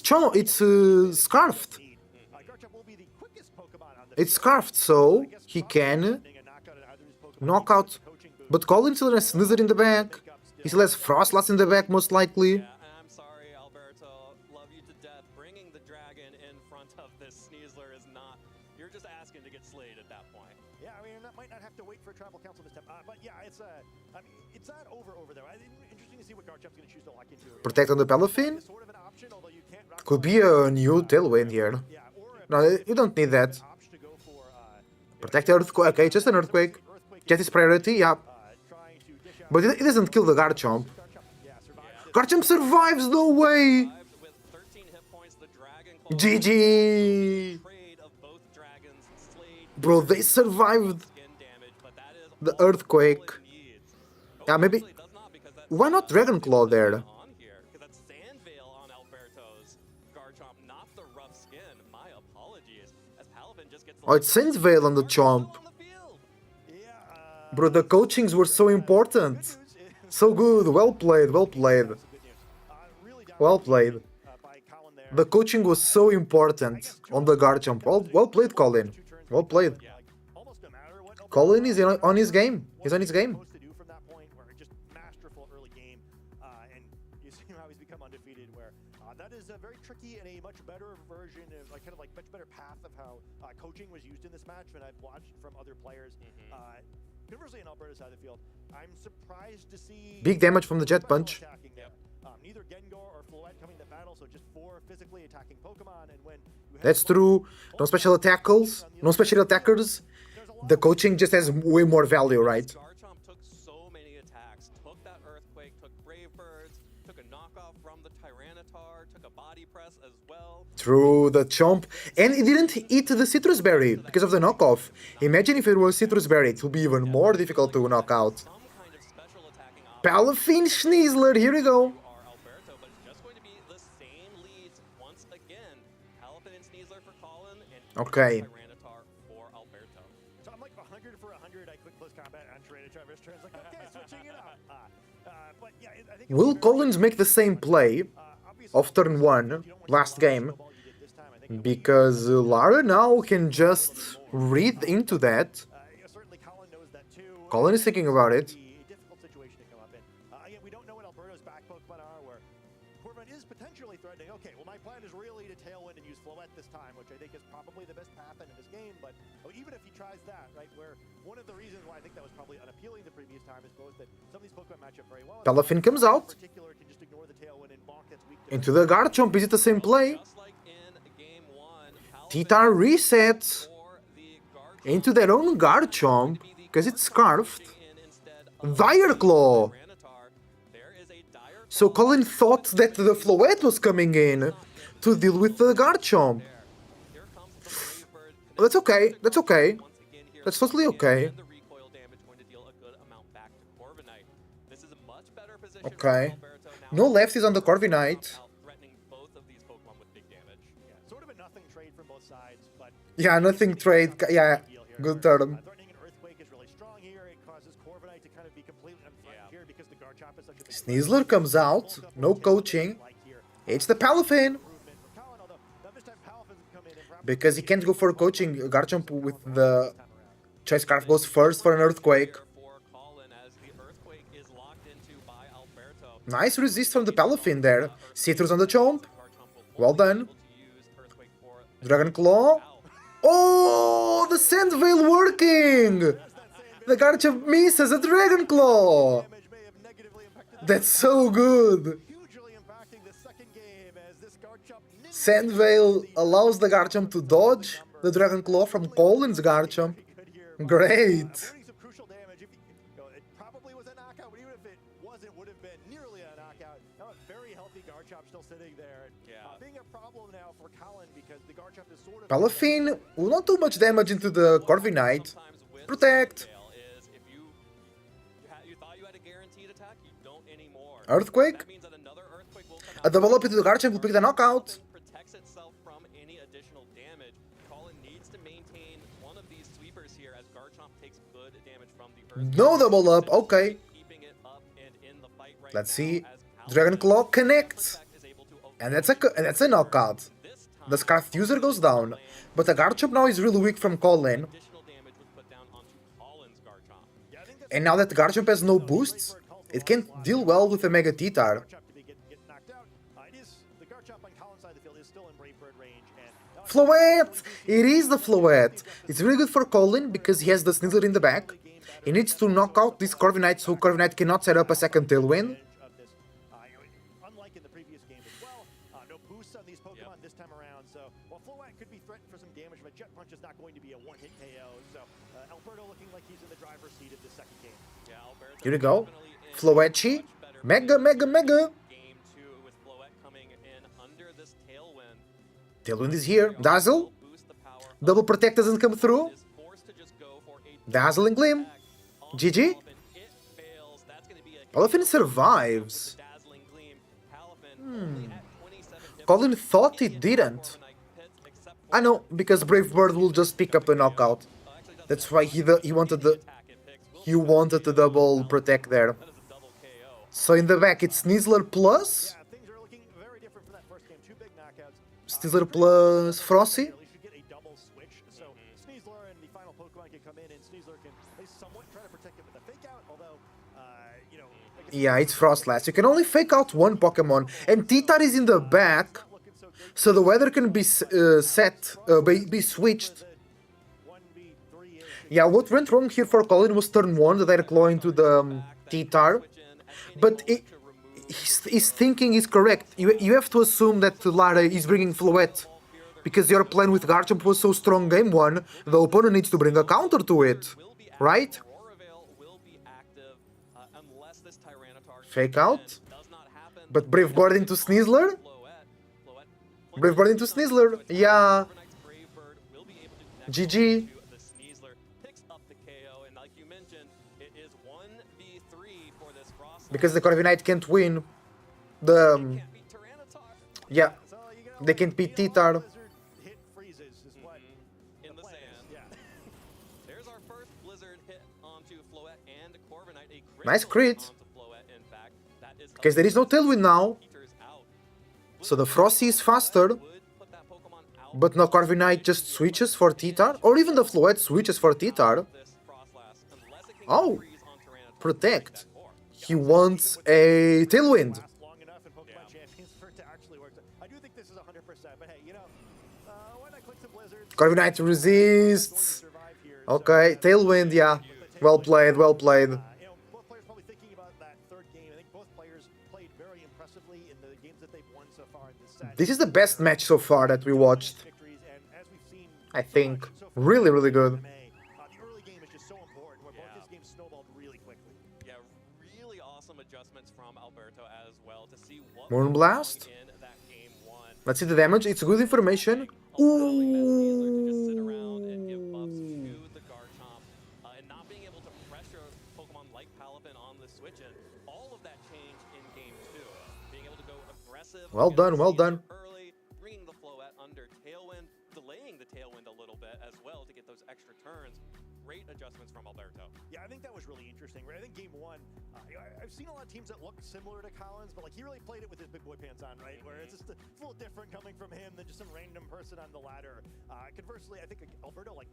scarfed. Garchomp will be the quickest Pokemon on the It's scarfed, so he can knock out. But Colin still has Sneasler in the back. He still has Frostlass in the back, most likely. Yeah, I'm sorry, Alberto. Love you to death. Bringing the dragon in front of this Sneasler is not. You're just asking to get slayed at that point. Yeah, I mean, that might not have to wait for a tribal council this time. But yeah, it's it's not over there. Interesting to see what Garchomp's going to choose to lock into. Protect on the Palafin. Sort of an option, although you can't rock Could be a new Tailwind here. yeah, or No, you don't need that. option to go for Protect the Earthquake. Okay, just an Earthquake. Jet is priority, yeah. trying to dish out But it doesn't kill the Garchomp. Garchomp. Yeah, survives. Garchomp survives, no way! Survived with 13 hit points. The Dragon Claw GG! trade of both dragons slayed Bro, they survived skin damage, but that is the all Earthquake. it needs. Yeah, maybe... Actually, it does not, because that's, Why not Dragon Claw there? on here, because that's Sand Veil on Alberto's Garchomp, not the rough skin. My apologies. As Palafin just gets Oh, it's Sand Veil on the Chomp. on the field. Yeah, Bro, the coachings were so important. So good, well played, well played. good news. Really down Well played. by Colin there. The coaching was so important on the Garchomp. Well played, Colin. Well played. Almost no matter what Colin is on his game. He's on his game. supposed to do from that point, where just masterful early game, and you see how he's become undefeated. Where that is a very tricky and a much better version of like much better path of how coaching was used in this match when I've watched from other players. Conversely, on Alberta's side of the field, I'm surprised to see Big damage from the Jet Punch. attacking there. Neither Gengar or Floette coming to battle, so just 4 physically attacking Pokemon. And when you have That's true. No special tackles, no special attackers. The coaching just has way more value, right? Garchomp took so many attacks. Took that Earthquake, took Brave Birds, took a knockoff from the Tyranitar, took a body press as well. Through the Chomp. And it didn't eat the Citrus Berry because of the knockoff. Imagine if it was Citrus Berry, it would be even more difficult to knock out. Some kind of special attacking option Palafin Sneasler, here we go. are Alberto, but it's just going to be the same leads once again. Palafin and Sneasler for Colin, and Okay. Tyranitar for Alberto. So I'm like 100 for 100. I click close combat on Tyranitar wrist turns. Like, okay, switching it up. But yeah, I think Will Collins make the same play of turn 1, last game? Because Lara now can just read into that. certainly Colin knows that too. Colin is thinking about it. A difficult situation to come up in. Again, we don't know what Alberto's back Pokemon okay, well, my plan is really to tailwind and use Floette this time, which I think is probably the best path in this game. But even if he tries that, right, where one of the reasons why I think that was probably unappealing the previous time is both that some of these Pokemon match up very well. Palafin comes out. In particular, can just ignore the tailwind and bonk that's weak Into the Garchomp. Is it the same play? Just like in game 1, Titar resets into their own Garchomp because it's scarfed. Dire Claw. So Colin thought that the Floette was coming in to deal with the Garchomp. That's okay. That's okay. That's totally okay. Okay. No lefties on the Corviknight. Yeah, nothing trade. Yeah, good turn. Threatening an Earthquake is really strong here. It causes Corviknight to kind of be completely unthreatened here because the Garchomp is such a big Sneasler comes out. No coaching. It's the Palafin. Because he can't go for coaching. Garchomp with the Choice Scarf goes first for an Earthquake. Nice resist from the Palafin there. Citrus on the Chomp. Well done. Dragon Claw. Oh, the Sand Veil working! The Garchomp misses a Dragon Claw! That's so good! Sand Veil allows the Garchomp to dodge the Dragon Claw from Colin's Garchomp. Great! Palafin will not do much damage into the Corviknight. Protect! Earthquake? A double up into the Garchomp will pick the knockout. No double up, okay. Let's see. Dragon Claw connects. And that's a knockout. The Scarf user goes down, but the Garchomp now is really weak from Colin. And now that Garchomp has no boosts, it can't deal well with a Mega Titar. Floette! It is the Floette! It's really good for Colin because he has the Sneasler in the back. He needs to knock out this Corviknight so Corviknight cannot set up a second Tailwind. Here we go. Floette. Mega, mega, mega. Tailwind is here. Dazzle. Double Protect doesn't come through. Dazzle and Gleam. GG. Palafin survives. Colin thought it didn't. I know, because Brave Bird will just pick up the knockout. That's why he wanted the double protect there. So in the back it's Sneasler plus Sneasler plus Frosty. Yeah, it's Frostlass. You can only fake out one Pokemon, and Titar is in the back, so the weather can be be switched. Yeah, what went wrong here for Colin was turn 1, the Direct Claw into the Titar, but his thinking is correct. You have to assume that Lara is bringing Floette, because your plan with Garchomp was so strong game 1, the opponent needs to bring a counter to it, right? Fake out, but Brave Bird into Sneasler? Brave Bird into Sneasler, yeah. GG. Because the Corviknight can't win. Yeah, they can't beat Titar. Nice crit. Because there is no Tailwind now. So the Frosty is faster. But now Corviknight just switches for Titar. Or even the Floette switches for Titar. Oh! Protect. He wants a Tailwind. Long enough in Pokémon Champions for it to actually work. I do think this is 100%. But hey, you know, why not click some blizzards? Corviknight Knight resists. Okay, Tailwind, yeah. Well played, well played. You know, both players probably thinking about that third game. I think both players played very impressively in the games that they've won so far in this set. This is the best match so far that we watched. Victories, and as we've seen, I think. Really, really good. the early game is just so important, where both these games snowballed really quickly. Yeah, really awesome adjustments from Alberto as well to see what Moonblast. in that game one. Let's see the damage. It's good information. Allowing that Sneasler to just sit around and give buffs to the Garchomp, and not being able to pressure Pokemon like Palafin on the switch in. All of that changed in game 2. Being able to go aggressive. Well against done, well Sneasler done. Early, bringing the Floette under Tailwind, delaying the Tailwind a little bit as well to get those extra turns. Great adjustments from Alberto. Yeah, I think that was really interesting. Right? I think game 1, I've seen a lot of teams that look similar to Collins, but like he really played it with his big boy pants on, right? Where it's just a little different coming from him than just some random person on the ladder. Conversely, I think Alberto like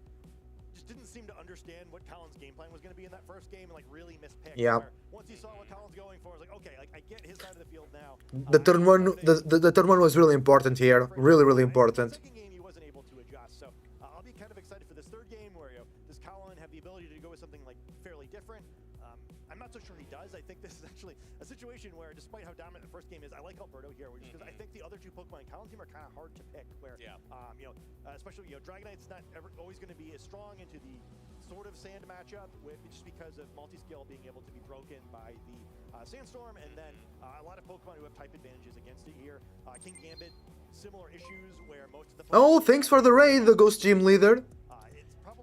just didn't seem to understand what Collins' game plan was going to be in that first game and like really mispicked. Yeah. Once he saw what Collins going for, I was like, okay, like I get his side of the field now. The turn one, the turn one was really important here. Really, really important. Second game, he wasn't able to adjust, so I'll be kind of excited for this third game where does Colin have the ability to go with something like fairly different? I'm not so sure he does. I think this is actually a situation where, despite how dominant the first game is, I like Alberto here, which is because I think the other two Pokemon in Colin's team are kind of hard to pick. Where, you know, especially Dragonite's not ever always going to be as strong into the sort of sand matchup, just because of multi-skill being able to be broken by the Sandstorm, and then a lot of Pokemon who have type advantages against it here. King Gambit, similar issues where most of the Oh, thanks for the raid, the Ghost Gym Leader.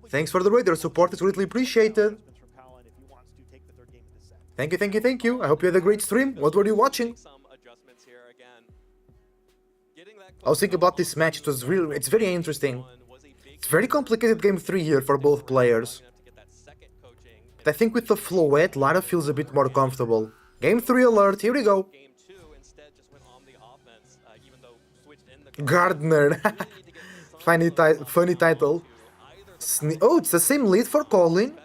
Thanks for the raid. Your support is greatly appreciated. Thank you, thank you, thank you. I hope you had a great stream. What were you watching? Some adjustments here again. Getting that I was thinking about this match. It's very interesting. It's very complicated game 3 here for both players. But I think with the Floette, Lara feels a bit more comfortable. Game 3 alert, here we go. Game 2 instead just went on the offense, even though switched in the Gardener. Funny title. Oh, it's the same lead for Colin.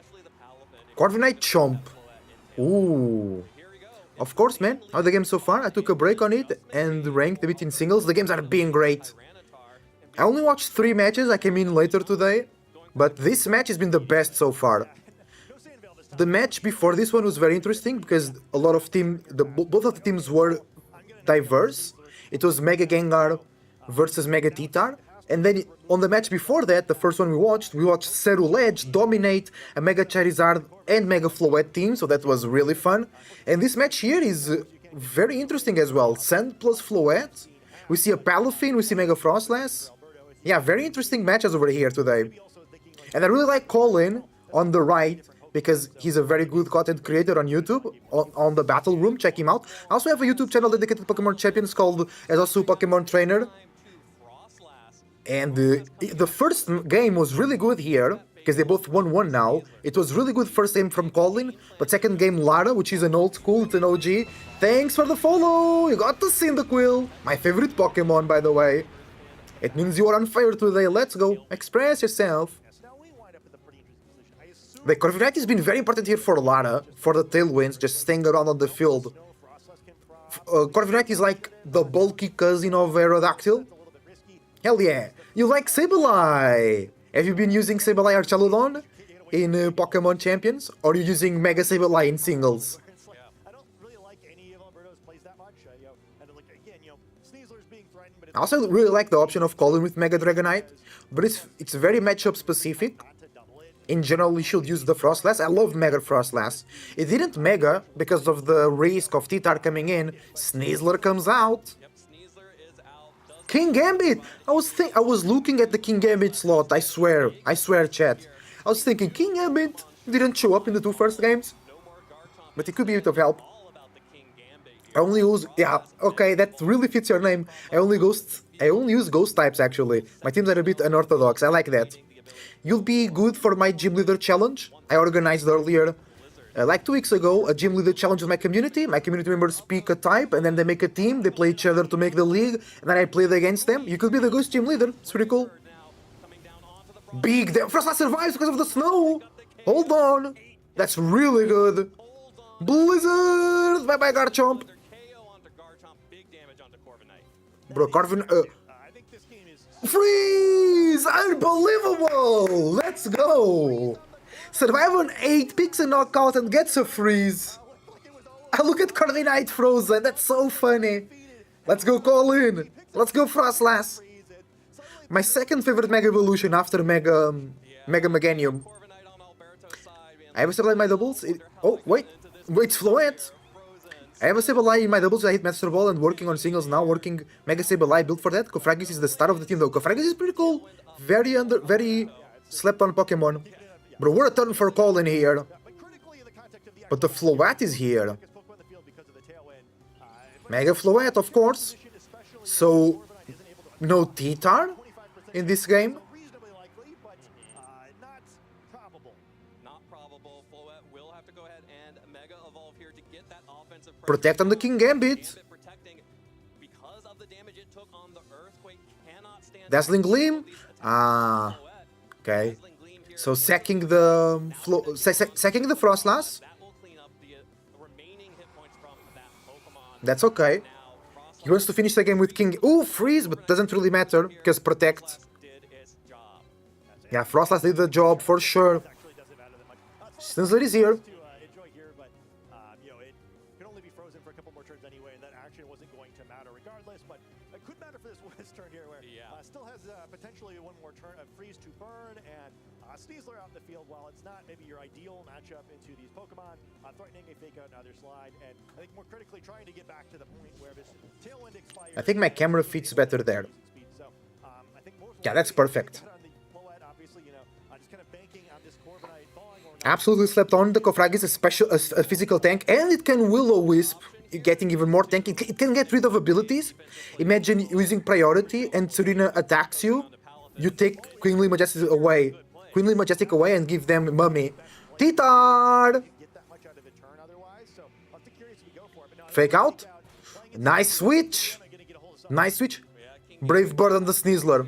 Corviknight Chomp. Ooh. Of course, man. How the game so far? I took a break on it and ranked a bit in singles. The games are being great. I only watched 3 matches. I came in later today. But this match has been the best so far. The match before this one was very interesting because a lot of both of the teams were diverse. It was Mega Gengar versus Mega Titar. And then on the match before that, the first one we watched Ceruledge dominate a Mega Charizard and Mega Floette team, so that was really fun. And this match here is very interesting as well. Sand plus Floette. We see a Palafin, we see Mega Frostlass. Yeah, very interesting matches over here today. And I really like Colin on the right, because he's a very good content creator on YouTube, on the Battle Room, check him out. I also have a YouTube channel dedicated to Pokemon Champions called as also Pokemon Trainer. And the first game was really good here, because they both won 1 now. It was really good first game from Colin, but second game Lara, which is an old school, it's an OG. Thanks for the follow! You got to Cyndaquil, my favorite Pokemon, by the way. It means you are on fire today, let's go, express yourself. The Corviknight has been very important here for Lara, for the Tailwinds, just staying around on the field. Corviknight is like the bulky cousin of Aerodactyl. Hell yeah! You like Sableye! Have you been using Sableye or Chaludon in Pokémon Champions? Or are you using Mega Sableye in singles? I don't really like any of Alberto's plays that much. And like again, Sneasler's being threatened, but I also really like the option of Colin with Mega Dragonite, but it's very matchup specific. In general, we should use the Frostlass. I love Mega Frostlass. It didn't Mega because of the risk of Titar coming in. Sneasler comes out. King Gambit! I was looking at the King Gambit slot, I swear, chat. I was thinking, King Gambit didn't show up in the 2 first games. But it could be a bit of help. I only use, yeah, okay, that really fits your name. I only use ghost types actually. My teams are a bit unorthodox, I like that. You'll be good for my Gym Leader challenge. I organized earlier, like 2 weeks ago, a Gym Leader challenge with my community. My community members pick a type and then they make a team, they play each other to make the league, and then I played against them. You could be the Ghost Gym Leader, it's pretty cool. Big damn, Frostlass survives because of the snow! Hold on! That's really good! Blizzard! Bye bye Garchomp! Bro, Carvin, I think this game is freeze! Unbelievable! Let's go! Survive on 8, picks a knockout and gets a freeze. I look at Cardinite frozen, that's so funny. Let's go Colin! Let's go Frostlass! My second favorite Mega Evolution after Mega Meganium. I have a Sableye in my doubles. Oh, wait, it's Floette! I have a Sableye in my doubles, I hit Master Ball and working on singles now, working Mega Sableye built for that. Kofragis is the star of the team though. Kofragis is pretty cool. Very slept on Pokemon. Bro, what a turn for Colin here. But the Floette is here. Mega Floette, of course. So, no T-Tar in this game. Protect on the King Gambit. Dazzling Gleam. Ah, okay. So sacking the Frostlass. That's okay. He wants to finish the game with King. Ooh, freeze, but doesn't really matter because protect. Yeah, Frostlass did the job for sure. Snizzler is here. Still has potentially one more turn of freeze to burn, and Sneasler out in the field. While it's not maybe your ideal matchup into these Pokemon, threatening a fake out another slide, and I think more critically trying to get back to the point where this tailwind expires. I think my camera fits better there. So, I think yeah, that's perfect. Obviously, you know, just kind of banking on this Corviknight falling or not. Absolutely slept on. The Kofragis is a physical tank, and it can Will-O-Wisp, getting even more tanky. It can get rid of abilities. Imagine using priority and Serena attacks you. You take Queenly Majestic away and give them Mummy. T-Tar! Fake out. Nice switch. Nice switch. Brave Bird on the Sneasler.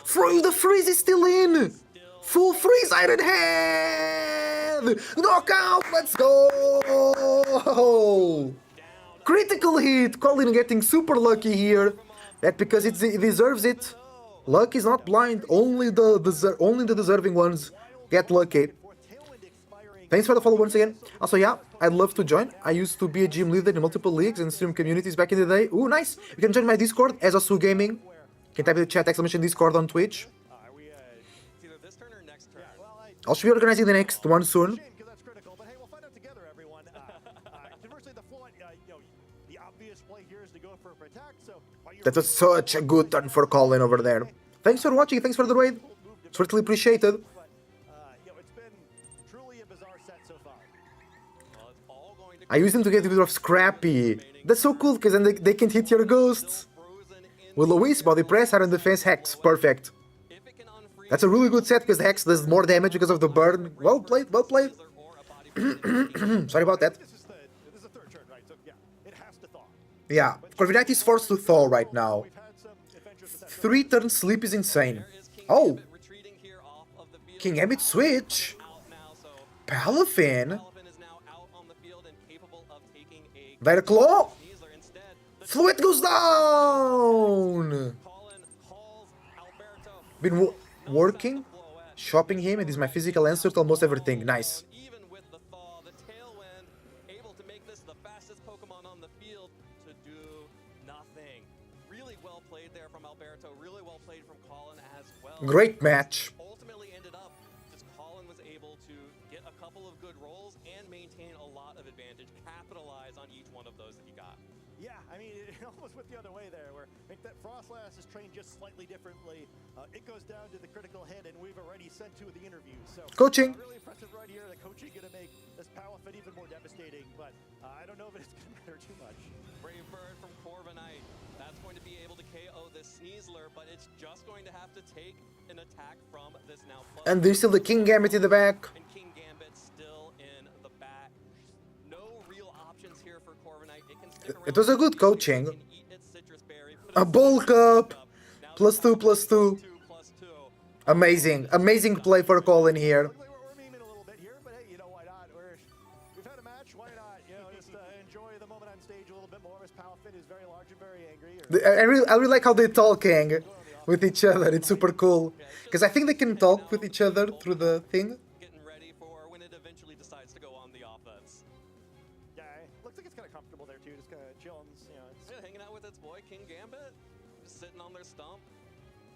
The freeze is still in. Full freeze, Iron Hand. Knockout. Let's go. Critical hit! Colin getting super lucky here. That because it deserves it. Luck is not blind. Only the deserving ones get lucky. Thanks for the follow once again. Also, yeah, I'd love to join. I used to be a gym leader in multiple leagues and stream communities back in the day. Ooh, nice! You can join my Discord, Azasu Gaming. You can type in the chat exclamation Discord on Twitch. I'll be organizing the next one soon. That was such a good turn for Colin over there. Thanks for watching, thanks for the raid. It's really appreciated. I use them to get rid of Scrappy. That's so cool, because then they can't hit your ghosts. Will-O-Wisp, Body Press, Iron Defense, Hex. Perfect. That's a really good set, because Hex does more damage because of the burn. Well played, well played. Sorry about that. Yeah, Corviknight is forced to thaw right now. 3 turn sleep is insane. Oh! King Eng-Pt switch! Palafin! Claw! Fluid goes down! Been working, shopping him, it is my physical answer to almost everything. Nice. Great match. Ultimately ended up just Colin was able to get a couple of good rolls and maintain a lot of advantage, capitalize on each one of those that he got. Yeah, I mean, it almost went the other way there, where I think that Frostlass is trained just slightly differently. It goes down to the critical hit, and we've already sent to the interview. So coaching. Really impressive right here. The coaching going to make this power fit even more devastating, but I don't know if it's going to matter too much. Brave Bird from Corviknight. That's going to be able to KO this Sneasler, but it's just going to have to take an attack from this now. And there's still the King Gambit in the back. And King Gambit still in the back. No real options here for Corviknight. It was a good coaching. A bulk up. +2/+2. Amazing. Amazing play for Colin here. We're memeing a little bit here, but hey, you know, why not? We've had a match, why not? You know, just enjoy the moment on stage a little bit more. As Palafin is very large and very angry. I really like how they're talking with each other. It's super cool. Because I think they can talk with each other through the thing. Getting ready for when it eventually decides to go on the offense. Yeah, looks like it's kind of comfortable there too, just kind of chilling. You know, it's Hanging out with its boy King Gambit, just sitting on their stump.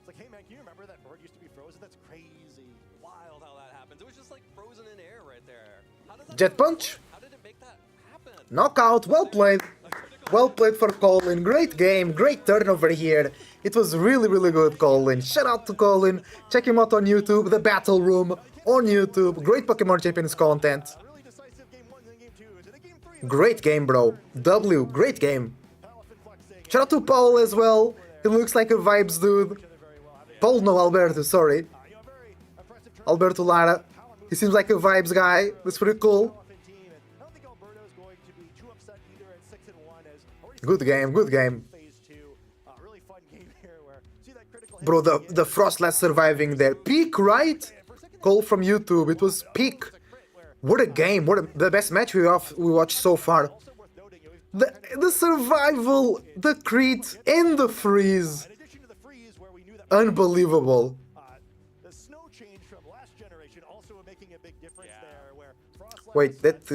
like, hey man, can you remember that bird used to be frozen? That's crazy. Wild how that happens. It was just like frozen in air right there. How does that Jet even punch. work? How did it make that happen? Knockout. Well played. Well played for Colin. Great game. Great turnover here. It was really, really good, Colin. Shout out to Colin. Check him out on YouTube. The Battle Room on YouTube. Great Pokemon Champions content. Really decisive game 1 and game 2. Is it a game 3? Great game, bro. W. Great game. Elephant flexing. Shout out to Paul as well. He looks like a vibes dude. Paul, no, Alberto, sorry. Very impressive turn. Alberto Lara. He seems like a vibes guy. That's pretty cool. Team, and I don't think Alberto's going to be too upset either at 6-1 as already Good game, good game. phase 2. Really fun game here where see that critical Bro, the Frostlass surviving there. Peak, right? Call from YouTube. It was peak. What a game. The best match we watched so far. also worth noting, you know, The survival, the crit, and the freeze. in addition to the freeze where we knew that Unbelievable. the snow change from last generation also making a big difference there where Frost Wait, that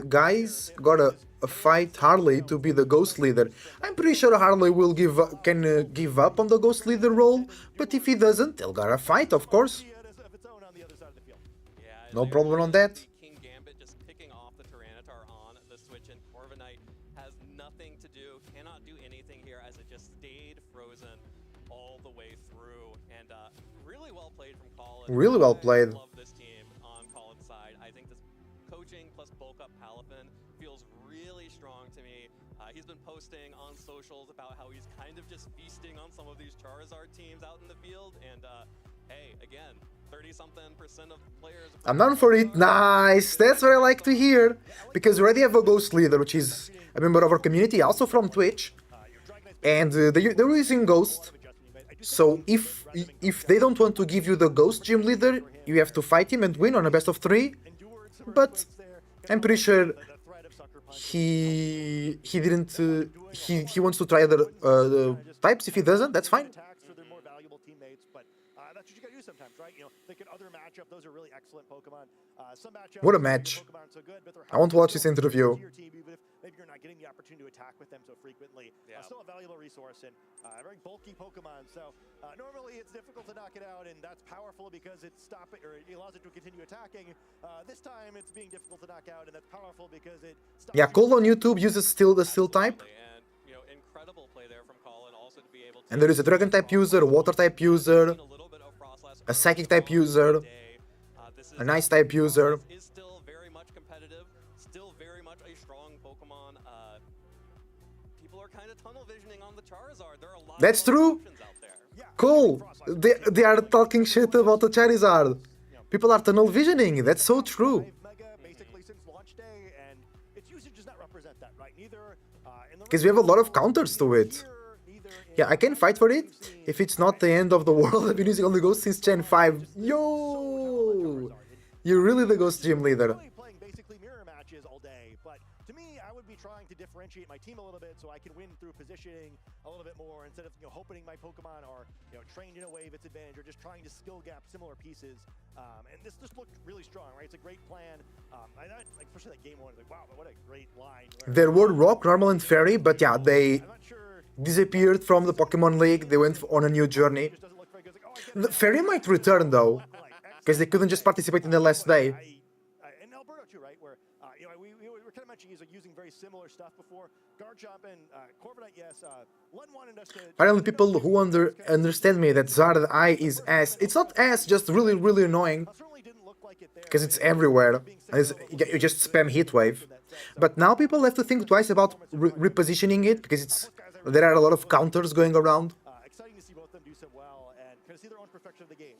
guy's got a fight Harley to be the ghost leader. I'm pretty sure Harley will give up on the ghost leader role, but if he doesn't, they'll gotta fight, of course. of its own on the other side of the field. Yeah, No there problem you on that. see King Gambit just picking off the Tyranitar on the switch, and Corviknight has nothing to do, cannot do anything here as it just stayed frozen all the way through. And really well played from Colin. Really well played. I love this team on Colin's side. I think this coaching plus bulk up Palafin feels really strong to me. He's been posting on socials about how he's kind of just feasting on some of these Charizard teams out in the field. And hey, again, 30-something% of players. I'm down for it. Nice. That's what I like to hear. Because we already have a ghost leader, which is a member of our community, also from Twitch. And they're using Ghost. So if they don't want to give you the Ghost gym leader, you have to fight him and win on a best of 3. But I'm pretty sure he didn't. He wants to try other types. If he doesn't, that's fine. Attacks for their more valuable teammates, but that's what you gotta do sometimes, right? You know, think an other matchup, those are really excellent Pokemon. Some matchups, What a match. Pokemon aren't so good, but they're I want to watch this still interview. to your team, even if maybe you're not getting the opportunity to attack with them so frequently. Still a valuable resource and a very bulky Pokemon. So normally it's difficult to knock it out, and that's powerful because it allows it to continue attacking. This time it's being difficult to knock out, and that's powerful because it stops Yeah, you Cole on YouTube uses the steel type. And, you know, incredible play there from Colin also to be able to And there is a dragon type user, a water type user, a little bit of Frostlass a psychic type user, This a nice type user. is still very much competitive, still very much a strong Pokemon. People are kind of tunnel visioning on the Charizard. There are a lot That's of true. options out there. Cool. They are talking shit about the Charizard. People are tunnel visioning. That's so true. Mega basically since launch day, and its usage does not represent that, right? Neither in the Because we have a lot of counters to it. Yeah, I can fight for it. If it's not the end of the world, I've been using only Ghost since Gen 5. Yo! You're really the Ghost gym leader. Really playing basically mirror matches all day, but to me, I would be trying to differentiate my team a little bit so I can win through positioning a little bit more instead of hoping my Pokemon are trained in a way of its advantage or just trying to skill gap similar pieces. And this just looked really strong, right? It's a great plan. I thought, like, especially that game 1, like, wow, what a great line. There were Rock, Normal, and Fairy, but yeah, they I'm not sure. disappeared from the Pokemon League. They went on a new journey. It doesn't look very good. It's like, oh, I get The Fairy might return though, because they couldn't just participate in the last day. And Alberto too, right? Where we were kind of mentioning he's using very similar stuff before. Garchomp and Corviknight, yes. Len wanted us to. Apparently, people who understand me that Zard Eye is ass. It's not ass, just really, really annoying. Certainly didn't look like it there. Because it's everywhere. You just spam Heatwave. But now people have to think twice about repositioning it, because there are a lot of counters going around. Exciting to see both of them do so well and kind of see their own perfection of the game.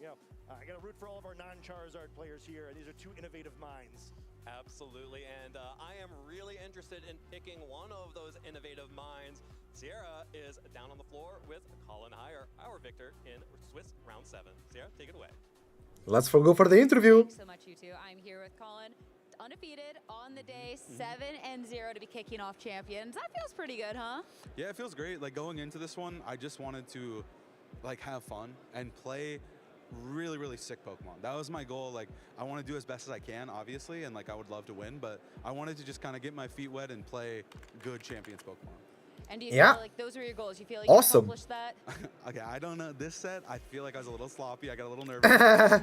I got to root for all of our non-Charizard players here, and these are two innovative minds. Absolutely, and I am really interested in picking one of those innovative minds. Sierra is down on the floor with Colin Heyer, our victor in Swiss round 7. Sierra, take it away. Let's go for the interview. Thanks so much, you two. I'm here with Colin. undefeated on the day, 7-0 to be kicking off Champions. That feels pretty good, huh? Yeah, it feels great. Like going into this one, I just wanted to like have fun and play really sick Pokemon. That was my goal. Like I want to do as best as I can, obviously, and like I would love to win, but I wanted to just kind of get my feet wet and play good Champions Pokemon. And do you feel like those were your goals? You feel like you accomplished that? Okay, I don't know. This set, I feel like I was a little sloppy. I got a little nervous.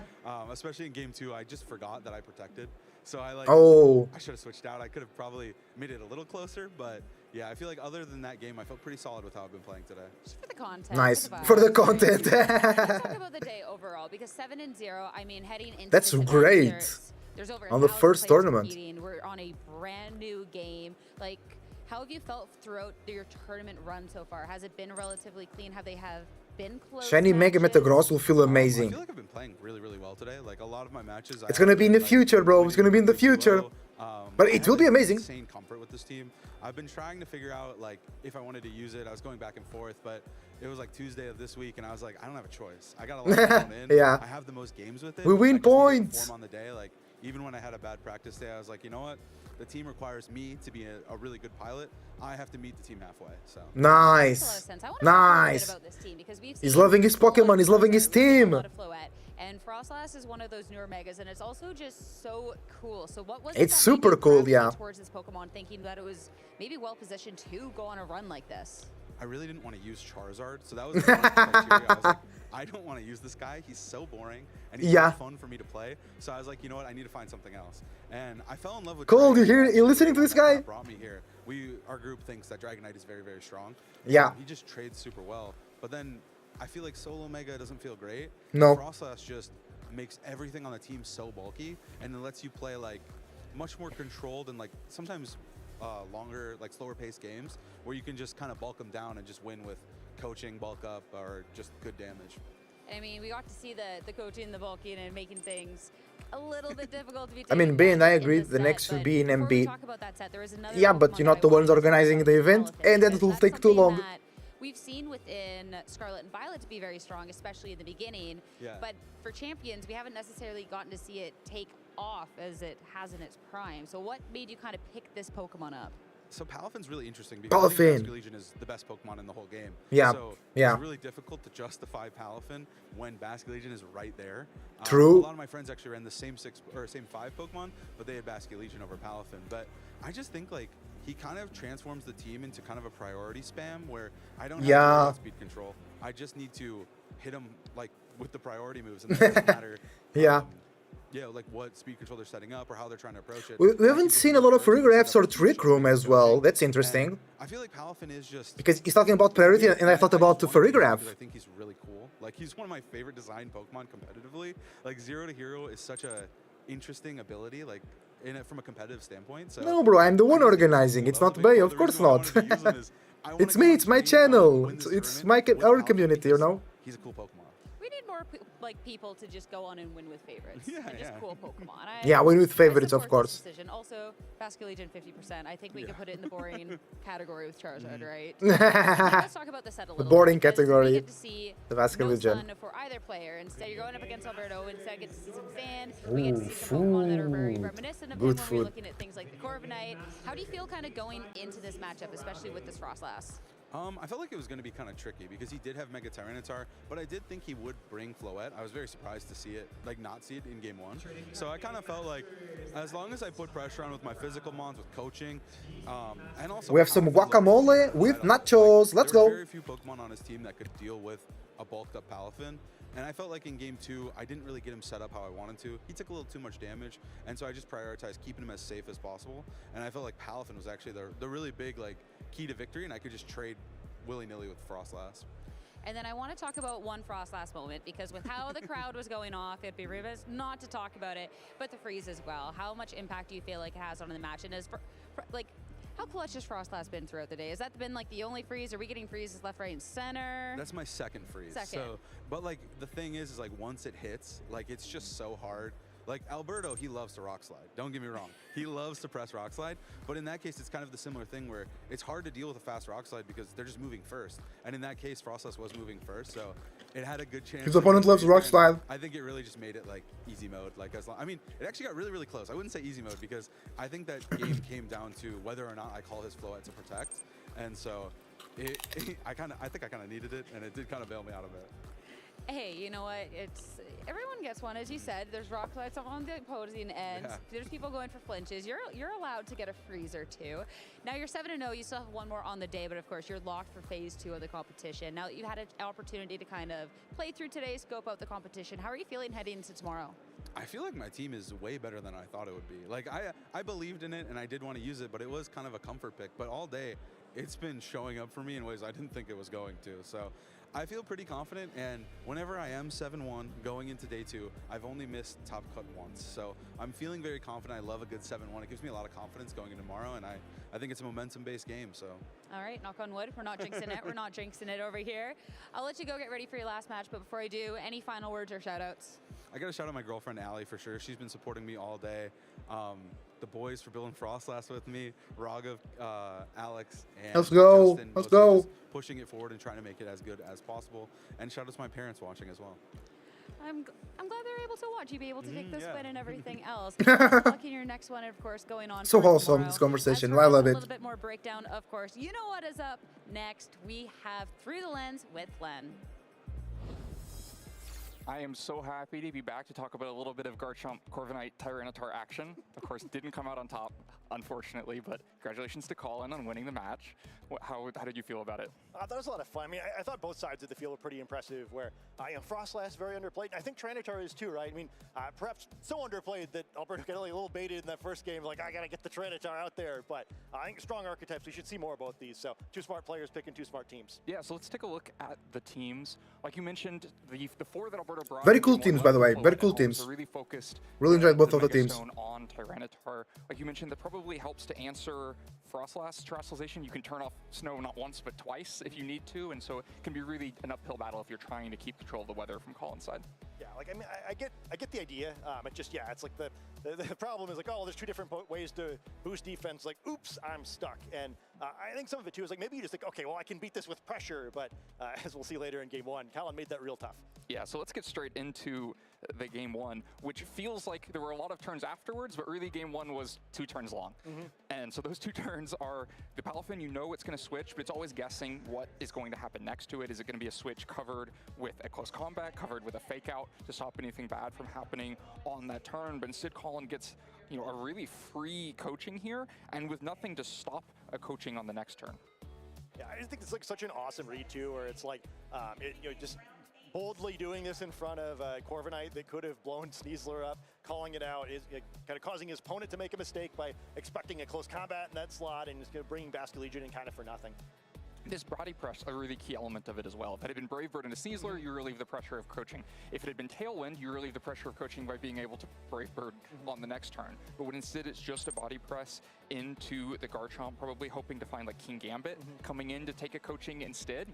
Especially in game 2, I just forgot that I protected. So I like, I should have switched out. I could have probably made it a little closer, but yeah, I feel like other than that game, I felt pretty solid with how I've been playing today. Just for the content. Nice. For the content. Let's talk about the day overall, because 7-0, I mean, heading into That's this great. Event, there's over on the 1,000 first players tournament. competing. We're on a brand new game. Like, how have you felt throughout your tournament run so far? Has it been relatively clean? Have they been close Shiny Mega matches? Metagross will feel I amazing. feel like I've been playing really well today. Like a lot of my matches. It's gonna be in the future, bro. It's gonna be in the future. But it will be amazing. Insane comfort with this team. I've been trying to figure out like if I wanted to use it. I was going back and forth, but it was like Tuesday of this week, and I was like, I don't have a choice. I gotta let it in. Yeah. I have the most games with it. We win I just need to points. perform on the day. Like even when I had a bad practice day, I was like, you know what? The team requires me to be a really good pilot. I have to meet the team halfway. So Nice. Makes a lot of sense. I want to talk a little bit about this team because we've He's seen loving his Pokemon. He's loving his team. a lot of Floette, and Frostlass is one of those newer megas, and it's also just so cool. So what was it It's that super made you cool, gravitate yeah. towards this Pokemon, thinking that it was maybe well positioned to go on a run like this? I really didn't want to use Charizard, so that was the criteria. I was like, I don't want to use this guy. He's so boring, and he's so fun for me to play. So I was like, you know what? I need to find something else. And I fell in love with. Cole, Dragonite. you listening to this guy? Brought me here. Our group thinks that Dragonite is very strong. Yeah. He just trades super well, but then I feel like Solo Mega doesn't feel great. No. Frostlass just makes everything on the team so bulky, and it lets you play like much more controlled and like sometimes longer, like slower paced games where you can just kind of bulk them down and just win with coaching, bulk up, or just good damage. I mean, we got to see the coaching, the bulking, and making things a little bit difficult to be. I mean, Ben, I agree. The next should be in MB. Yeah, Pokemon but you're not that the I ones wanted to organizing the event, Elephant, and that because will that's take too something long. that we've seen within Scarlet and Violet to be very strong, especially in the beginning. Yeah. But for Champions, we haven't necessarily gotten to see it take off as it has in its prime. So what made you kind of pick this Pokemon up? So Palafin's really interesting because I think Palafin. Basculegion is the best Pokemon in the whole game. Yeah, So yeah. it's really difficult to justify Palafin when Basculegion is right there. True. A lot of my friends actually ran the same 5 Pokemon, but they had Basculegion over Palafin. But I just think like he kind of transforms the team into kind of a priority spam where I don't have to worry about speed control. I just need to hit him like with the priority moves, and it doesn't matter. Yeah. Yeah, like what speed control they're setting up or how they're trying to approach it. We haven't seen a lot of Regraphs or Trick Room as well. That's interesting. I feel like Palafin is just Because he's talking about priority, and I thought about the Furrygraph. I think he's really cool. Like he's one of my favorite design Pokemon competitively. Like Zero to Hero is such a interesting ability, like in it from a competitive standpoint. So No, bro, I'm the one organizing. It's not Bay, of course not. It's me, it's my channel. It's our community, you know? He's a cool Pokemon. We need more like people to just go on and win with favorites. Yeah, and just yeah. cool Pokemon. Yeah, win with favorites, I of support course. this decision. Also, Basculegion 50%. I think we could put it in the boring category with Charizard, right? Let's talk about the set a little boring bit, because category, We get to see the no Basculegion. sun for either player. Instead, you're going up against Alberto. Instead, get to see some sand. We get to see some Pokemon that are very reminiscent of him Good when food. we're looking at things like the Corviknight. How do you feel kind of going into this matchup, especially with this Frostlass? I felt like it was going to be kind of tricky because he did have Mega Tyranitar, but I did think he would bring Floette. I was very surprised to see it, like not see it in game 1. So I kind of felt like as long as I put pressure on with my physical mons, with coaching, and also We have some Palafin looked guacamole with incredible. nachos. Let's There were go. very few Pokemon on his team that could deal with a bulked up Palafin. And I felt like in game 2, I didn't really get him set up how I wanted to. He took a little too much damage, and so I just prioritized keeping him as safe as possible. And I felt like Palafin was actually the really big like key to victory, and I could just trade willy-nilly with Frostlass. And then I want to talk about one Frostlass moment, because with how the crowd was going off, it'd be remiss not to talk about it, but the freeze as well. How much impact do you feel like it has on the match? And like, how clutch has Frostlass been throughout the day? Has that been like the only freeze? Are we getting freezes left, right, and center? That's my second freeze. Second. So, but like the thing is like once it hits, like it's just so hard. Like Alberto, he loves to rock slide. Don't get me wrong. He loves to press rock slide. But in that case, it's kind of the similar thing where it's hard to deal with a fast rock slide because they're just moving first. And in that case, Frostless was moving first, so it had a good chance. His opponent loves rock slide. I think it really just made it like easy mode. Like I mean, it actually got really, really close. I wouldn't say easy mode because I think that game came down to whether or not I call his flow to protect. And so I think I kind of needed it, and it did kind of bail me out of it. Hey, you know what? It's everyone gets one, as you said. There's rock slides on the opposing end. Yeah. There's people going for flinches. You're allowed to get a freezer too. Now you're 7-0. You still have one more on the day, but of course you're locked for phase 2 of the competition. Now that you've had an opportunity to kind of play through today, scope out the competition, how are you feeling heading into tomorrow? I feel like my team is way better than I thought it would be. Like I believed in it and I did want to use it, but it was kind of a comfort pick. But all day, it's been showing up for me in ways I didn't think it was going to. So I feel pretty confident, and whenever I am 7-1 going into day 2, I've only missed top cut once. So I'm feeling very confident. I love a good 7-1. It gives me a lot of confidence going into tomorrow, and I think it's a momentum-based game. So. All right, knock on wood. We're not jinxing it. We're not jinxing it over here. I'll let you go get ready for your last match, but before I do, any final words or shout-outs? I got to shout out my girlfriend, Allie, for sure. She's been supporting me all day. The boys for building Frostlast with me, Raghav, Alex, and Let's go. Justin, Let's mostly go. just pushing it forward and trying to make it as good as possible. And shout out to my parents watching as well. I'm glad they're able to watch you be able to take this yeah. win and everything else. Luck in your next one, of course, going on. So for wholesome, tomorrow. this conversation. As far I as love a it. little bit more breakdown, of course. You know what is up next? We have Through the Lens with Len. I am so happy to be back to talk about a little bit of Garchomp Corviknight Tyranitar action. Of course, didn't come out on top, unfortunately, but congratulations to Colin on winning the match. How did you feel about it? That was a lot of fun. I mean, I thought both sides of the field were pretty impressive, where Frostlast very underplayed. I think Tyranitar is too, right? I mean, perhaps so underplayed that Alberto got a little baited in that first game, like, I got to get the Tyranitar out there. But I think strong archetypes, we should see more about these. So 2 smart players picking 2 smart teams. Yeah, so let's take a look at the teams. Like you mentioned, the 4 that Alberto brought. Very cool teams, by the way. Very cool teams. Really focused. Really enjoyed both of the Mega teams. Stone on Tyranitar. Like you mentioned, that probably helps to answer Frostlast's Terrestrialization. You can turn off Snow not once but twice if you need to, and so it can be really an uphill battle if you're trying to keep control of the weather from Colin's side. Yeah, like I mean, I get the idea. It just it's like the problem is like, oh, there's 2 different ways to boost defense. Like, oops, I'm stuck. And I think some of it too is like maybe you just think, okay, well I can beat this with pressure, but as we'll see later in game 1, Colin made that real tough. Yeah, so let's get straight into the game 1, which feels like there were a lot of turns afterwards, but really game 1 was 2 turns long. And so those 2 turns are the Palafin, you know it's going to switch, but it's always guessing what is going to happen next to it. Is it going to be a switch covered with a close combat, covered with a fake out to stop anything bad from happening on that turn? But instead Colin gets a really free coaching here, and with nothing to stop a coaching on the next turn. Yeah, I just think it's like such an awesome read too, where it's like, just boldly doing this in front of Corviknight that could have blown Sneasler up, calling it out, is kind of causing his opponent to make a mistake by expecting a close combat in that slot and just bringing Basculegion in kind of for nothing. This body press, a really key element of it as well. If it had been Brave Bird into Sneasler, you relieve the pressure of coaching. If it had been Tailwind, you relieve the pressure of coaching by being able to Brave Bird on the next turn. But when instead it's just a body press into the Garchomp, probably hoping to find like King Gambit coming in to take a coaching instead,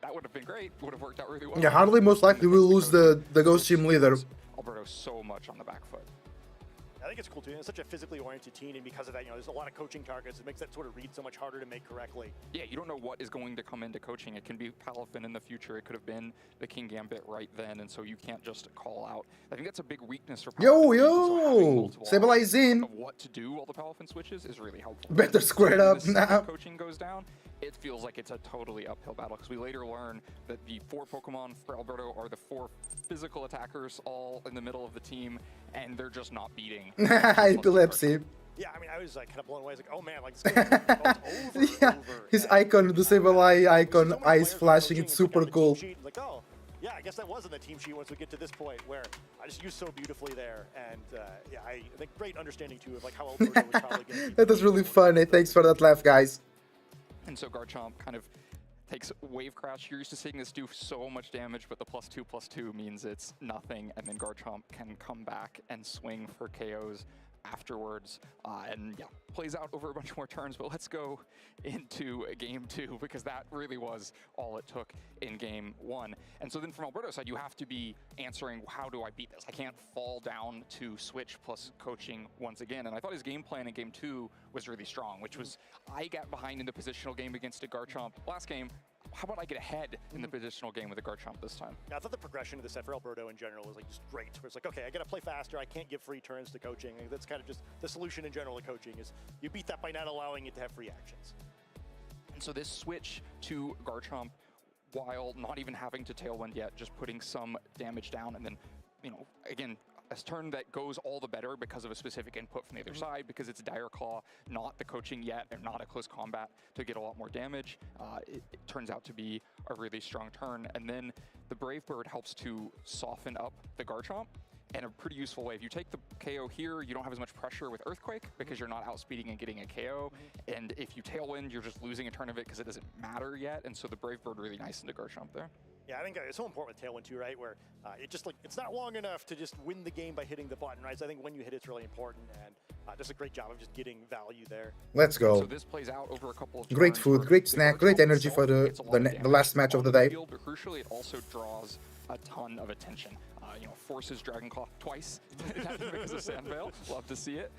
that would have been great. Would have worked out really well. Yeah, Harley most likely will lose the Ghost Team leader. Alberto so much on the back foot. I think it's cool too. It's such a physically oriented team, and because of that, there's a lot of coaching targets. It makes that sort of read so much harder to make correctly. Yeah, you don't know what is going to come into coaching. It can be Palafin in the future. It could have been the King Gambit right then, and so you can't just call out. I think that's a big weakness for Palafin. Yo! Stabilize in. Of what to do while the Palafin switches is really helpful. Better square it up now. Coaching goes down, it feels like it's a totally uphill battle, because we later learn that the 4 Pokemon for Alberto are the 4 physical attackers all in the middle of the team, and they're just not beating. Epilepsy. Yeah, I mean, I was like kind of blown away. I was like, oh man, like this game goes over. His icon, the Sableye icon, so many eyes players flashing, coaching it's and super looking at the cool. team sheet, like, oh, yeah, I guess that was in the team sheet once we get to this point where I just used so beautifully there. And I think great understanding too of like how Alberto was probably going to That was really funny. Thanks for that laugh, guys. And so Garchomp kind of takes Wave Crash. You're used to seeing this do so much damage, but the +2/+2 means it's nothing, and then Garchomp can come back and swing for KOs afterwards. And yeah, plays out over a bunch more turns, but let's go into game 2 because that really was all it took in game 1. And so then from Alberto's side, you have to be answering, how do I beat this? I can't fall down to switch plus coaching once again. And I thought his game plan in game 2 was really strong, which was, I got behind in the positional game against a Garchomp last game. How about I get ahead in the positional game with a Garchomp this time? Yeah, I thought the progression of the set for Alberto in general was like just great. Where it's like, okay, I got to play faster. I can't give free turns to coaching. And that's kind of just the solution in general to coaching is you beat that by not allowing it to have free actions. And so this switch to Garchomp, while not even having to Tailwind yet, just putting some damage down, and then, you know, again, a turn that goes all the better because of a specific input from the other side, because it's Dire Claw, not the coaching yet, and not a close combat to get a lot more damage. It turns out to be a really strong turn. And then the Brave Bird helps to soften up the Garchomp in a pretty useful way. If you take the KO here, you don't have as much pressure with Earthquake because you're not outspeeding and getting a KO. And if you Tailwind, you're just losing a turn of it because it doesn't matter yet. And so the Brave Bird really nice into Garchomp there. Yeah, I think it's so important with Tailwind too, right? Where it just like, it's not long enough to just win the game by hitting the button, right? So I think when you hit it's really important, and does a great job of just getting value there. Let's go. So this plays out over a couple of Great turns food, where great the snack, Garchomp great energy itself for gets a lot of the damage last match of the on day. Field, but crucially, it also draws a ton of attention. You know, forces Dragon Claw twice because of Sandveil. Love to see it.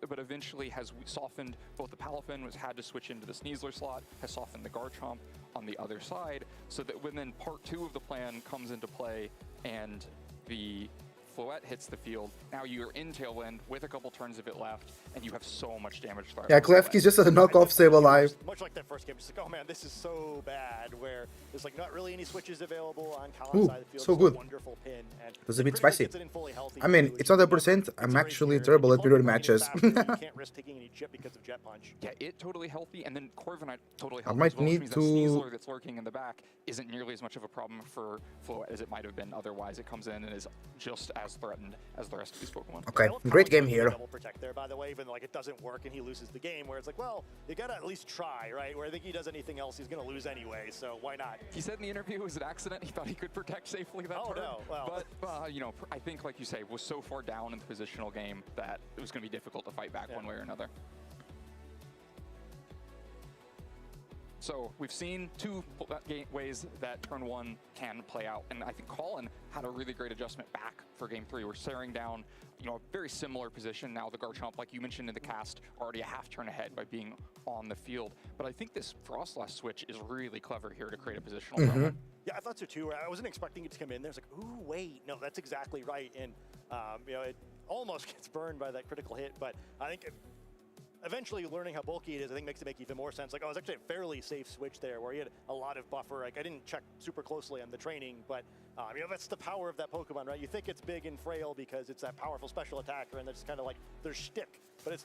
But eventually has softened both the Palafin, which had to switch into the Sneasler slot, has softened the Garchomp on the other side, so that when then part 2 of the plan comes into play and the Floette hits the field, now you're in Tailwind with a couple turns of it left, and you have so much damage. Yeah, Klefki's just a knockoff Save Alive. Much like that first game, just like, oh man, this is so bad, where there's like not really any switches available on Ooh, Kalan's side of the field. so It's good. A wonderful pin. And It was a bit pretty much spicy. gets it in fully healthy I mean, too, it's which not a is, percent. I'm it's actually right here. terrible If at you mirror play matches. faster, you can't risk taking any chip because of Jet Punch. Yeah, it totally healthy, and then Corviknight totally I healthy might as well, which need means to- that Sneasler that's lurking in the back isn't nearly as much of a problem for Floette as it might have been otherwise. It comes in and is just as threatened as the rest of these Pokemon. Okay, I love great Kalan's game ability to here. Double protect there, by the way, even though like it doesn't work and he loses the game. Where it's like, well, you gotta at least try, right? Where I think he does anything else, he's gonna lose anyway. So why not? He said in the interview it was an accident. He thought he could protect safely that Oh, turn. no. Well. But, you know, I think, like you say, was so far down in the positional game that it was going to be difficult to fight back one way or another. So we've seen 2 ways that turn 1 can play out, and I think Colin had a really great adjustment back for game 3. We're staring down, you know, a very similar position now. The Garchomp, like you mentioned in the cast, already a half turn ahead by being on the field. But I think this Frostlass switch is really clever here to create a positional problem. Yeah, I thought so too. I wasn't expecting it to come in there. It's like, ooh, wait, no, that's exactly right. And you know, it almost gets burned by that critical hit, but I think eventually learning how bulky it is, I think makes it make even more sense. Like, oh, it's actually a fairly safe switch there where he had a lot of buffer. Like, I didn't check super closely on the training, but you know, that's the power of that Pokemon, right? You think it's big and frail because it's that powerful special attacker, and that's kind of like their shtick, but it's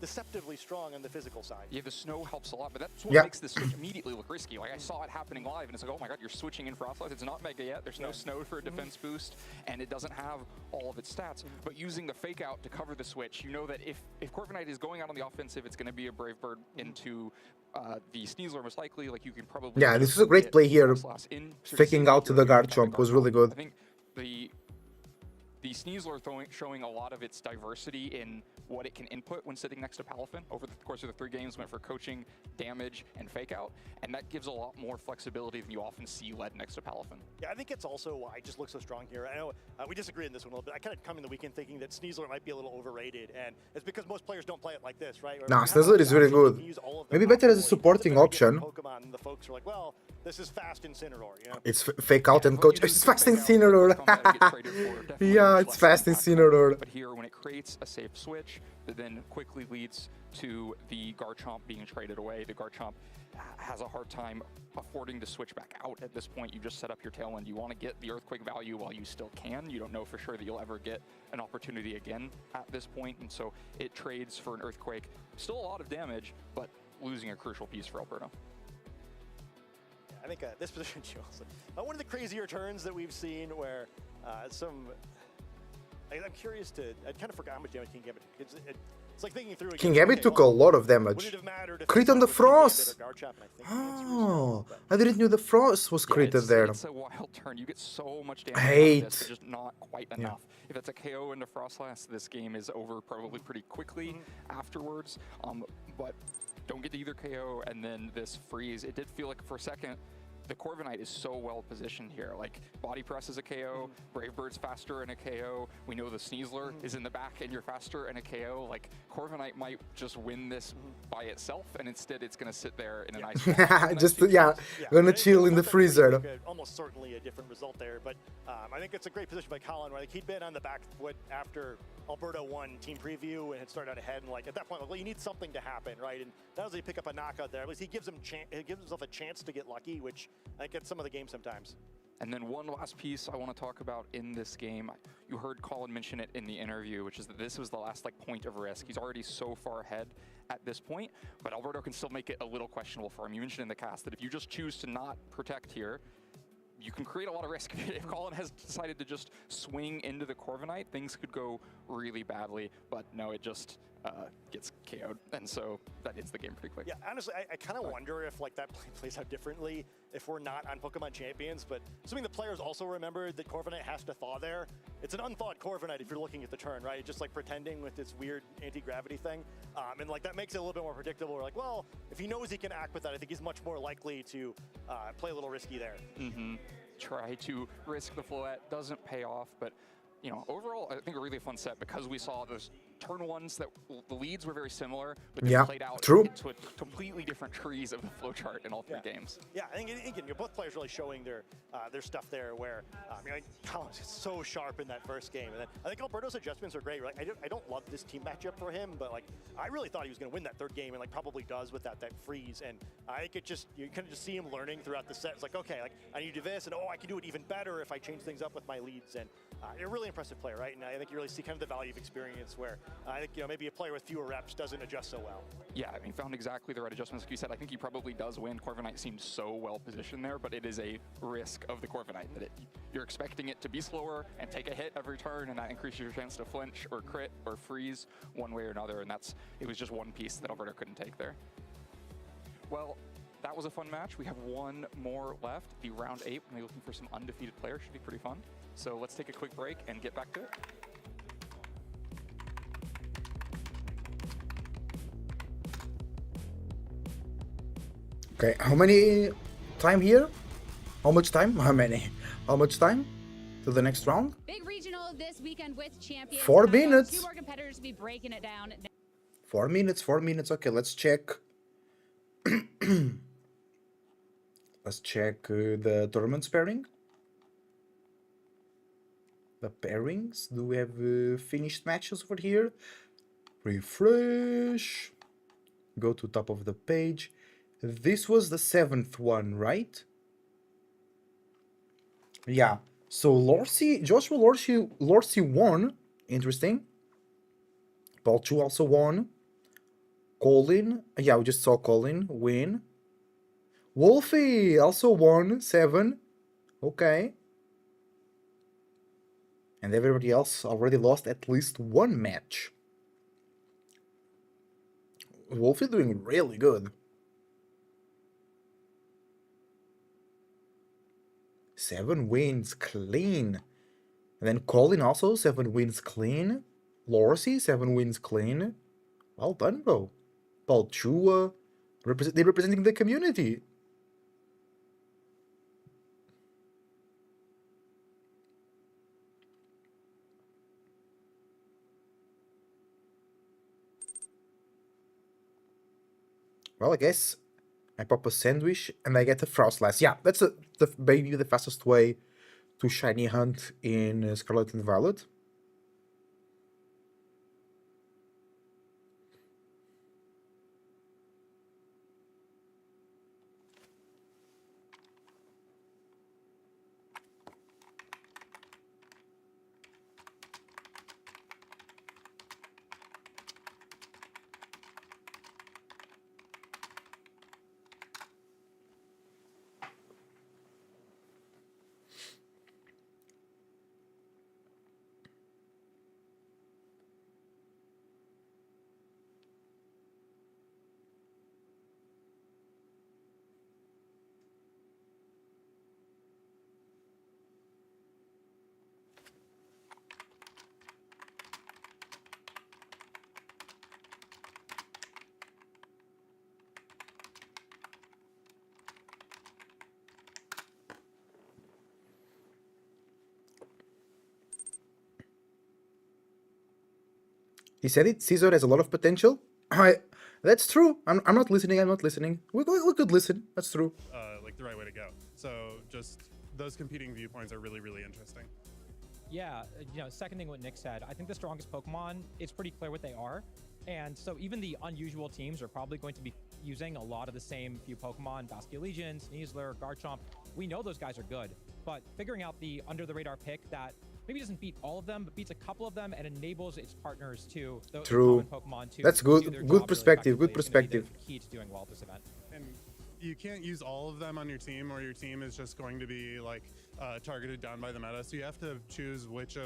deceptively strong on the physical side. Yeah, the snow helps a lot, but that's what Yeah. makes this switch immediately look risky. Like, I saw it happening live, and it's like, oh my god, you're switching in Frostlass. It's not Mega yet. There's no snow for a defense boost, and it doesn't have all of its stats. But using the Fake Out to cover the switch, you know that if Corviknight is going out on the offensive, it's going to be a Brave Bird into the Sneasler most likely. Like, you can probably... Yeah, this is a great play here. Faking out to the Garchomp was really good. I think the Sneasler showing a lot of its diversity in what it can input when sitting next to Palafin. Over the course of the 3 games, went for coaching, damage, and fake out, and that gives a lot more flexibility than you often see led next to Palafin. Yeah, I think it's also why it just looks so strong here. I know we disagree on this one a little bit. I kind of come in the weekend thinking that Sneasler might be a little overrated, and it's because most players don't play it like this, right? Nah, Sneasler is very good. Maybe better as a supporting option. Pokemon, and the folks are like, well, this is fast Incineroar, you know? It's Fake Out and coach. It's fast Incineroar. Yeah, it's fast Incineroar. But here, when it creates a safe switch, that then quickly leads to the Garchomp being traded away. The Garchomp has a hard time affording to switch back out at this point. You just set up your Tailwind. You want to get the Earthquake value while you still can. You don't know for sure that you'll ever get an opportunity again at this point, and so it trades for an Earthquake. Still a lot of damage, but losing a crucial piece for Alberto. I think this position, one of the crazier turns that we've seen where I'm curious to, I kind of forgot how much damage he can get, but It's like thinking through. King-Pt took a lot of damage. Crit on the Frost! Oh, I didn't know the Frost was critted there. It's a wild turn. You get so much damage Hate. out of this, but just not quite enough. If it's a KO into Frostlass, this game is over probably pretty quickly afterwards. But don't get to either KO and then this freeze. It did feel like for a second, the Corviknight is so well positioned here. Like, Body Press is a KO, Brave Bird's faster in a KO. We know the Sneasler is in the back and you're faster in a KO. Like, Corviknight might just win this by itself, and instead it's going to sit there in a nice spot. Just, gonna chill in the freezer. Almost certainly a different result there, but I think it's a great position by Colin, where like, he'd been on the back foot after Alberto won team preview and had started out ahead, and like at that point, like, well, you need something to happen, right? And not only pick up a knockout there, at least he gives himself a chance to get lucky, which I think gets some of the game sometimes. And then one last piece I want to talk about in this game. You heard Colin mention it in the interview, which is that this was the last point of risk. He's already so far ahead at this point, but Alberto can still make it a little questionable for him. You mentioned in the cast that if you just choose to not protect here, you can create a lot of risk. If Colin has decided to just swing into the Corviknight, things could go really badly, but no, it just gets KO'd, and so that ends the game pretty quick. Yeah, honestly, I kind of wonder if like that plays out differently if we're not on Pokemon Champions, but assuming the players also remembered that Corviknight has to thaw there, it's an unthawed Corviknight if you're looking at the turn, right? Just like pretending with this weird anti-gravity thing, and like that makes it a little bit more predictable. We're like, well, if he knows he can act with that, I think he's much more likely to play a little risky there. Try to risk the Floette, doesn't pay off, but you know, overall, I think a really fun set because we saw those turn ones that the leads were very similar, but they played out into a completely different trees of the flowchart in all three games. Yeah, I think again, both players really showing their stuff there. Where like Colin's so sharp in that first game, and then I think Alberto's adjustments are great. Right? I don't love this team matchup for him, but like I really thought he was going to win that third game, and like probably does with that freeze. And I think you kind of just see him learning throughout the set. It's like, okay, like I need to do this, and I can do it even better if I change things up with my leads. And you're a really impressive player, right? And I think you really see kind of the value of experience where I think maybe a player with fewer reps doesn't adjust so well. Yeah, I mean, found exactly the right adjustments. Like you said, I think he probably does win. Corviknight seems so well positioned there, but it is a risk of the Corviknight that you're expecting it to be slower and take a hit every turn, and that increases your chance to flinch or crit or freeze one way or another, and it was just one piece that Alberto couldn't take there. Well, that was a fun match. We have one more left. The round 8, when we're looking for some undefeated players, should be pretty fun. So let's take a quick break and get back to it. Okay, how many time here? How much time? How many? How much time to the next round? Big regional this weekend with Champions. 4 minutes. 2 more competitors to be breaking it down. 4 minutes, 4 minutes. Okay, let's check. Let's check the tournament pairing. The pairings. Do we have finished matches over here? Refresh. Go to top of the page. This was the 7th one, right? Yeah. So Joshua Lorsi won. Interesting. Balchu also won. Colin. Yeah, we just saw Colin win. Wolfie also won 7. Okay. And everybody else already lost at least one match. Wolfie doing really good. 7 wins clean. And then Colin also 7 wins clean. Lorsi 7 wins clean. Well done, bro. Balchua representing the community. Well, I guess I pop a sandwich and I get a Frostlass. Yeah, that's maybe the fastest way to shiny hunt in Scarlet and Violet. He said it. Caesar has a lot of potential. That's true. I'm not listening. I'm not listening. We could listen. That's true. Like the right way to go. So just those competing viewpoints are really, really interesting. Yeah, seconding what Nick said, I think the strongest Pokemon, it's pretty clear what they are. And so even the unusual teams are probably going to be using a lot of the same few Pokemon, Basculegion, Sneasler, Garchomp. We know those guys are good, but figuring out the under-the-radar pick that maybe doesn't beat all of them, but beats a couple of them and enables its partners to the True. common Pokemon to That's do good. their Good job perspective. really Good effectively is gonna be perspective. the key to doing well at this event. And you can't use all of them on your team, or your team is just going to be like targeted down by the meta. So you have to choose which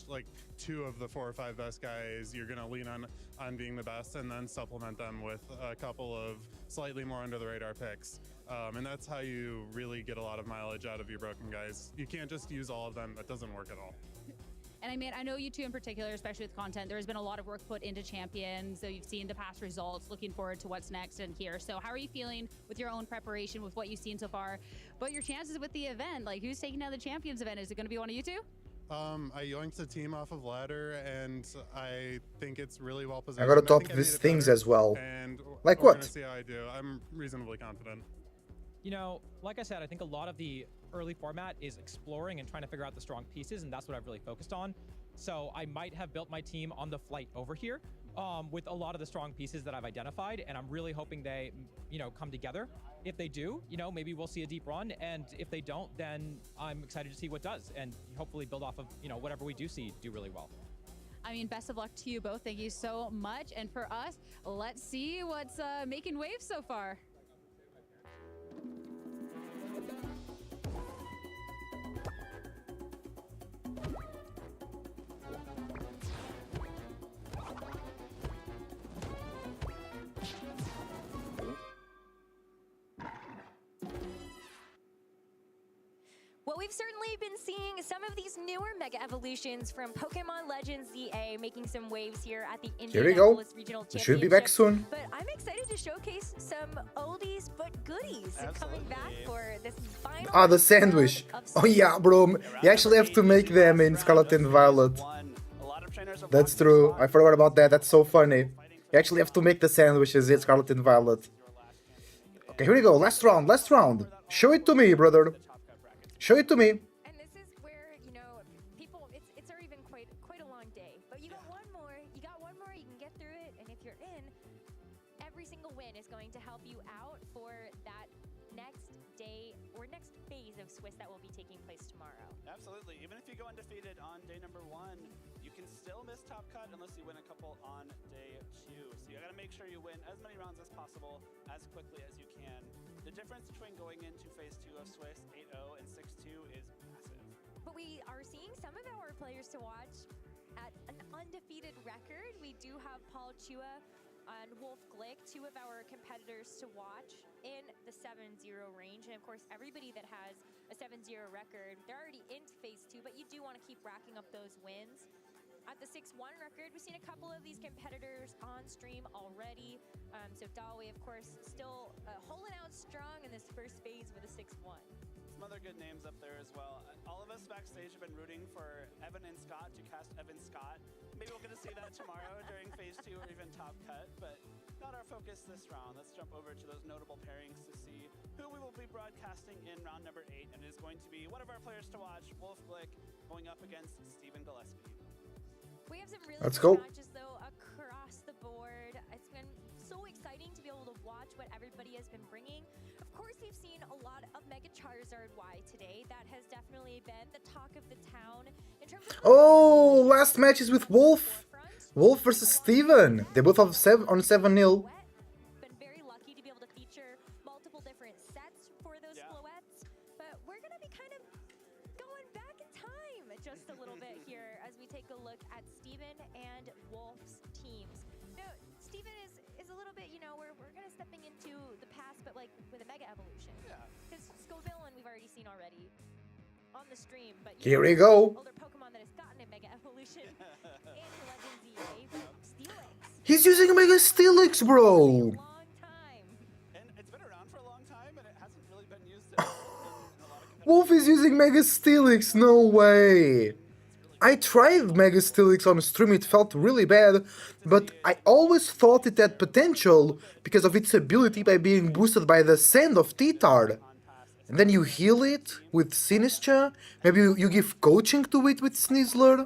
like 2 of the 4 or 5 best guys you're gonna lean on being the best, and then supplement them with a couple of slightly more under the radar picks. And that's how you really get a lot of mileage out of your broken guys. You can't just use all of them. That doesn't work at all. And I mean, I know you two in particular, especially with content, there's been a lot of work put into Champions. So you've seen the past results, looking forward to what's next and here. So how are you feeling with your own preparation, with what you've seen so far? But your chances with the event, like who's taking down the Champions event? Is it going to be one of you two? I yoinked the team off of ladder, and I think it's really well I positioned. gotta think top I these made it things better, as well. And Like we're what? gonna see how I do. I'm reasonably confident. Like I said, I think a lot of the early format is exploring and trying to figure out the strong pieces, and that's what I've really focused on. So I might have built my team on the flight over here with a lot of the strong pieces that I've identified, and I'm really hoping they, come together. If they do, maybe we'll see a deep run, and if they don't, then I'm excited to see what does, and hopefully build off of, whatever we do see do really well. I mean, best of luck to you both. Thank you so much. And for us, let's see what's making waves so far. Well, we've certainly been seeing some of these newer Mega Evolutions from Pokemon Legends ZA making some waves here at the Here we go. Indianapolis Regional It should be back Championship. soon. But I'm excited to showcase some oldies but goodies coming back for this final Ah, the sandwich. round of Oh yeah, bro. You actually have to make them in Scarlet and Violet. That's true. I forgot about that. That's so funny. You actually have to make the sandwiches in Scarlet and Violet. Okay, here we go. Last round. Last round. Show it to me, brother. Show it to me. And this is where, people, it's already been quite a long day. But you got one more, you can get through it. And if you're in, every single win is going to help you out for that next day or next phase of Swiss that will be taking place tomorrow. Absolutely. Even if you go undefeated on day number 1, you can still miss top cut unless you win a couple on day 2. So you gotta make sure you win as many rounds as possible as quickly as you can. The difference between going into phase 2 of Swiss 8-0 and 6-2 is massive. But we are seeing some of our players to watch at an undefeated record. We do have Paul Chua and Wolf Glick, 2 of our competitors to watch in the 7-0 range. And of course, everybody that has a 7-0 record, they're already into phase 2, but you do want to keep racking up those wins. At the 6-1 record, we've seen a couple of these competitors on stream already. So Dalway, of course, still holding out strong in this first phase with a 6-1. Some other good names up there as well. All of us backstage have been rooting for Evan and Scott to cast Evan Scott. Maybe we'll get to see that tomorrow during phase 2 or even top cut, but not our focus this round. Let's jump over to those notable pairings to see who we will be broadcasting in round number 8, and it is going to be one of our players to watch, Wolf Glick, going up against Stephen Gillespie. We have some really Let's good go. matches though across the board. It's been so exciting to be able to watch what everybody has been bringing. Of course, we've seen a lot of Mega Charizard Y today. That has definitely been the talk of the town in terms of. Oh, last match is with Wolf. Wolf versus Steven. They both have on 7-0. Been very lucky to be able to feature multiple different sets for those Floettes, but we're gonna be kind of going back in time just a little bit here as we take a look at Steven and Wolf's teams. Now, Steven is a little bit, we're kind of stepping into the past, but like with a Mega Evolution. Yeah. Because Scoville we've already seen already on the stream, but Here we go. older Pokemon that has gotten a Mega Evolution in Legends EA, but Steelix. He's using Mega Steelix, bro. Long time. And it's been around for a long time, and it hasn't really been used in a lot of competitive. Wolf is using Mega Steelix. No way. It's really I tried Mega Steelix on stream, it felt really bad, but I always thought it had potential because of its ability by being boosted by the sand of T-Tard. And then you heal it with Sinistcha, maybe you give coaching to it with Sneasler.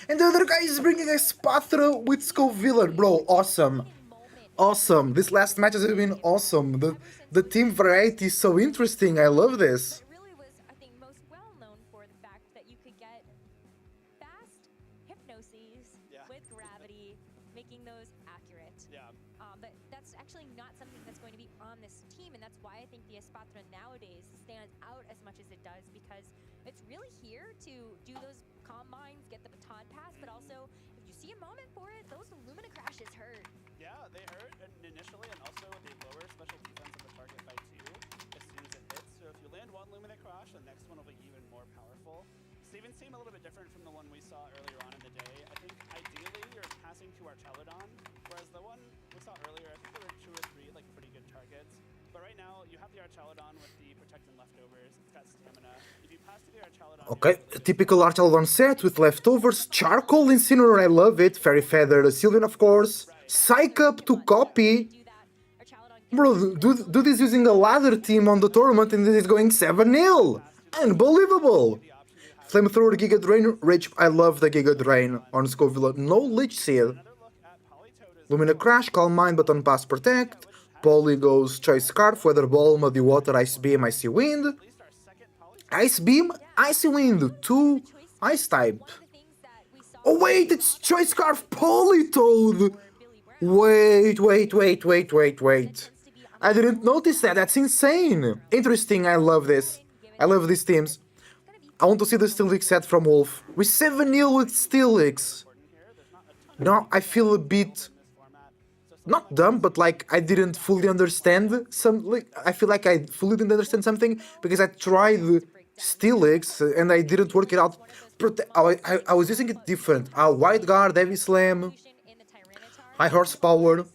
And the other guy is bringing a Spatra with Scoviller, bro, awesome. Awesome, this last match has been awesome. The team variety is so interesting, I love this. It really was, I think, most well known for the fact that you could get fast hypnoses with gravity, making those accurate. But that's actually not something that's going to be on this team, and that's why I think the Espatra nowadays stands out as much as it does, because it's really here to do those combines, get the baton pass, but also, if you see a moment for it, those Lumina crashes hurt. Yeah, they hurt initially, and also they lower special defense of the target by 2 as soon as it hits. So if you land one Lumina crash, the next one will be even more powerful. Steven's team a little bit different from the one we saw earlier on in the day. I think ideally you're passing to our Chalodon, whereas the one we saw earlier, I think there were 2 or 3 like pretty good targets. But right now you have the Archalodon with the protecting leftovers. It's got stamina. If you pass to the Archalodon, okay, a typical Archalodon set with leftovers. Charcoal Incineroar, I love it. Fairy Feather, Sylveon of course. Psych Up to copy. Bro, dude is using a ladder team on the tournament and this is going 7-0. Unbelievable. Flamethrower, Giga Drain, Rage. I love the Giga Drain on Scoville. No Leech Seed. Lumina Crash, Calm Mind, but on Pass Protect. Poly goes Choice Scarf, Weather Ball, Muddy Water, Ice Beam, Icy Wind. Ice Beam, Icy Wind, 2 Ice type. Oh wait, it's Choice Scarf Politoad! Wait. I didn't notice that, that's insane! Interesting, I love this. I love these teams. I want to see the Steelix set from Wolf. We 7-0 with Steelix. Now I feel a bit... not dumb, but like I didn't fully understand I feel like I fully didn't understand something because I tried Steelix and I didn't work it out. I was using it different. Wide Guard, Heavy Slam, high horsepower,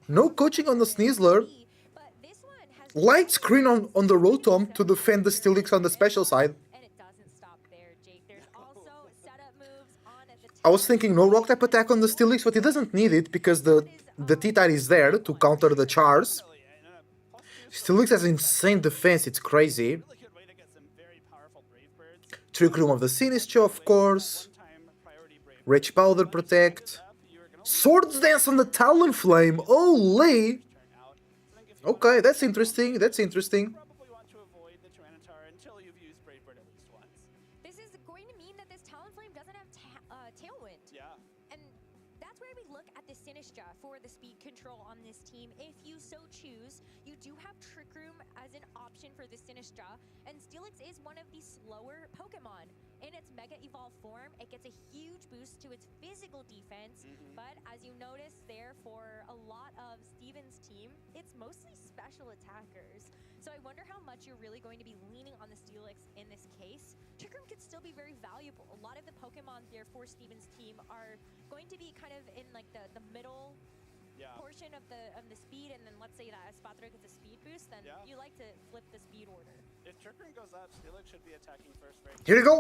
no coaching on the Sneasler, light screen on the Rotom to defend the Steelix on the special side. I was thinking no rock type attack on the Steelix, but he doesn't need it because the T-Tide is there to counter the Chars. Steelix has insane defense, it's crazy. Trick Room of the Sinistcha, of course. Rage Powder Protect. Swords Dance on the Talonflame, holy! Okay, that's interesting, that's interesting. probably want to avoid the Tyranitar until you've used Brave Bird at least once. This is going to mean that this Talonflame doesn't have Tailwind. Yeah. And that's where we look at the Sinistcha for the speed control on this team. If you so choose, you do have Trick Room as an option for the Sinistcha, and Steelix is one of the slower Pokemon. In its Mega Evolve form, it gets a huge boost to its physical defense, but as you notice there for a lot of Steven's team, it's mostly special attackers. So I wonder how much you're really going to be leaning on the Steelix in this case. Trick Room could still be very valuable. A lot of the Pokemon there for Steven's team are going to be kind of in like the middle portion of the speed, and then let's say that Espatra gets a speed boost, then you like to flip the speed order. If Trick Room goes up, Steelix should be attacking first right. Here we go.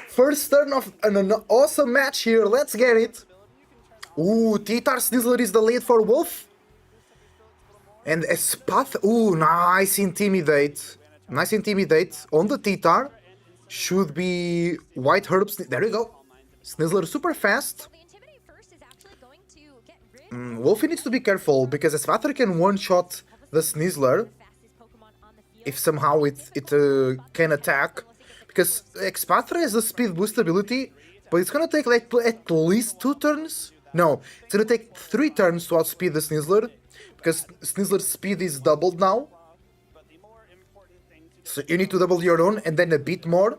First turn of an awesome match here. Let's get it. Ooh, T-Tar Sneasler is the lead for Wolf. And Espath. Ooh, nice Intimidate. Nice Intimidate on the T-Tar. Should be White Herbs. There we go. Sneasler super fast. Wolf needs to be careful because Espath can one-shot the Sneasler if somehow it can attack, because Expatra has the speed boost ability, but it's gonna take like at least 2 turns. No, it's gonna take 3 turns to outspeed the Sneasler, because Sneasler's speed is doubled now. So you need to double your own and then a bit more.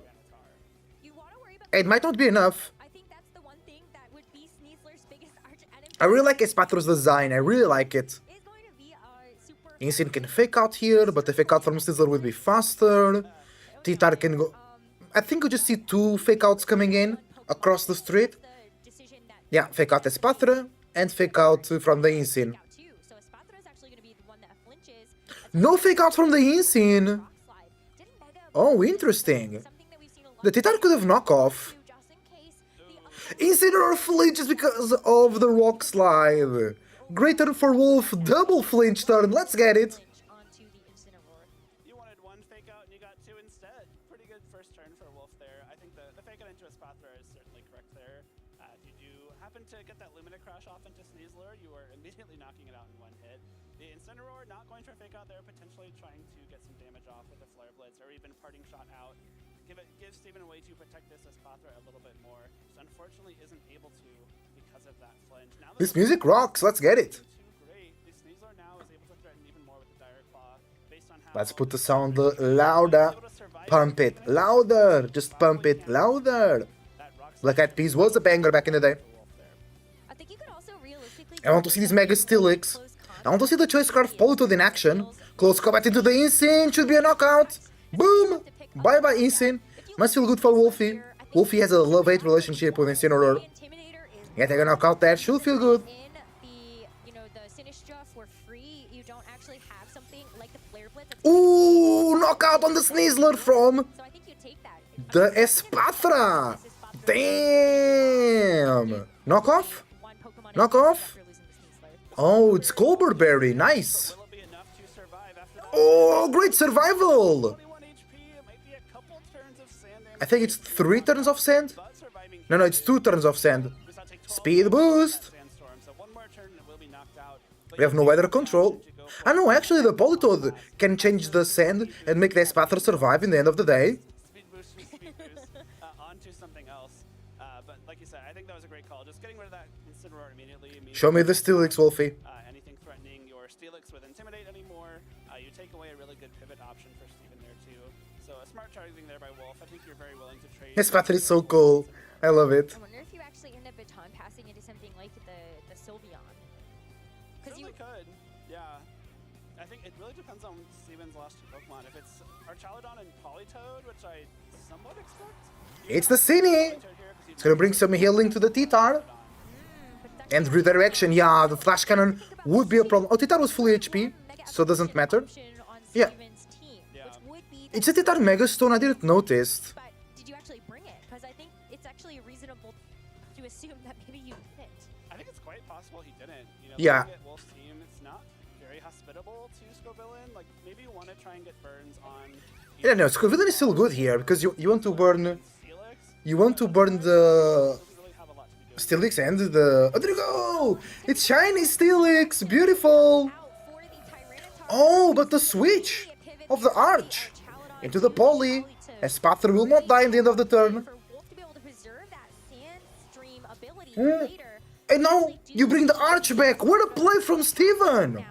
It might not be enough. I really like Espatra's design, I really like it. Insane can fake out here, but the fake out from Sneasler would be faster. T-Tar can go... I think we just see 2 fake outs coming in across the street. Yeah, fake out Espatra and fake out from the Insane. No fake out from the Insane! Oh, interesting. The Titan could have knock off. Incineroar flinches because of the rock slide. Great turn for Wolf, double flinch turn, let's get it. You wanted one fake out and you got two instead. Pretty good first turn for Wolf there. I think the fake out into Espathra is certainly correct there. If you do happen to get that Lumina crash off into Sneasler, you are immediately knocking it out in one hit. The Incineroar not going for a fake out there, potentially trying to get some damage off with the Flare Blitz or even parting shot out. Give Steven a way to protect this Espathra a little bit more. Just unfortunately isn't able to because of that flinch. Now This music rocks, let's get it. Let's put the sound louder. Pump it louder. Just pump it louder. Black Eyed Peas was a banger back in the day. I want to see this Mega Steelix. I want to see the Choice Scarf Politoed in action. Close combat into the Insane. Should be a knockout. Boom! Bye bye Insane. Must feel good for Wolfie. Wolfie has a love-hate relationship with Incineroar. Getting a knockout there should feel good. Ooh, knockout on the Sneasler from the Espathra. Damn. Knockoff? Knockoff? Oh, it's Colberberry. Nice. Oh, great survival. I think it's 3 turns of sand. No, it's 2 turns of sand. Speed boost. We have no weather control. I know, actually the Politoed can change the sand and make the Espathra survive in the end of the day. Onto something else. But like you said, I think that was a great call. Just getting rid of that Incineroar immediately. Show me the Steelix, Wolfie. Anything threatening your Steelix with Intimidate anymore. You take away a really good pivot option for Steven there too. So a smart targeting there by Wolf. I think you're very willing to trade. Espathra is so cool. I love it. I wonder if you actually end up baton passing into something like the Sylveon. Because you could, yeah. I think it really depends on Steven's last 2 Pokemon. If it's Archaludon and Politoed, which I somewhat expect. It's the Cine. It's gonna bring some healing to the Titar. And redirection, yeah, the Flash Cannon would be a problem. Oh, Titar was fully HP, so it doesn't matter. Yeah. It's a Titar Megastone, I didn't notice. But did you actually bring it? Because I think it's actually reasonable to assume that maybe you didn't. I think it's quite possible he didn't. You know, yeah. At Wolf's team, it's not very hospitable to Scovillain. Like, maybe you want to try and get burns on... Yeah, no, Scovillain is still good here, because you want to burn... You want to burn the... Steelix and the... Oh, there you go! It's shiny Steelix! Beautiful! Oh, but the switch of the Arch into the Poly. Espathra will not die in the end of the turn. And now you bring the Arch back. What a play from Steven!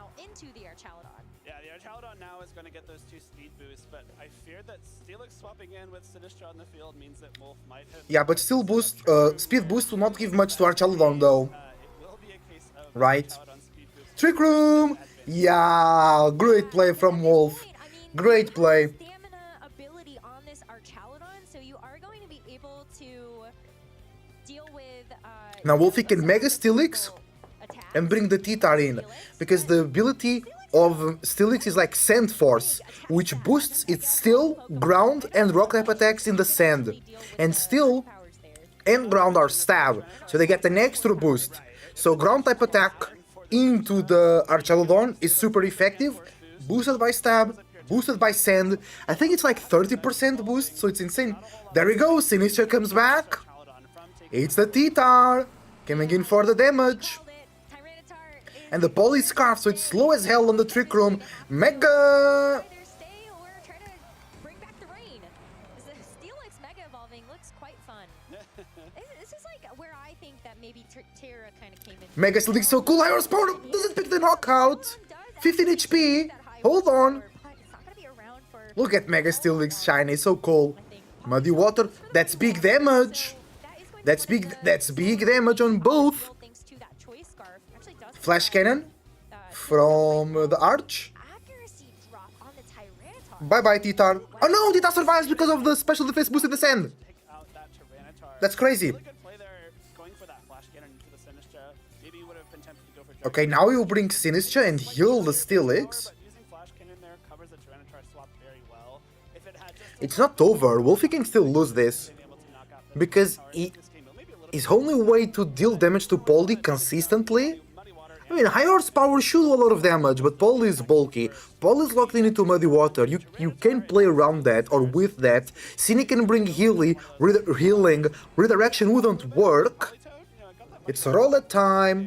Yeah, the Archaludon now is going to get those 2 speed boosts, but I fear that Steelix swapping in with Sinistra on the field means that Wolf might have... Yeah, but still boost, speed boost will not give much to Archaludon though. Right. Trick Room! Yeah, great play from Wolf. Great play. Ability on this Archaludon, so you are going to be able to deal with... Now Wolfie can Mega Steelix and bring the Titar in, because the ability of Steelix is like Sand Force, which boosts its Steel, Ground and Rock type attacks in the sand. And Steel and Ground are Stab, so they get an extra boost. So Ground type attack into the Archaludon is super effective, boosted by Stab, boosted by Sand. I think it's like 30% boost, so it's insane. There we go, Sinistra comes back. It's the Titar coming in for the damage. And the Poly Scarf, so it's slow as hell on the Trick Room. Mega! Mega Steelix so cool, high horsepower, doesn't pick the knockout. 15 HP, hold on. Look at Mega Steelix shiny, so cool. Muddy Water, that's big damage. That's big damage on both. Flash Cannon from the Arch. Bye bye Titar. Oh no, Titar survives because of the special defense boost in the sand. That's crazy. Okay, now we will bring Sinistra and heal the Steelix. it's not over. Wolfie can still lose this. Because his only way to deal damage to Polly consistently... I mean, high horsepower should do a lot of damage, but Polly is bulky. Polly is locked in into Muddy Water. You can play around that or with that. Cine can bring healing. Redirection wouldn't work. It's Rollet time.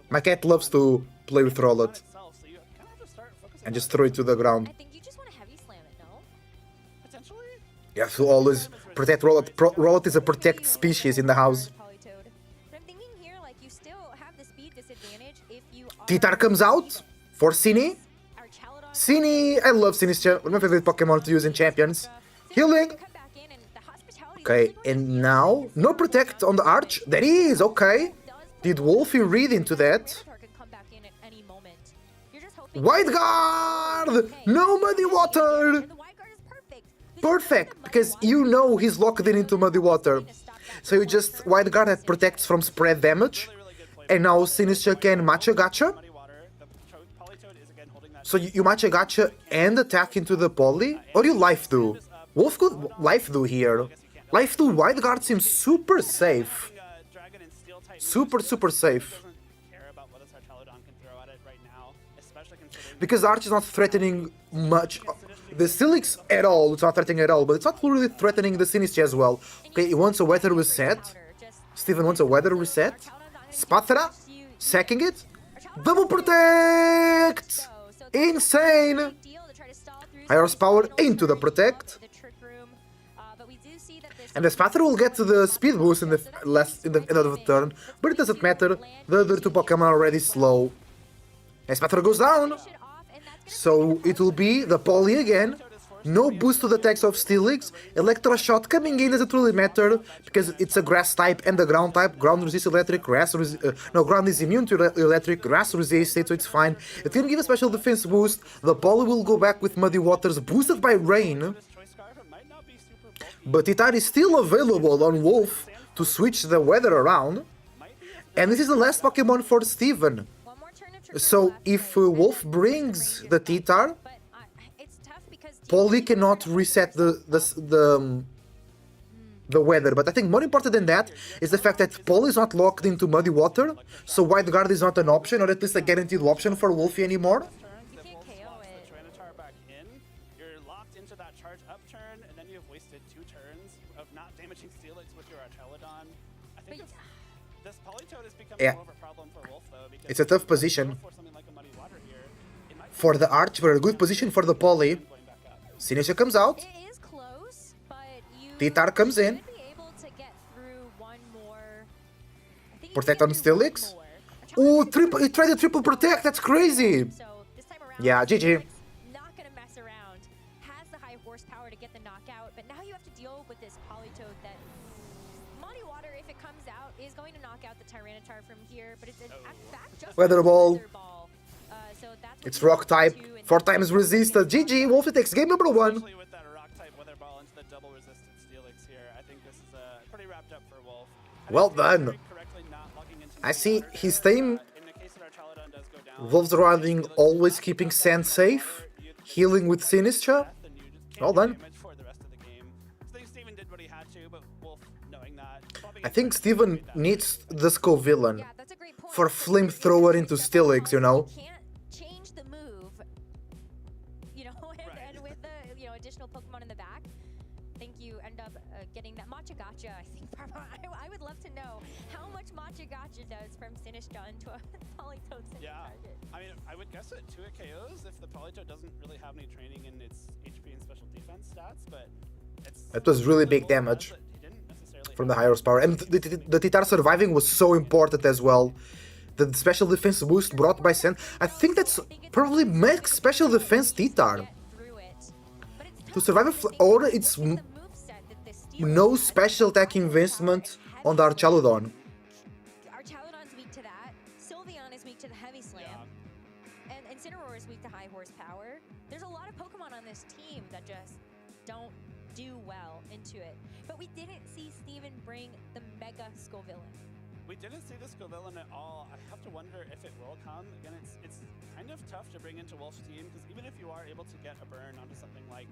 My cat loves to play with Rollet. And just throw it to the ground. I think you just want to heavy slam it, no? Potentially? You have to always protect Rollet. Rollet is a protect species in the house. But I'm thinking here, like, you still have the speed disadvantage if you are... Titar comes out for Cine. Cine, I love Cine's one of my favorite Pokemon to use in Champions. Healing. Okay, and now, no protect on the Arch. There is, okay. Did Wolfie read into that? Wide Guard! No Muddy Water! Perfect, because you know he's locked in into Muddy Water. So you just Wide Guard that protects from spread damage. And now Sinister can Matcha Gacha. So you Matcha Gacha and attack into the Poly? Or you Life Do? Wolf could Life Do here. Life Do Wide Guard seems super safe. Super safe. Because Arch is not threatening much. The Steelix at all, it's not threatening at all, but it's not really threatening the Sinistcha as well. Okay, he wants a weather reset. Steven wants a weather reset. Spatra, sacking it. Double protect! Insane! High horsepower into the protect. And the Spatra will get to the speed boost in the end of the turn, but it doesn't matter. The other two Pokemon are already slow. And Spatra goes down. So it will be the Poly again. No boost to the attacks of Steelix. Electro Shot coming in doesn't really matter because it's a grass type and the ground type. Ground resists electric, ground is immune to electric, grass resists it, so it's fine. It can give a special defense boost. The Poly will go back with Muddy Waters boosted by Rain. But Titar is still available on Wolf to switch the weather around. And this is the last Pokemon for Steven. So if Wolf brings the Titar, Poly cannot reset the weather. But I think more important than that is the fact that Poly is not locked into Muddy Water, so Wide Guard is not an option, or at least a guaranteed option for Wolfie anymore. Yeah. It's a tough position for the Arch, but a good position for the Poly. Sinistcha comes out. Titar comes in. Protect on Steelix. Ooh, he tried a triple protect, that's crazy! Yeah, GG. Not gonna mess around. Has the high horsepower to get the knockout, but now you have to deal with this Politoed that Muddy Water, if it comes out, is going to knock out the Tyranitar from here, but it's in fact just Weather Ball. So that's It's rock type. 4 times resist. GG. Wolfie takes game number 1. With that rock type weather ball into the double resistant Steelix here, I think this is pretty wrapped up for Wolf. Well done. I see his team Volkswagen always keeping Sand safe, healing with Sinistcha. Well done. I think Steven needs the Scovillain for Flamethrower into Steelix, you know. Change the move, you know, and with the additional Pokemon in the back, I think you end up getting that Matcha Gacha. I think I would love to know how much Matcha Gacha does from Sinistcha into a Politoed target. I mean, I would guess it 2 KOs if the Politoed doesn't really have any training in its HP and special defense stats, but it was really big damage from the high horsepower. And the Titar surviving was so important as well. The special defense boost brought by Sand, I think that's probably max special defense Titar. To survive or it's no special attack investment on the Archaludon. Archaludon's weak to that. Sylveon is weak to the heavy slam. And Incineroar is weak to high horsepower. There's a lot of Pokemon on this team that just don't do well into it. But we didn't see Steven bring the Mega Scovillain. We didn't see the Scovillain at all. I have to wonder if it will come. Again, it's kind of tough to bring into Wolf's team, because even if you are able to get a burn onto something like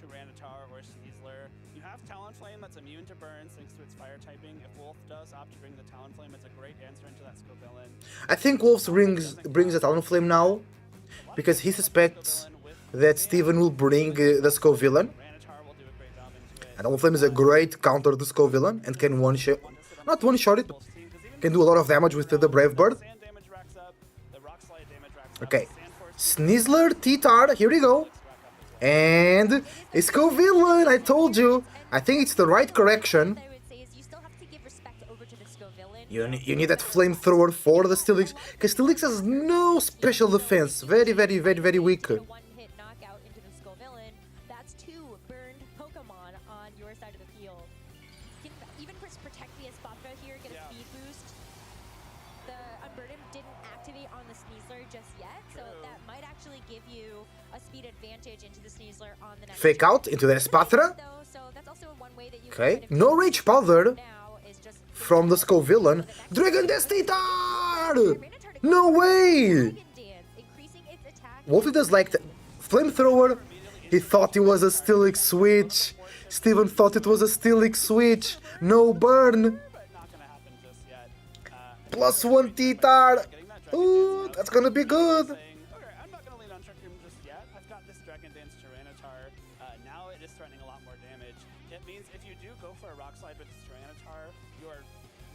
Tyranitar or Sneasler. You have Talonflame that's immune to burns thanks to its fire typing. If Wolf does opt to bring the Talonflame, it's a great answer into that Scovillain. I think Wolf brings the Talonflame now because he suspects that Steven will bring the Scovillain. And Talonflame is a great counter to Scovillain and can one-shot, not one-shot it, but can do a lot of damage with the Brave Bird. Okay, Sneasler, T-Tar, here we go. And it's Scovillain, I told you. I think it's the right correction. You need that flamethrower for the Steelix, because Steelix has no special defense. Very, very, very, very weak. One-hit knockout into the Scovillain. That's 2 burned Pokemon on your side of the field. Can even protect the Espatra here, get a speed boost. The Unburden didn't activate on the Sneasler just yet, so that might actually give you a speed advantage into the Sneasler on the next Fake out into the Espatra. Okay, no Rage Powder from the Scovillain. Dragon Dance T-Tar! No way! Wolfie does like the flamethrower. He thought it was a Steelix switch. Steven thought it was a Steelix switch. No burn. +1 T-Tar. Ooh, that's gonna be good. I'm not gonna lean on Trick Room just yet. I've got this Dragon Dance Tyranitar. Now it is threatening a lot more damage. It means if you do go for a Rock Slide with this Tyranitar, you're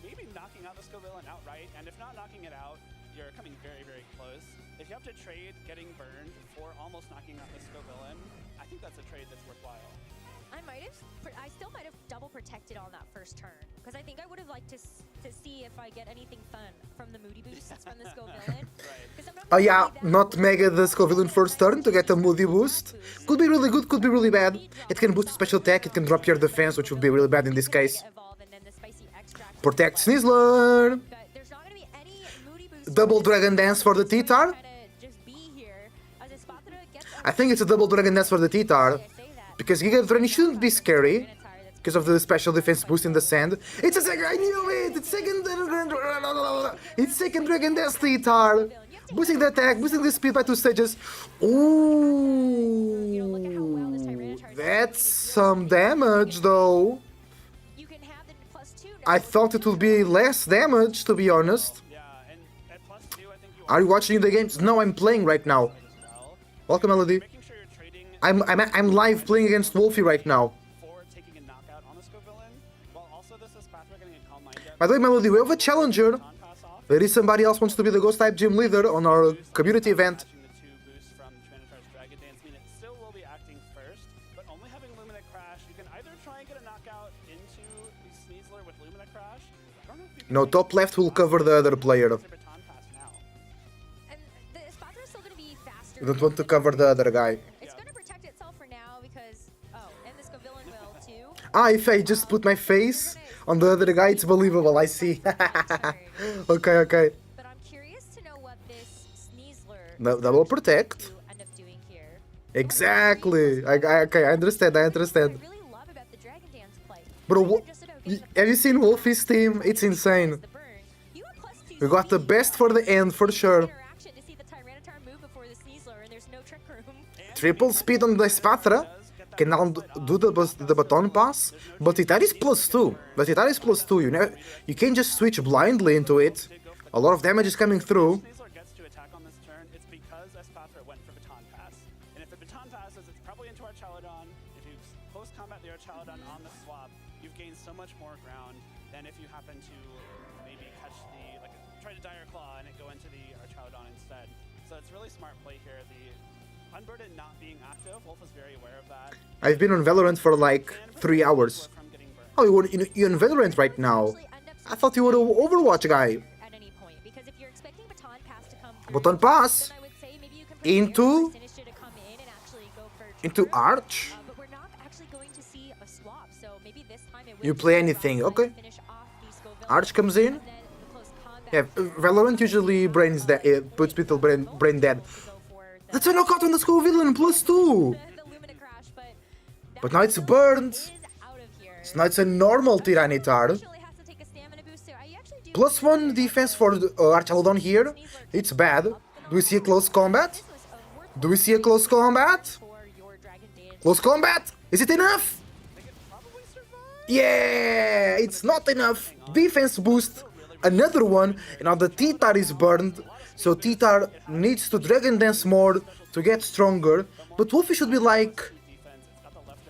maybe knocking out the Scovillain outright, and if not knocking it out, you're coming very, very close. If you have to trade getting burned for almost knocking out the Scovillain, I think that's a trade that's worthwhile. I still might have double protected on that first turn, because I think I would have liked to see if I get anything fun from the Moody boosts from the Scovillain. Oh yeah, not mega the Scovillain first turn to get a Moody boost. Could be really good, could be really bad. It can boost special attack, it can drop your defense, which would be really bad in this case. Protect Sneasler! Double Dragon Dance for the T-Tar. I think it's a double Dragon Dance for the T-Tar, because Giga Drain shouldn't be scary, because of the special defense boost in the sand. It's a second, I knew it! It's second Dragon Dance T-Tar! Boosting the attack, boosting the speed by 2 stages. Ooh, that's some damage though. I thought it would be less damage, to be honest. Are you watching the games? No, I'm playing right now. Welcome, Melody. I'm live playing against Wolfie right now. By the way, Melody, we have a challenger. There is somebody else wants to be the Ghost type gym leader on our community event. No, top left will cover the other player. You don't want to cover the other guy. Ah, if I just put my face on the other guy, it's believable, I see. Okay, okay. But I'm curious to know what this Sneasler Double protect. Exactly. Okay, I understand, I understand. Bro, have you seen Wolfie's team? It's insane. We got the best for the end, for sure. Triple speed on the Espatra. Can now do the baton pass, but T-Tar is +2. But T-Tar is +2. You can't just switch blindly into it. A lot of damage is coming through. Gets to attack on this turn, it's because Espatra went for baton pass. And if the baton passes, it's probably into Archaludon. If you post-combat the Archaludon on the swap, you've gained so much more ground than if you happen to maybe catch the, try to Dire Claw and it go into the Archaludon instead. So it's really smart play here. The Unburden not being active, Wolf is very aware of that. I've been on Valorant for like 3 hours. Oh, you're on Valorant right now. I thought you were an Overwatch guy. Baton pass into Arch. You play anything, okay. Arch comes in. Yeah, Valorant usually puts people brain dead. That's a knockout on the Scovillain, +2! But now it's burned. So now it's a normal Tyranitar. +1 defense for Archaludon here. It's bad. Do we see a close combat? Do we see a close combat? Close combat! Is it enough? Yeah! It's not enough! Defense boost! Another one! And now the T-Tar is burned. So T-Tar needs to Dragon Dance more to get stronger. But Wolfie should be like...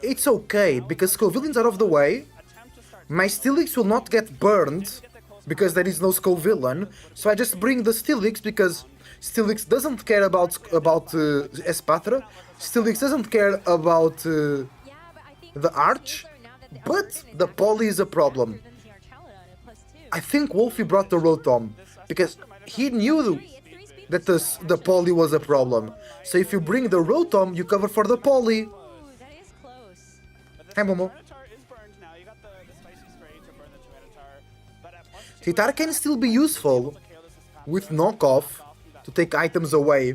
It's okay, because Skull Villains are off the way. My Steelix will not get burned, because there is no Skull Villain. So I just bring the Steelix, because Steelix doesn't care about Espatra. Steelix doesn't care about the Arch. But the Poly is a problem. I think Wolfie brought the Rotom, because he knew that the Poly was a problem. So if you bring the Rotom, you cover for the Poly. Hi, Momo. T-Tar can still be useful with knockoff to take items away.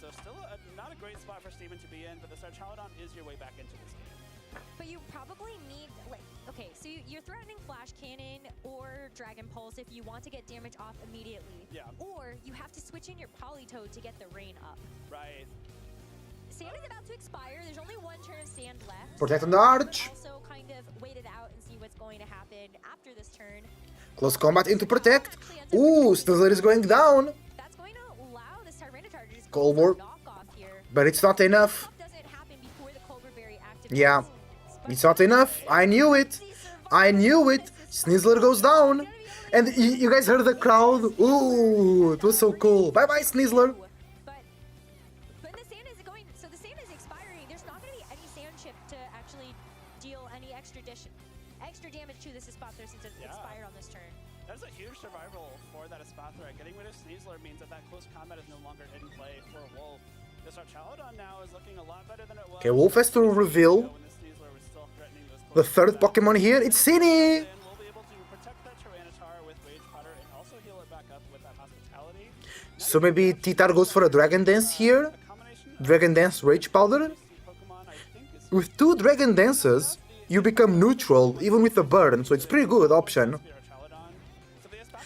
So still not a great spot for Steven to be in, but the Sarchaladon is your way back into this game. But you probably need, like, okay, so you're threatening Flash Cannon or Dragon Pulse if you want to get damage off immediately. Yeah. Or you have to switch in your Politoed to get the rain up. Right. Sand is about to expire. There's only one turn of Sand left. Protecting the Arch. Also kind of wait it out and see what's going to happen after this turn. Close combat into Protect. Ooh, Snizzler is going down. That's going to allow this Tyranitar to just Colbur. knockoff here. But it's not enough. Doesn't happen before the Colbur Berry activates. Yeah. It's not enough. I knew it. I knew it. Snizzler goes down. And you guys heard the crowd? Ooh, it was so cool. Bye-bye, Snizzler. But the sand is going, so the sand is expiring. There's not going to be any sand chip to actually deal any extra damage to this Espathra since it's expired on this turn. There's a huge survival for that Espathra. Getting rid of Sneasler means that close combat is no longer in play for Wolf. The Sarchaladon now is looking a lot better than it was. Okay, Wolf has to reveal the third Pokemon here. It's Cine! So maybe T-Tar goes for a Dragon Dance here? Dragon Dance Rage Powder? With two Dragon Dances, you become neutral, even with a burn, so it's a pretty good option.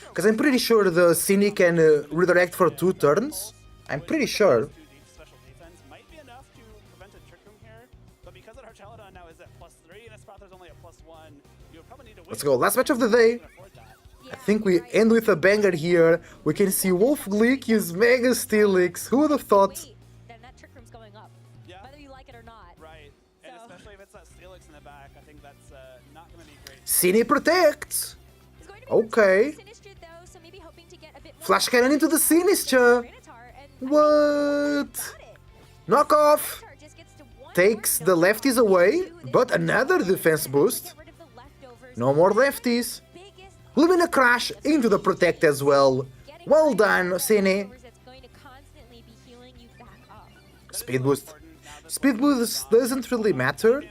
Because I'm pretty sure the Cine can redirect for 2 turns. I'm pretty sure. Let's go, last match of the day. I think we end with a banger here. We can see Wolf Gleek use Mega Steelix. Who would have thought? Then that Trick Room's going up, whether you like it or not. Right, and especially if it's that Steelix in the back, I think that's not going to be great. Cine protects. Okay. Flash Cannon into the Sinistra. What? Knockoff. Takes the lefties away, but another defense boost. No more lefties. Lumina Crash into the Protect as well. Well done, Cine. Speed Boost. Speed Boost doesn't really matter.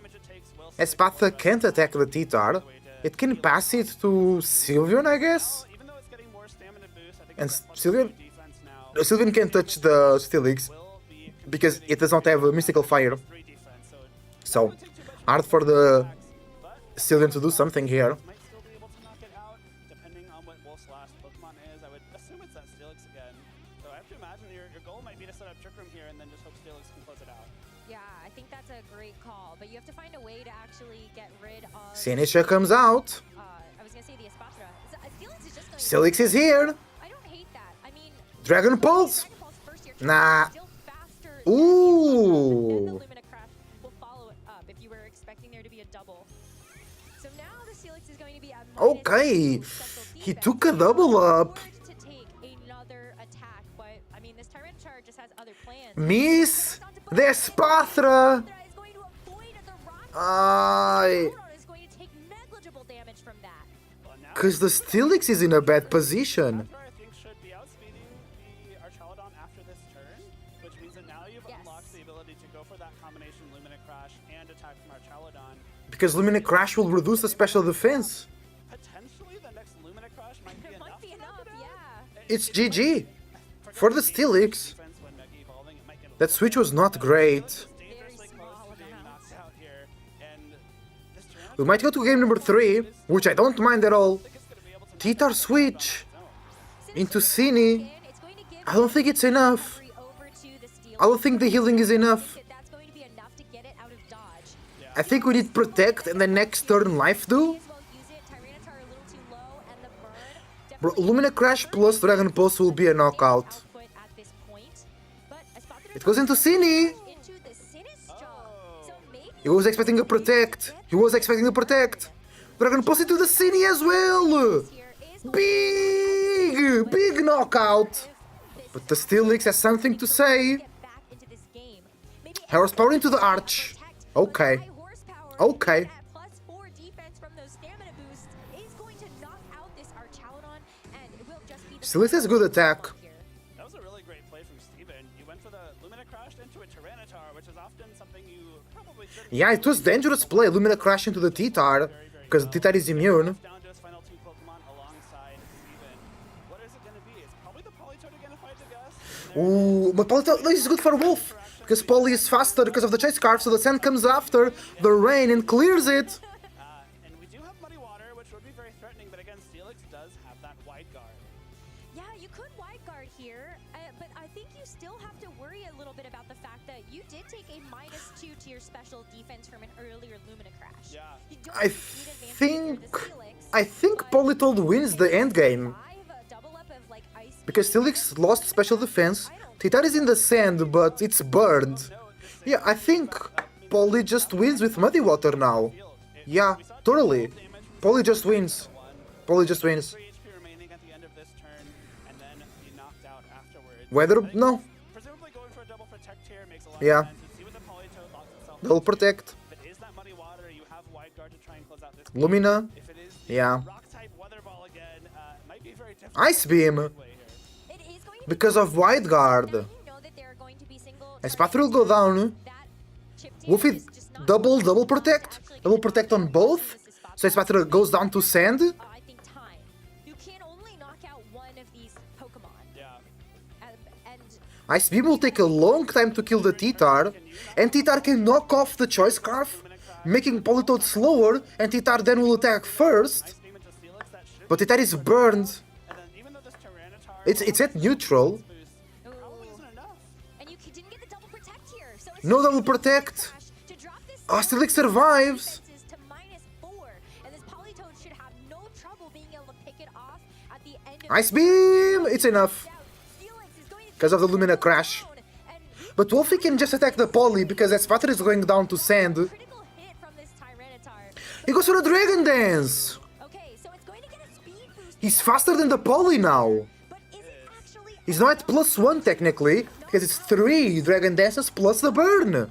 Espatha can't attack the T-Tar. It can pass it to Sylveon, I guess? And Sylveon can touch the Steelix because it does not have a Mystical Fire. So, hard for the Sylveon to do something here. Sinistra comes out. Steelix is here. Dragon Pulse. Nah. Ooh. Okay. He took a double up. Miss the Espathra. Because the Steelix is in a bad position. Because Lumina Crash will reduce the special defense. It's GG for the Steelix. That switch was not great. We might go to game number 3, which I don't mind at all. T-Tar switch into Cine. I don't think it's enough. I don't think the healing is enough. I think we need Protect and then next turn Life do. Bro, Lumina Crash plus Dragon Pulse will be a knockout. It goes into Cine! He was expecting a Protect. He was expecting a Protect. Dragon Pulse into the Cine as well! Big knockout! But the Steelix has something to say. Horsepower into the Arch. Okay. Okay. Steelix has good attack. That was a really great play from Steven. You went for the Lumina Crash into a Tyranitar, which is often something you probably shouldn't. Yeah, it was dangerous play. Lumina Crash into the T-Tar, because the T-Tar is immune. Down to his final two Pokemon alongside Steven. What is it going to be? It's probably the Politoed again, if I had to guess. Ooh, but Politoed is good for Wolf, because Poly is faster because of the Chase Scarf, so the Sand comes after the Rain and clears it. And we do have Muddy Water, which would be very threatening, but again, Steelix does have that Wide Guard. Yeah, you could Wide Guard here, but I think you still have to worry a little bit about the fact that you did take a -2 to your special defense from an earlier Lumina Crash. Yeah. I think Politoed wins the end game. Because Steelix lost special defense, T-Tar is in the sand, but it's burned. Yeah, I think Poly just wins with Muddy Water now. Yeah, totally. Poly just wins. Poly just wins. Whether... no. Yeah. Double Protect. Lumina. Yeah. Ice Beam. Because of Wide Guard. Espathra will go down. Wolfie double Protect. Double Protect on both. So Espathra goes down to Sand. Ice Beam will take a long time to kill the T-Tar, and T-Tar can knock off the Choice Scarf, making Politoed slower, and T-Tar then will attack first. But T-Tar is burned. It's at neutral. No double protect. Steelix survives. Ice Beam! It's enough. Because of the Lumina Crash. But Wolfie can just attack the Poly because Espathra is going down to Sand. He goes for a Dragon Dance! He's faster than the Poly now. He's now at +1 technically, because it's 3 Dragon Dances plus the burn.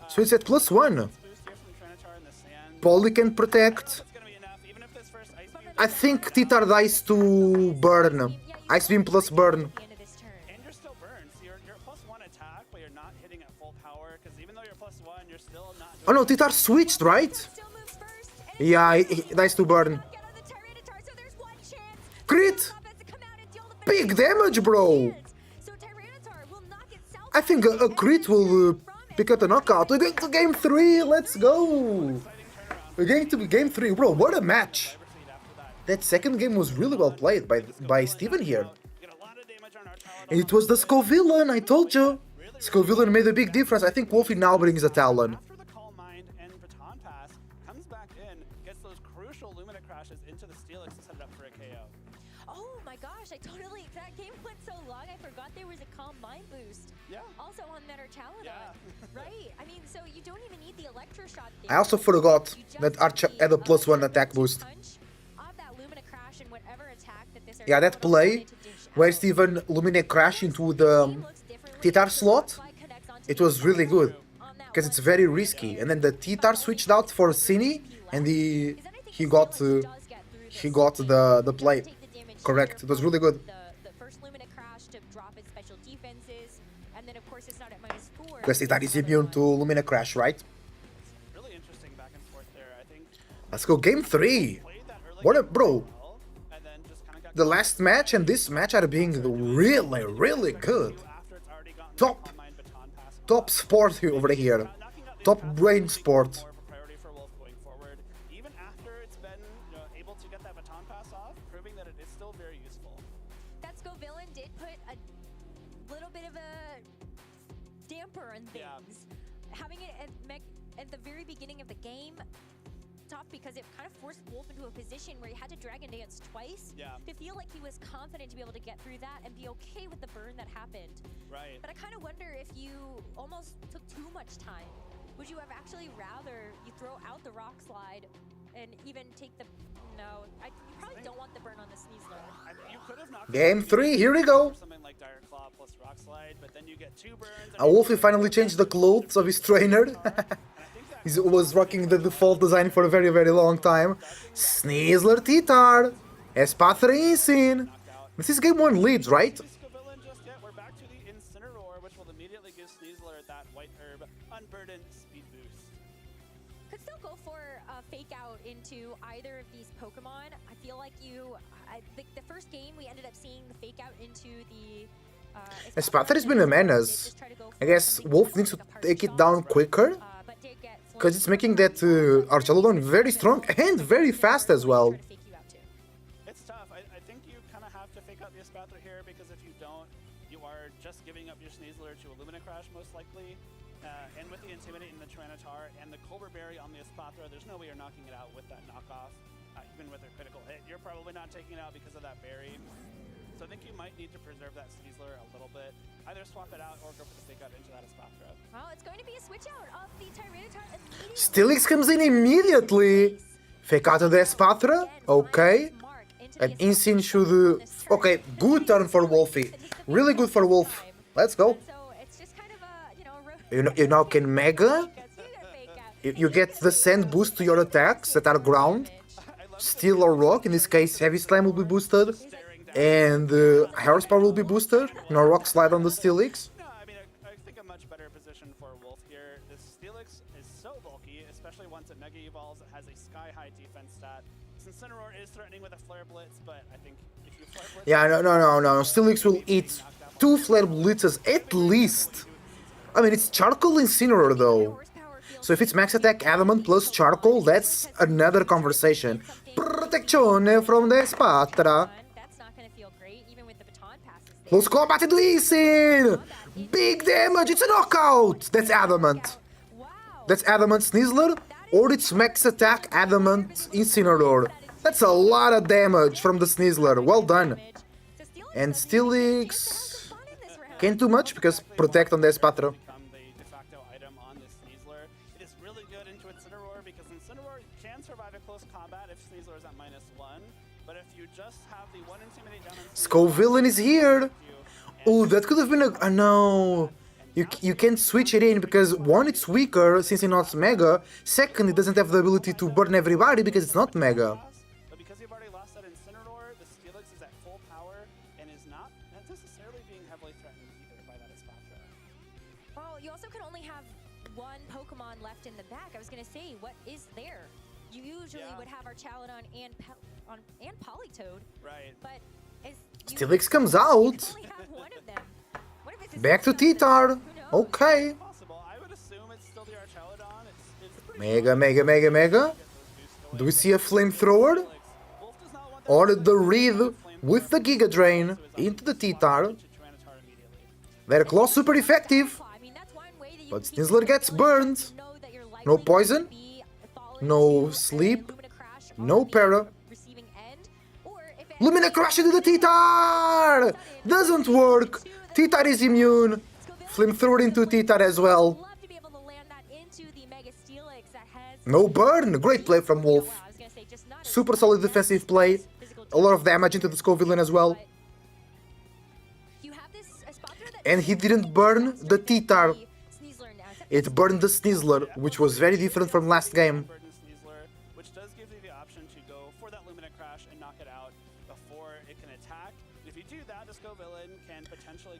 So it's at +1. Poly can protect. I think T-Tar dies to burn. Ice Beam plus burn. And you're still burned, so you're +1 attack, but you're not hitting at full power, because even though you're +1, you're still not... Oh no, T-Tar switched, right? Yeah, he dies to burn. Crit! Big damage, bro! I think a crit will pick up a knockout. We're going to game 3, let's go! We're going to game 3, bro, what a match! That second game was really well played by Steven here. And it was the Scovillain, I told you! Scovillain made a big difference. I think Wolfie now brings a Talon. After the Calm Mind and Baton Pass, comes back in, gets those crucial Lumina Crashes into the Steelix to set it up for a KO. Oh my gosh, that game went so long, I forgot there was a Calm Mind boost. Yeah. Also on Metalodon. Yeah. Right? I mean, so you don't even need the Electroshock there. I also forgot that Arch had a +1 attack boost. Yeah, that play where Steven Lumina crashed into the T-Tar slot, it was really good. Because it's very risky. And then the T-Tar switched out for Cine, and he got the play. Correct. It was really good. Because T-Tar is immune to Lumina Crash, right? Really interesting back and forth there, I think. Let's go game 3. What a bro. The last match and this match are being really, really good. Top sport over here. Top brain sport. Even after it's been able to get that Baton Pass off, proving that it is still very useful. That Scovillain did put a little bit of a damper on things. Having it at the very beginning of the game, tough because it kind of forced Wolf into a position where he had to Dragon Dance twice to feel like he was confident to be able to get through that and be okay with the burn that happened. Right. But I kind of wonder if you almost took too much time. Would you have actually rather you throw out the rock slide and even take the... No, you probably don't want the burn on the Sneasler. You could have knocked Game 3, here we go. something like Dire Claw plus Rock Slide, but then you get 2 burns. Wolfie finally changed the clothes of his trainer. He was rocking the default design for a very, very long time. Sneasler T-Tar. Esp in scene. This is game 1 leads, right? We're back to the Incineroar, which will immediately give Sneasler that White Herb Unburdened speed boost. Could still go for a fake out into either of these Pokemon. I feel like the first game we ended up seeing the fake out into the... Esp has been a menace. I guess Wolf needs to take it down quicker, because it's making that Archaludon very strong and very fast as well. It's tough. I think you kind of have to fake out the Espathra here, because if you don't, you are just giving up your Sneasler to a Lumina Crash most likely. And with the Intimidate in the Tyranitar and the Colbur Berry on the Espathra, there's no way you're knocking it out with that knockoff. Even with a critical hit, you're probably not taking it out because of that berry. So I think you might need to preserve that Sneasler a little bit. Either swap it out or go for the fake out into that Espathra. Well, it's going to be a switch out of the Tyranitar immediately. Steelix comes in immediately. Fake out of the Espathra. Okay. And Insane should... Okay, good turn for Wolfie. Really good for Wolf. Let's go. You now can Mega. You get the Sand boost to your attacks that are ground. Steel or Rock. In this case, Heavy Slam will be boosted. And Horsepower will be boosted. No Rock Slide on the Steelix. No, I mean, I think a much better position for Wolf here. This Steelix is so bulky, especially once it Mega Evolves. It has a sky-high defense stat. Incineroar is threatening with a Flare Blitz, but I think if you Flare Blitz... Yeah, no. Steelix will eat 2 Flare Blitzes at least. I mean, it's Charcoal Incineroar though. So if it's Max Attack Adamant plus Charcoal, that's another conversation. Protection from the Espathra. Close combat into Insane! Big damage, it's a knockout! That's Adamant. That's Adamant Sneasler, or it's Max Attack Adamant Incineroar. That's a lot of damage from the Sneasler, well done. And Steelix... Can't do much because Protect on the Espathra. Scovillain is here! Oh, that could have been a... no! You can't switch it in because one, it's weaker since it's not Mega. Second, it doesn't have the ability to burn everybody because it's not Mega. But because you've already lost that Incineroar, the Steelix is at full power and is not necessarily being heavily threatened either by that Espathra. Well, you also can only have one Pokemon left in the back. I was going to say, what is there? You usually would have Archaludon and Politoed. Right. But Steelix comes out. Back to T-Tar. Okay. Mega. Do we see a flamethrower? Or the Reed with the Giga Drain into the T-Tar. Very close, super effective. But Sneasler gets burned. No poison. No sleep. No para. Lumina Crash into the T-Tar! Doesn't work! T-Tar is immune. Flamethrower into T-Tar as well. No burn! Great play from Wolf. Super solid defensive play. A lot of damage into the Scovillain as well. And he didn't burn the T-Tar. It burned the Sneasler, which was very different from last game.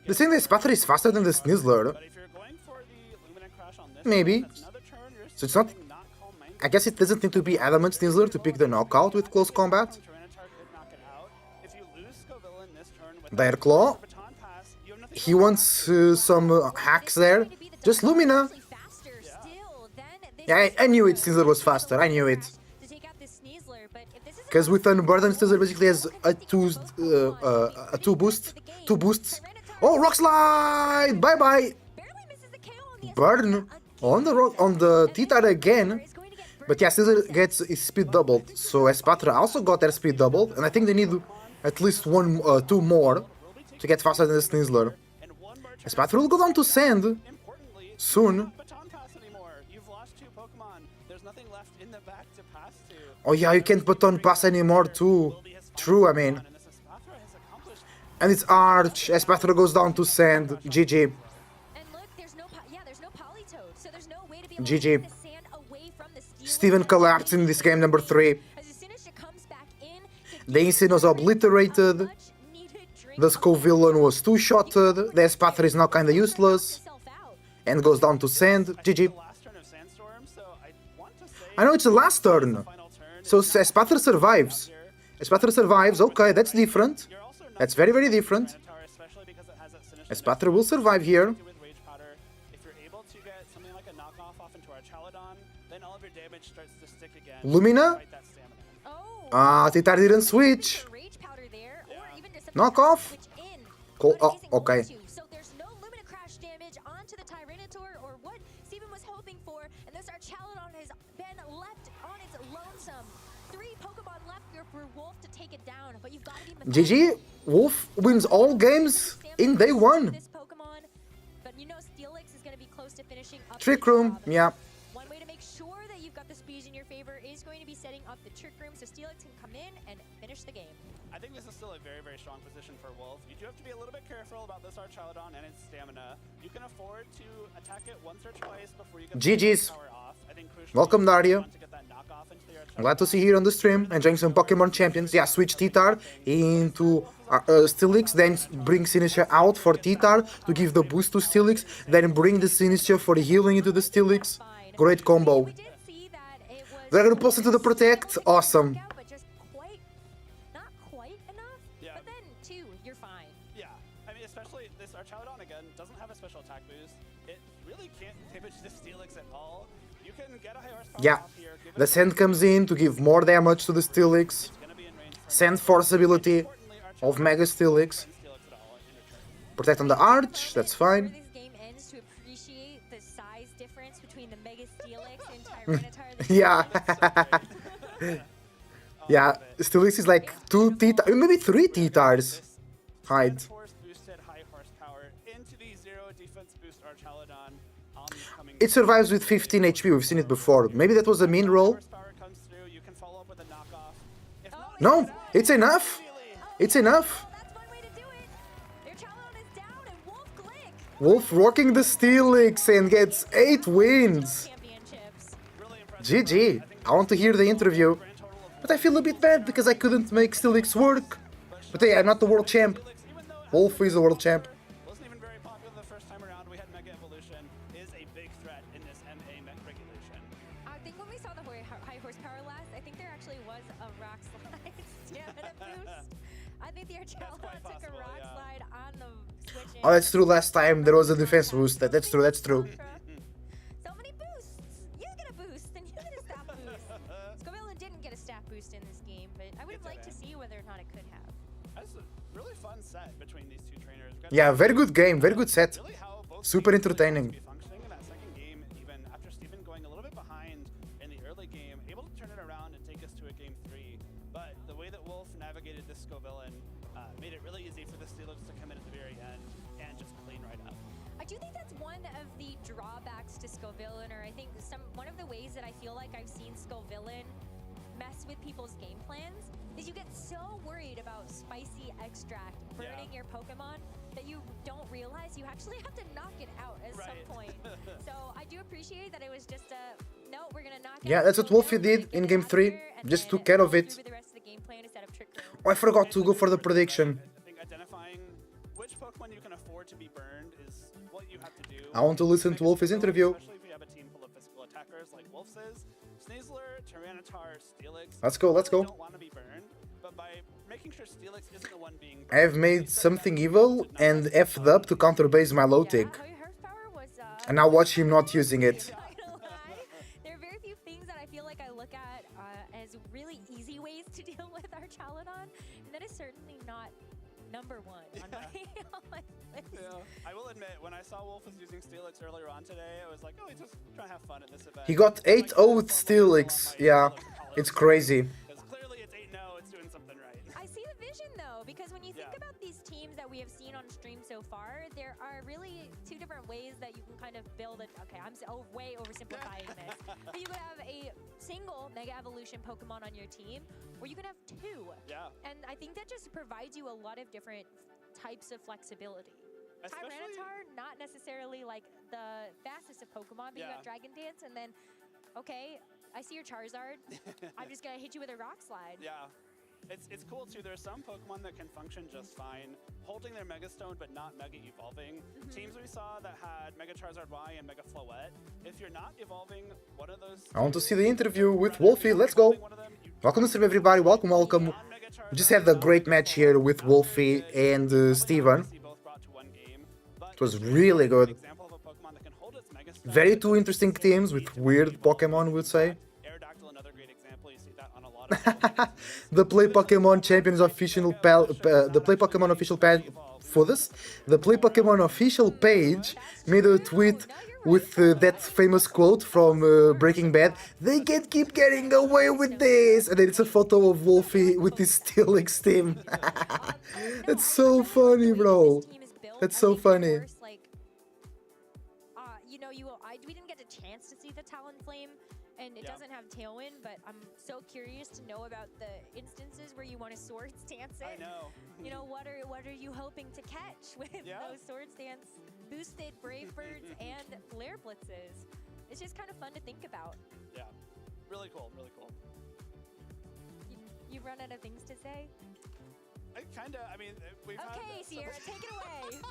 The thing is, Espathra is faster than the Sneasler. Maybe. So it's not... I guess it doesn't need to be Adamant Sneasler to pick the knockout with close combat. Dire Claw. He wants some hacks there. Just Lumina. Yeah, I knew it, Sneasler was faster, I knew it. Because with Unburdened, Sneasler basically has two boosts. Oh, Rock Slide! Bye-bye! Burn! On the T-Tide again. But yeah, Caesar gets his speed doubled. So Espatra also got their speed doubled. And I think they need at least two more to get faster than the Sneasler. Espatra will go down to Sand soon. Oh yeah, you can't baton pass anymore too. True, I mean. And it's Arch. Espatra goes down to Sand. GG. GG. Steven collapsed in this game number 3. The Insane was obliterated. The Scovillain was two-shotted. The Espatra is now kinda useless. And goes down to Sand. GG. I know it's the last turn. So Espatra survives. Espatra survives. Okay, that's different. That's very, very different. Espatra will survive here. Lumina? Ah, T-Tide didn't switch. Knock off? Cool. Oh, okay. So there's no Lumina crash damage onto the Tyranitar or what Steven was hoping for, and this Archaludon has been left on its lonesome. 3 Pokemon left here for Wolf to take it down, but you've got to be GG. Wolf wins all games in day 1. This Pokemon, but you know Steelix is going to be close to finishing up. Trick Room, yeah. One way to make sure that you've got the speeds in your favor is going to be setting up the Trick Room so Steelix can come in and finish the game. I think this is still a very, very strong position for Wolf. You do have to be a little bit careful about this Archaludon and its stamina. You can afford to attack it once or twice before you get GG's. the power off. I think Welcome, Dario. Glad to see you here on the stream, enjoying some Pokémon Champions. Yeah, switch T-Tide into Steelix, then bring Sinistcha out for T-Tide to give the boost to Steelix, then bring the Sinistcha for the healing into the Steelix. Great combo. Dragon Pulse into the Protect, awesome. Archaludon again doesn't have a special attack boost. It really can't damage the Steelix at all. You can get a high horsepower Yeah, off here. the Sand comes in to give more damage to the Steelix. Sand Force ability of Mega Steelix. Protect on the Arch, that's fine. This game ends to appreciate the size difference between the Mega Steelix and Tyranitar. Yeah. Yeah, Steelix is like 2 T-Tires, maybe 3 T-Tires. Hide. It survives with 15 HP, we've seen it before. Maybe that was a mean roll. No, it's enough. It's enough. Wolf rocking the Steelix and gets 8 wins. GG. I want to hear the interview. But I feel a bit bad because I couldn't make Steelix work. But hey, I'm not the world champ. Wolf is the world champ. Oh, that's true. Last time there was a defense boost. That's true. That's true. So many boosts. You get a boost, and you get a stat boost. Scovillain didn't get a stat boost in this game, but I would have liked to see whether or not it could have. That's a really fun set between these two trainers. Yeah, very good game. Very good set. Super entertaining. Functioning in that second game, even after Steven going a little bit behind in the early game, able to turn it around and take us to a game 3. But the way that Wolf navigated this Scovillain made it really easy for the Steelix to come in at the very end and just clean right up. I do think that's one of the drawbacks to Scovillain, or I think one of the ways that I feel like I've seen Scovillain mess with people's game plans is you get so worried about spicy extract burning your Pokemon that you don't realize you actually have to knock it out at some point. So I do appreciate that it was just no, we're gonna knock it out. Yeah, that's what Wolfie did in game 3. Just took care of it. Oh, I forgot to go for the prediction. Identifying which Pokemon you can afford to be burned is what you have to do. I want to listen to Wolfie's interview. Especially if you have a team full of physical attackers like Wolf says. Sneasler, Tyranitar, Steelix. Let's go, let's go. Don't want to be burned, but by making sure Steelix isn't the one being burned, I have made something evil and F'd up to counter base my low tick. And now watch him not using it. There are very few things that I feel like I look at as really easy ways to deal with Archaludon, and that is certainly not number one on my, on my list. Yeah, I will admit, when I saw Wolf was using Steelix earlier on today, I was like, oh, he's just trying to have fun at this event. He got 8-0 with Steelix. Yeah, it's crazy. Because clearly it's 8-0, it's doing something right. I see the vision though, because when you think about these teams that we have seen on stream so far, there are really two different ways that you can kind of build it. Okay, I'm way oversimplifying this. But you could have a single Mega Evolution Pokemon on your team, or you can have two. Yeah. And I think that just provides you a lot of different types of flexibility. Tyranitar, not necessarily like the fastest of Pokemon, but you got Dragon Dance, and then, okay, I see your Charizard. I'm just gonna hit you with a Rock Slide. Yeah. It's cool too. There's some Pokemon that can function just fine, holding their Mega Stone but not Mega Evolving. Teams we saw that had Mega Charizard Y and Mega Floette, if you're not evolving one of those... I want to see the interview with Wolfie. Let's go. Welcome to stream, everybody. Welcome, welcome. We just had a great match here with Wolfie and Steven. It was really good. Very two interesting teams with weird Pokemon, would say. The Play Pokémon Champions official the Play Pokémon official page for this. The Play Pokémon official page made a tweet with that famous quote from Breaking Bad. They can't keep getting away with this, and then it's a photo of Wolfie with his Steelix team. That's so funny, bro. That's so funny. You know, we didn't get a chance to see the Talonflame. And it doesn't have Tailwind, but I'm so curious to know about the instances where you want to Sword Stance it. I know. You know, what are you hoping to catch with those Sword Stance boosted Brave Birds and Flare Blitzes? It's just kind of fun to think about. Yeah, really cool, really cool. You've run out of things to say? I mean, we've had... Okay, Sierra, take it away.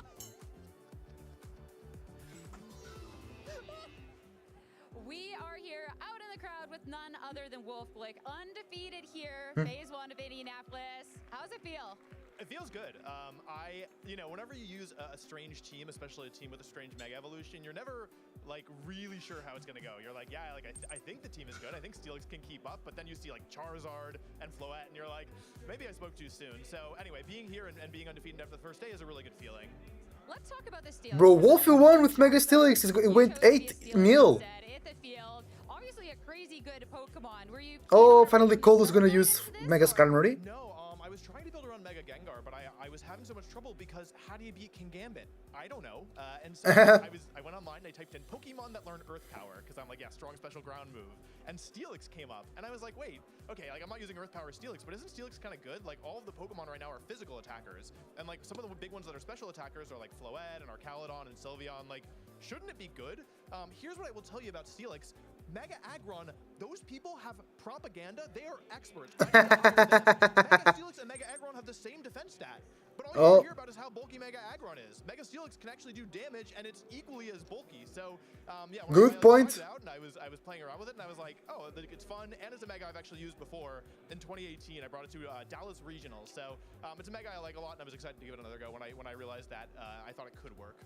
We are here out in the crowd with none other than Wolfglick, undefeated here, phase 1 of Indianapolis. How's it feel? It feels good. Whenever you use a strange team, especially a team with a strange Mega Evolution, you're never like really sure how it's gonna go. You're like, yeah, like I think the team is good. I think Steelix can keep up, but then you see like Charizard and Floette, and you're like, maybe I spoke too soon. So anyway, being here and being undefeated after the first day is a really good feeling. Let's talk about the Steelix. Bro, Wolfie won with Mega Steelix. It went 8-0. Obviously a crazy good Pokemon. Were you... Oh, finally Cole was gonna use Mega Skarmory. No, I was trying to build around Mega Gengar, but I was having so much trouble because how do you beat Kingambit? I don't know. And so I went online and I typed in Pokemon that learn Earth Power because I'm like, yeah, strong special ground move. And Steelix came up, and I was like, wait, okay, like I'm not using Earth Power Steelix, but isn't Steelix kind of good? Like all of the Pokemon right now are physical attackers, and like some of the big ones that are special attackers are like Floette and Arcaludon and Sylveon. Like, shouldn't it be good? Here's what I will tell you about Steelix. Mega Aggron, those people have propaganda. They are experts. Mega Steelix and Mega Aggron have the same defense stat. But all you hear about is how bulky Mega Aggron is. Mega Steelix can actually do damage, and it's equally as bulky. So, yeah. Good point. Tried it out, and I was playing around with it, and I was like, oh, it's fun. And it's a Mega I've actually used before. In 2018, I brought it to Dallas Regional. So, it's a Mega I like a lot, and I was excited to give it another go when I realized that I thought it could work.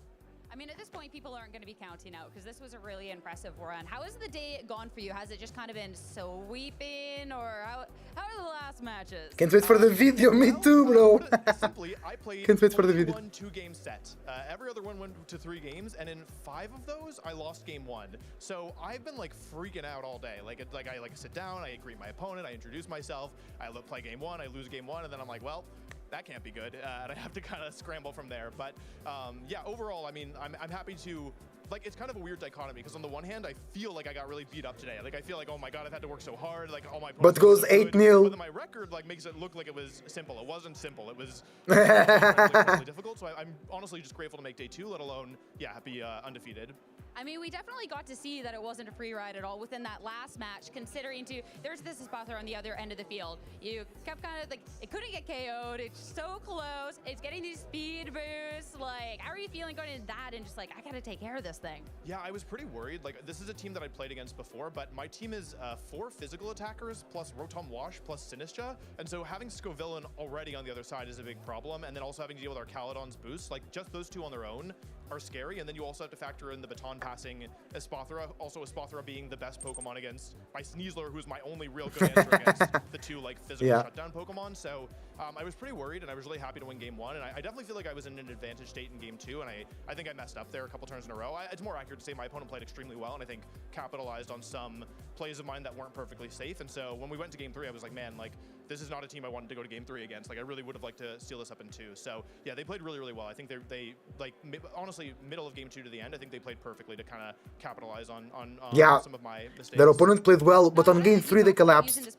I mean, at this point, people aren't going to be counting out because this was a really impressive run. How has the day gone for you? Has it just kind of been sweeping, or how are the last matches? Can't wait for the video. Me too, bro. Simply, I played Can't wait for the video. One 2-game set. Every other one went to 3 games, and in 5 of those, I lost game 1. So I've been like freaking out all day. Like I sit down, I greet my opponent, I introduce myself, I play game 1, I lose game 1, and then I'm like, well, that can't be good, and I have to kind of scramble from there. But yeah, overall, I mean, I'm happy to, like, it's kind of a weird dichotomy because on the one hand, I feel like I got really beat up today. Like, I feel like, oh my god, I've had to work so hard. Like, all my but goes 8-0. But then my record like makes it look like it was simple. It wasn't simple. It was really difficult. So I'm honestly just grateful to make day 2, let alone be undefeated. I mean, we definitely got to see that it wasn't a free ride at all within that last match, considering there's this Esp on the other end of the field. You kept kind of like, it couldn't get KO'd, it's so close, it's getting these speed boosts. Like, how are you feeling going into that and just like, I gotta take care of this thing? Yeah, I was pretty worried. Like, this is a team that I played against before, but my team is 4 physical attackers plus Rotom Wash plus Sinistcha, and so having Scovillain already on the other side is a big problem, and then also having to deal with Arcaludon's boost, like just those 2 on their own are scary, and then you also have to factor in the baton passing Espathra, also Espathra being the best Pokemon against by Sneasler, who's my only real good answer against the 2 like physical shutdown Pokemon. So I was pretty worried, and I was really happy to win game 1. And I definitely feel like I was in an advantage state in game 2, and I think I messed up there a couple turns in a row. It's more accurate to say my opponent played extremely well, and I think capitalized on some plays of mine that weren't perfectly safe. And so when we went to game 3, I was like, man, like, this is not a team I wanted to go to game 3 against. Like, I really would have liked to steal this up in 2. So yeah, they played really, really well. I think they like, honestly, middle of game 2 to the end, I think they played perfectly to kind of capitalize on some of my mistakes. Their opponent played well, but on game 3 they collapsed.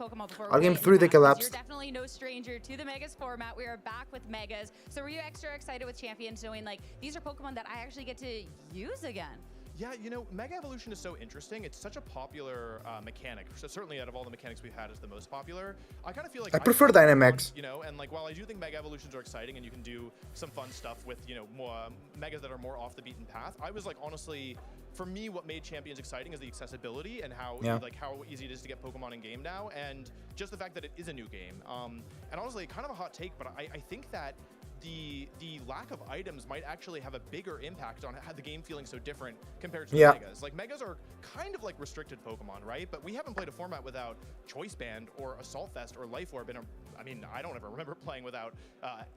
On game 3 they collapsed. You're definitely no stranger to the Megas format. We are back with Megas. So were you extra excited with Champions knowing like these are Pokemon that I actually get to use again? Yeah, you know, Mega Evolution is so interesting. It's such a popular mechanic. So certainly out of all the mechanics we've had, it's the most popular. I kind of feel like I prefer Dynamax. You know, and like while I do think Mega Evolutions are exciting and you can do some fun stuff with, you know, more Megas that are more off the beaten path, I was like, honestly, for me, what made Champions exciting is the accessibility and how like how easy it is to get Pokemon in game now, and just the fact that it is a new game. And honestly, kind of a hot take, but I think that the lack of items might actually have a bigger impact on how the game feeling so different compared to Megas. Like Megas are kind of like restricted Pokemon, right? But we haven't played a format without Choice Band or Assault Vest or Life Orb. I mean, I don't ever remember playing without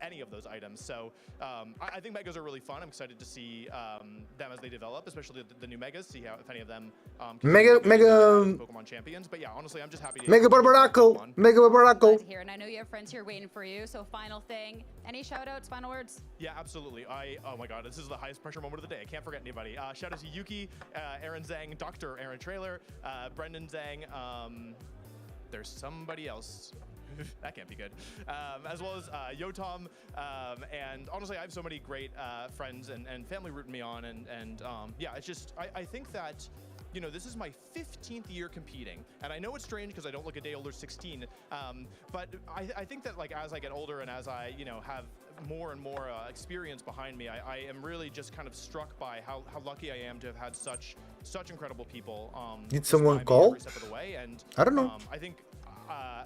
any of those items. So I think Megas are really fun. I'm excited to see them as they develop, especially the new Megas. See how if any of them Mega Pokemon Champions. But yeah, honestly, I'm just happy to Mega Barbaracle. Mega Barbaracle. Here, and I know you have friends here waiting for you. So final thing, any shout outs, final words? Yeah, absolutely. Oh my god, this is the highest pressure moment of the day. I can't forget anybody. Shout out to Yuki, Aaron Zhang, Dr. Aaron Trailer, Brendan Zhang. There's somebody else. That can't be good. As well as Yotam. And honestly, I have so many great friends and family rooting me on. And yeah, it's just, I think that, you know, this is my 15th year competing, and I know it's strange because I don't look a day older, 16. But I think that like as I get older and as I, you know, have more and more experience behind me, I am really just kind of struck by how lucky I am to have had such incredible people. Did someone call? Every step of the way, and I don't know. I think.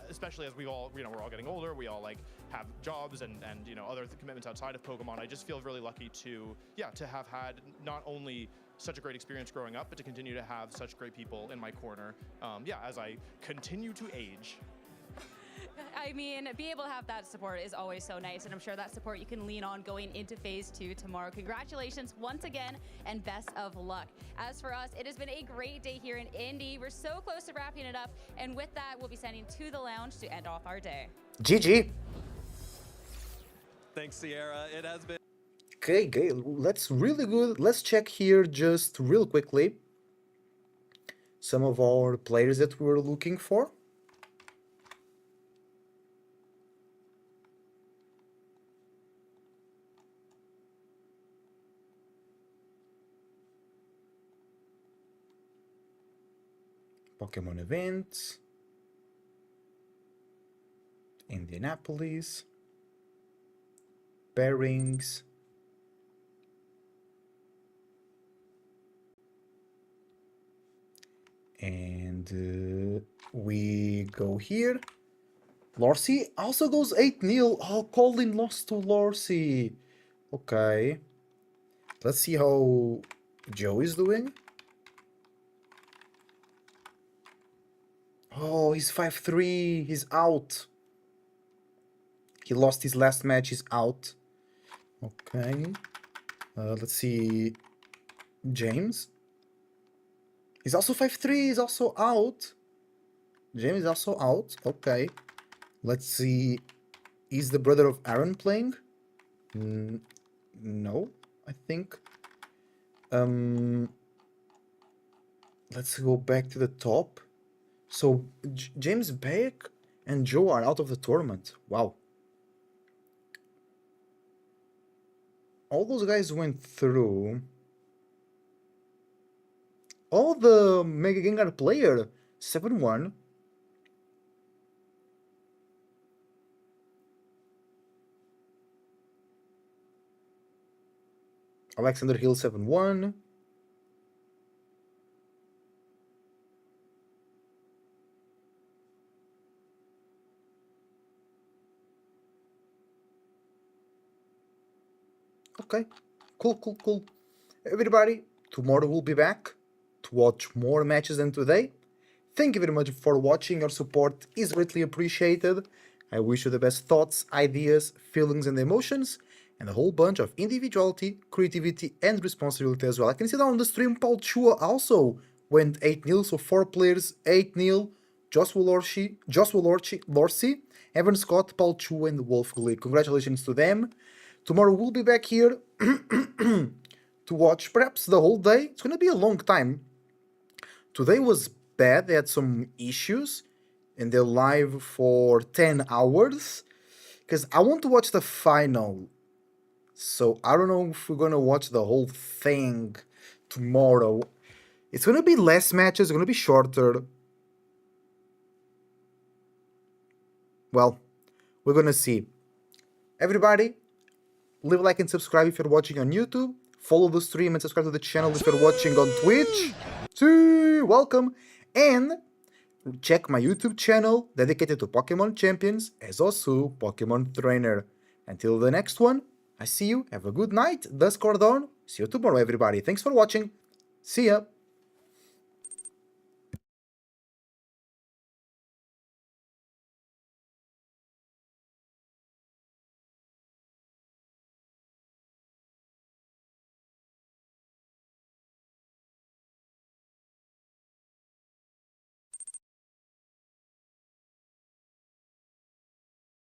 Especially as we all, you know, we're all getting older, we all like have jobs and you know other commitments outside of Pokemon. I just feel really lucky to have had not only such a great experience growing up, but to continue to have such great people in my corner. As I continue to age. I mean, being able to have that support is always so nice, and I'm sure that support you can lean on going into Phase 2 tomorrow. Congratulations once again, and best of luck. As for us, it has been a great day here in Indy. We're so close to wrapping it up, and with that, we'll be sending to the lounge to end off our day. GG. Thanks, Sierra. It has been... Okay, that's really good. Let's check here just real quickly some of our players that we were looking for. Pokemon events, Indianapolis, pairings, and we go here. Lorsi also goes 8-0. Oh, Colin lost to Lorsi. Okay, let's see how Joe is doing. Oh, he's 5-3. He's out. He lost his last match. He's out. Okay. Let's see. James. He's also 5-3. He's also out. James is also out. Okay. Let's see. Is the brother of Aaron playing? No, I think. Let's go back to the top. So, James Beck and Joe are out of the tournament. Wow. All those guys went through. Oh, the Mega Gengar player. 7-1. Alexander Hill 7-1. Okay, cool. Everybody, tomorrow we'll be back to watch more matches than today. Thank you very much for watching. Your support is greatly appreciated. I wish you the best thoughts, ideas, feelings, and emotions, and a whole bunch of individuality, creativity, and responsibility as well. I can see that on the stream, Paul Chua also went 8-0, so 4 players, 8-0, Joshua Lorsi, Evan Scott, Paul Chua, and Wolf Glick. Congratulations to them. Tomorrow we'll be back here to watch perhaps the whole day. It's going to be a long time. Today was bad, they had some issues, and they're live for 10 hours, because I want to watch the final. So I don't know if we're going to watch the whole thing tomorrow. It's going to be less matches, it's going to be shorter. Well, we're going to see. Everybody, leave a like and subscribe if you're watching on YouTube. Follow the stream and subscribe to the channel if you're watching on Twitch. Welcome. And check my YouTube channel dedicated to Pokemon Champions as also Pokemon Trainer. Until the next one, I see you. Have a good night. Dusk or dawn. See you tomorrow, everybody. Thanks for watching. See ya.